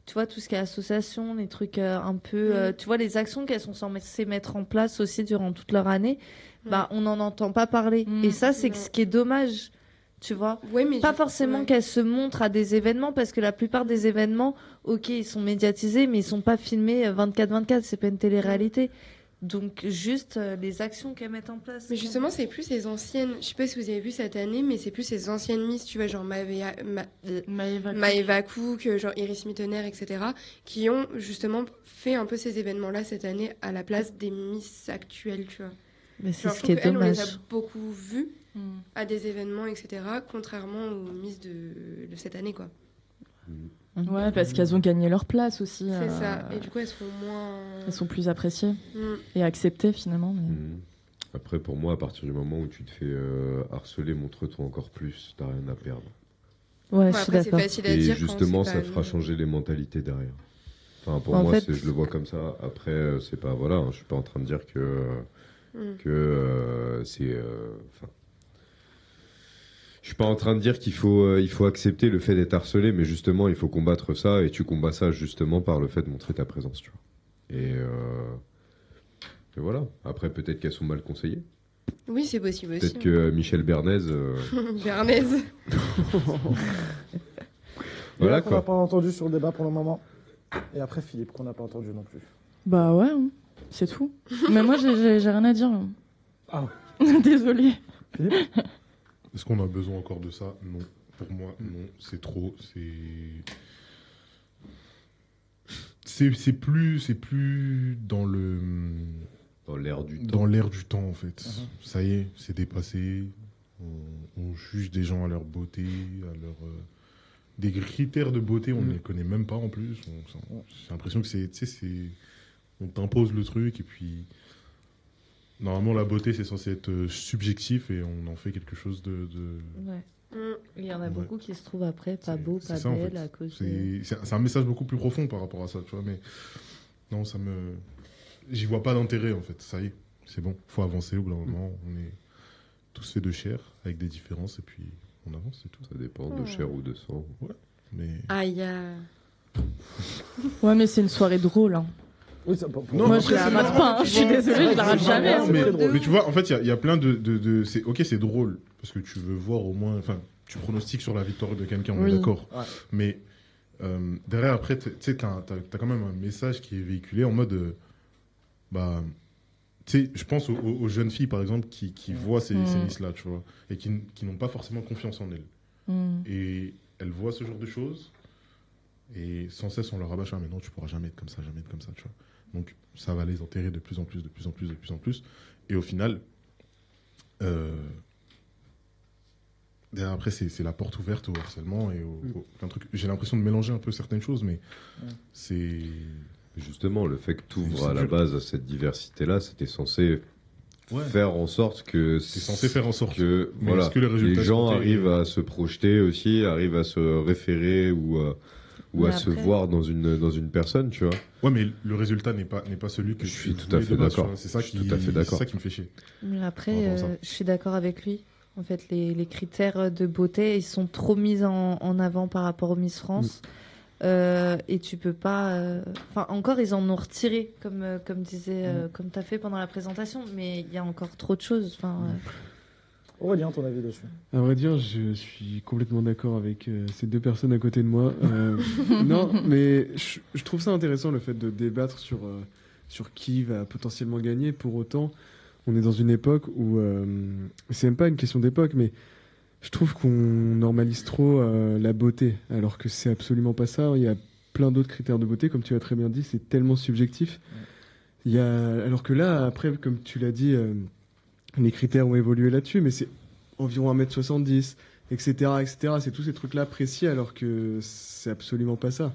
tu vois, tout ce qui est association, les trucs un peu, tu vois, les actions qu'elles sont censées mettre en place aussi durant toute leur année, bah, on n'en entend pas parler. Et ça, c'est ce qui est dommage. Tu vois, pas forcément qu'elles se montrent à des événements, parce que la plupart des événements, ok, ils sont médiatisés, mais ils sont pas filmés 24/24, c'est pas une télé-réalité. Donc juste les actions qu'elles mettent en place. Mais justement, c'est plus les anciennes. Je sais pas si vous avez vu cette année, mais c'est plus les anciennes Miss, tu vois, genre Maëva Cook, genre Iris Mittener, etc., qui ont justement fait un peu ces événements-là cette année à la place des Miss actuelles, tu vois. Mais c'est genre, ce je qui est trouve qu'elles, on les a dommage. beaucoup vues à des événements, etc., contrairement aux Miss de cette année, quoi. Ouais, parce qu'elles ont gagné leur place aussi. C'est ça. Et du coup, elles sont moins... Elles sont plus appréciées Mm. et acceptées finalement. Mais... Après, pour moi, à partir du moment où tu te fais harceler, montre-toi encore plus, t'as rien à perdre. Ouais, je suis après, c'est d'accord. facile à Et dire justement, quand c'est ça pas fera nous. changer les mentalités derrière. Enfin, pour En moi, fait- je le vois comme ça. Après, c'est pas... Voilà, hein, je suis pas en train de dire que... c'est... Enfin... Je suis pas en train de dire qu'il faut, il faut accepter le fait d'être harcelé, mais justement, il faut combattre ça, et tu combats ça justement par le fait de montrer ta présence, tu vois. Et voilà. Après, peut-être qu'elles sont mal conseillées. Oui, c'est possible aussi. Peut-être que Michel Bernays... Bernays. Voilà, qu'on n'a quoi. pas entendu sur le débat pour le moment. Et après Philippe, qu'on n'a pas entendu non plus. Bah ouais, hein, c'est tout. Mais moi, j'ai rien à dire. Ah. Désolée. Philippe ? Est-ce qu'on a besoin encore de ça? Non. Pour moi, non. C'est trop. C'est plus dans le... Dans l'air du temps. Dans l'air du temps, en fait. Ça y est, c'est dépassé. On juge des gens à leur beauté, à leur... Des critères de beauté, on ne les connaît même pas en plus. J'ai l'impression que c'est... On t'impose le truc et puis... Normalement, la beauté, c'est censé être subjectif et on en fait quelque chose de... Ouais. Il y en a beaucoup qui se trouvent après pas beau, pas ça, en belle fait. à cause de... C'est un message beaucoup plus profond par rapport à ça, tu vois, mais non, ça me... J'y vois pas d'intérêt, en fait, ça y est, c'est bon, faut avancer au bout d'un moment, on est tous faits de chair, avec des différences, et puis on avance, c'est tout. Ça dépend de chair ou de sang. Ouais, mais... Aïe. Ouais, mais c'est une soirée drôle. Hein. Oui, ça, Moi, je la rate pas, hein, je suis désolée, je la rate jamais. Hein. Mais tu vois, en fait, il y a plein de c'est drôle, parce que tu veux voir au moins... Enfin, tu pronostiques sur la victoire de quelqu'un, on est d'accord. Ouais. Mais derrière, après, tu sais, t'as quand même un message qui est véhiculé en mode... tu sais, je pense aux jeunes filles, par exemple, qui voient ces Miss-là, tu vois, et qui n'ont pas forcément confiance en elles. Et elles voient ce genre de choses, et sans cesse, on leur rabâche, mais non, tu pourras jamais être comme ça, tu vois. Donc, ça va les enterrer de plus en plus. Et au final, après, c'est la porte ouverte au harcèlement et au plein de trucs. J'ai l'impression de mélanger un peu certaines choses, mais c'est... Justement, le fait que tu ouvres à la base à cette diversité-là, c'était censé faire en sorte que... C'est censé faire en sorte que, mais voilà, est-ce que les résultats gens sont arrivent à se projeter aussi, arrivent à se référer ou à se voir dans une personne, tu vois. Ouais, mais le résultat n'est pas celui que je suis tout à fait d'accord. C'est ça qui me fait chier. Mais après, je suis d'accord avec lui. En fait, les critères de beauté, ils sont trop mis en avant par rapport aux Miss France. Et tu peux pas... Enfin, encore, ils en ont retiré, comme disait, comme tu as fait pendant la présentation, mais il y a encore trop de choses. Aurélien, ton avis dessus? À vrai dire, je suis complètement d'accord avec ces deux personnes à côté de moi. Non, mais je trouve ça intéressant, le fait de débattre sur qui va potentiellement gagner. Pour autant, on est dans une époque où... c'est même pas une question d'époque, mais je trouve qu'on normalise trop la beauté, alors que c'est absolument pas ça. Il y a plein d'autres critères de beauté, comme tu as très bien dit, c'est tellement subjectif. Alors que là, après, comme tu l'as dit... les critères ont évolué là-dessus, mais c'est environ 1m70, etc. C'est tous ces trucs-là précis, alors que c'est absolument pas ça.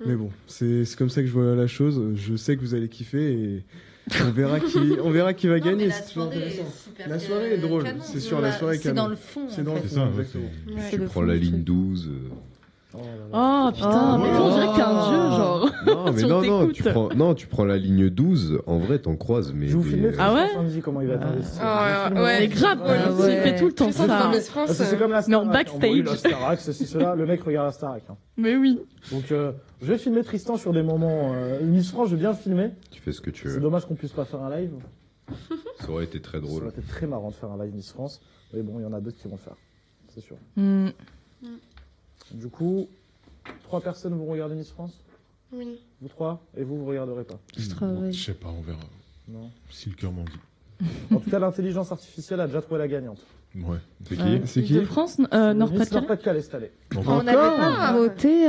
Mais bon, c'est comme ça que je vois la chose. Je sais que vous allez kiffer et on verra qui va gagner. C'est toujours intéressant. La soirée est drôle, c'est sûr, la soirée est C'est dans le fond. C'est dans le fond, exactement. Tu prends la ligne 12... Oh putain, mais on dirait que t'es un dieu, genre. Non, mais Si on t'écoute. tu prends la ligne 12, en vrai, t'en croises, mais. Je vous filme Ah ouais comment il va être investi. Mais grave, tu fais tout le temps ça. C'est comme la Mais en Starac, backstage. la Starac, ceci, cela. Le mec regarde la Starac. Hein. Mais oui. Donc, je vais filmer Tristan sur des moments. Miss France, je vais bien le filmer. Tu fais ce que tu veux. C'est dommage qu'on puisse pas faire un live. Ça aurait été très Ça drôle. aurait été très marrant de faire un live Miss France. Mais bon, il y en a d'autres qui vont le faire. C'est sûr. Du coup, 3 personnes vont regarder Miss France. Oui. Vous 3 et vous regarderez pas. Je sais pas, on verra. Non. Si le cœur m'en dit. En tout cas, l'intelligence artificielle a déjà trouvé la gagnante. Ouais. C'est qui C'est qui De France, Nord-Pas-de-Calais. Nord-Pas-de-Calais cette année. On n'avait pas voté.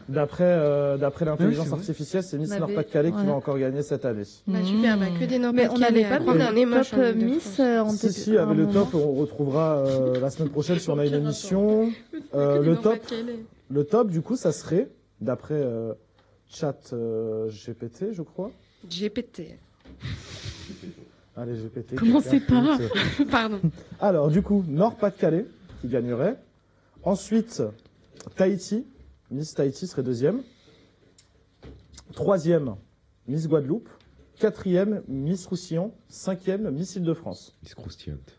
D'après l'intelligence c'est vrai. artificielle, c'est Miss On avait- Nord-Pas-de-Calais qui ouais. va encore gagner cette année. Bah super, bah que des Mais on n'avait pas mis on est le moche top en Miss en Si, si, avec le top, on retrouvera la semaine prochaine si on a une émission. Le top, du coup, ça serait, d'après chat GPT, je crois. GPT. Allez, GPT. Commencez pas. Pardon. Alors, du coup, Nord-Pas-de-Calais qui gagnerait. Ensuite, Tahiti. Miss Tahiti serait 2e. 3e, Miss Guadeloupe. 4e, Miss Roussillon. 5e, Miss Île-de-France. Miss Croustillante.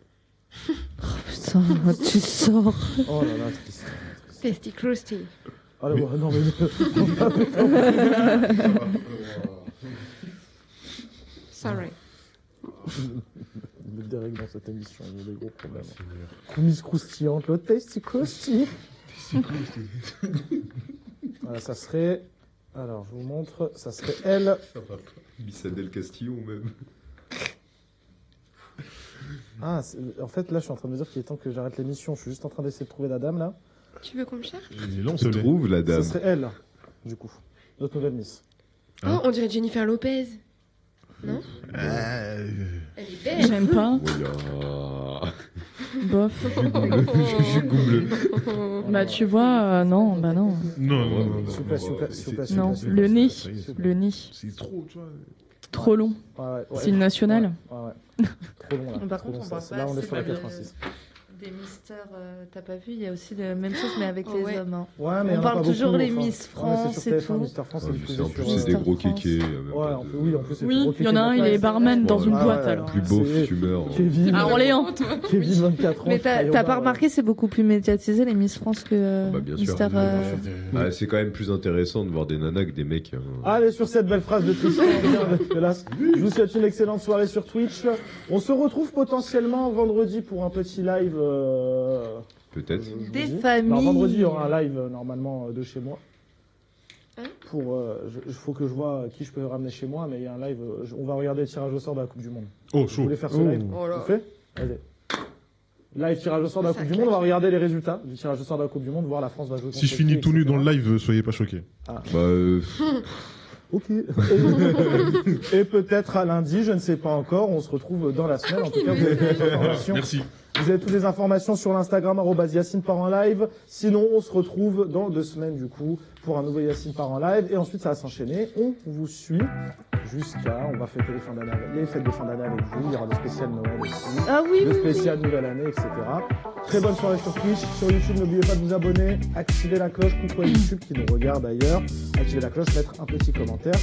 Putain, tu sors. Oh là là, triste. Tasty Krusty. Ah là, ouais, non, mais. Sorry. Le Derek dans cette émission, il y a des gros problèmes. Miss croustillante, le tasty crusty. Voilà, ça serait. Alors, je vous montre. Ça serait elle. Miss Adèle Castillo, même. Ah, en fait, là, je suis en train de me dire qu'il est temps que j'arrête l'émission. Je suis juste en train d'essayer de trouver la dame, là. Tu veux qu'on me cherche? Tu trouves la dame. Ça serait elle, du coup. Notre nouvelle Miss. Oh, on dirait Jennifer Lopez. Non? Elle est belle. J'aime pas. Bof. Bah tu vois, non, bah non. Non. S'il vous plaît, s'il vous plaît, s'il vous plaît, s'il vous Non, plaît, s'il vous le plaît. nez, le nez. C'est trop, tu vois. Trop long. Ouais. C'est une nationale. Ouais. Trop long, là. Par Trop contre, long, on ça. voit pas Là, on est assez sur la de- 86. Des mystères, t'as pas vu, il y a aussi la même chose, mais avec Oh, les ouais. hommes. Hein. Ouais, mais il y en on a parle pas toujours beaucoup, les enfin. Miss Ouais, France c'est sur et TF1, tout. Mister France, c'est En diffusé plus, sur. c'est des gros France. kékés. Ouais, en plus, c'est Oui, plus gros il y en a un, il est barman dans une boîte alors. Plus beau C'est- fumeur. Kevin. À Orléans. Kevin, 24 ans. Mais qui travaille au t'as pas bar, remarqué, c'est beaucoup plus médiatisé les Miss France que Bah, bien sûr. Mister. Ah, c'est quand même plus intéressant de voir des nanas que des mecs. Allez, sur cette belle phrase de Tristan, bien dégueulasse. Je vous souhaite une excellente soirée sur Twitch. On se retrouve potentiellement vendredi pour un petit live. Peut-être. je vous Des dis. familles. Alors, vendredi, il y aura un live normalement de chez moi. Hein Pour, il faut que je vois qui je peux ramener chez moi, mais il y a un live. On va regarder le tirage au sort de la Coupe du Monde. Oh, Vous chaud. voulez faire ce live Oh là. Vous faites Allez. Live tirage au sort de la Ça Coupe du claque. Monde. On va regarder les résultats du tirage au sort de la Coupe du Monde, voir la France va jouer. Si je contre finis qui, tout nu etc. dans le live, soyez pas choqués. Bah, Ok. Et peut-être à lundi, je ne sais pas encore. On se retrouve dans la semaine. En tout cas, vous avez toutes les informations. Merci. Vous avez toutes les informations sur l'Instagram @Yacine part en live. Sinon, on se retrouve dans 2 semaines du coup pour un nouveau Yacine part en live. Et ensuite, ça va s'enchaîner. On vous suit jusqu'à. On va fêter les fêtes de fin d'année avec vous. Il y aura le spécial Noël aussi. Ah oui, Le oui, oui. spécial Nouvelle Année, etc. Très bonne soirée sur Twitch. Sur YouTube, n'oubliez pas de vous abonner. Activez la cloche. Coucou à YouTube qui nous regarde d'ailleurs. Activez la cloche, mettre un petit commentaire.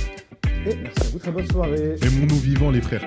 Et merci à vous. Très bonne soirée. Aimons-nous vivants, les frères.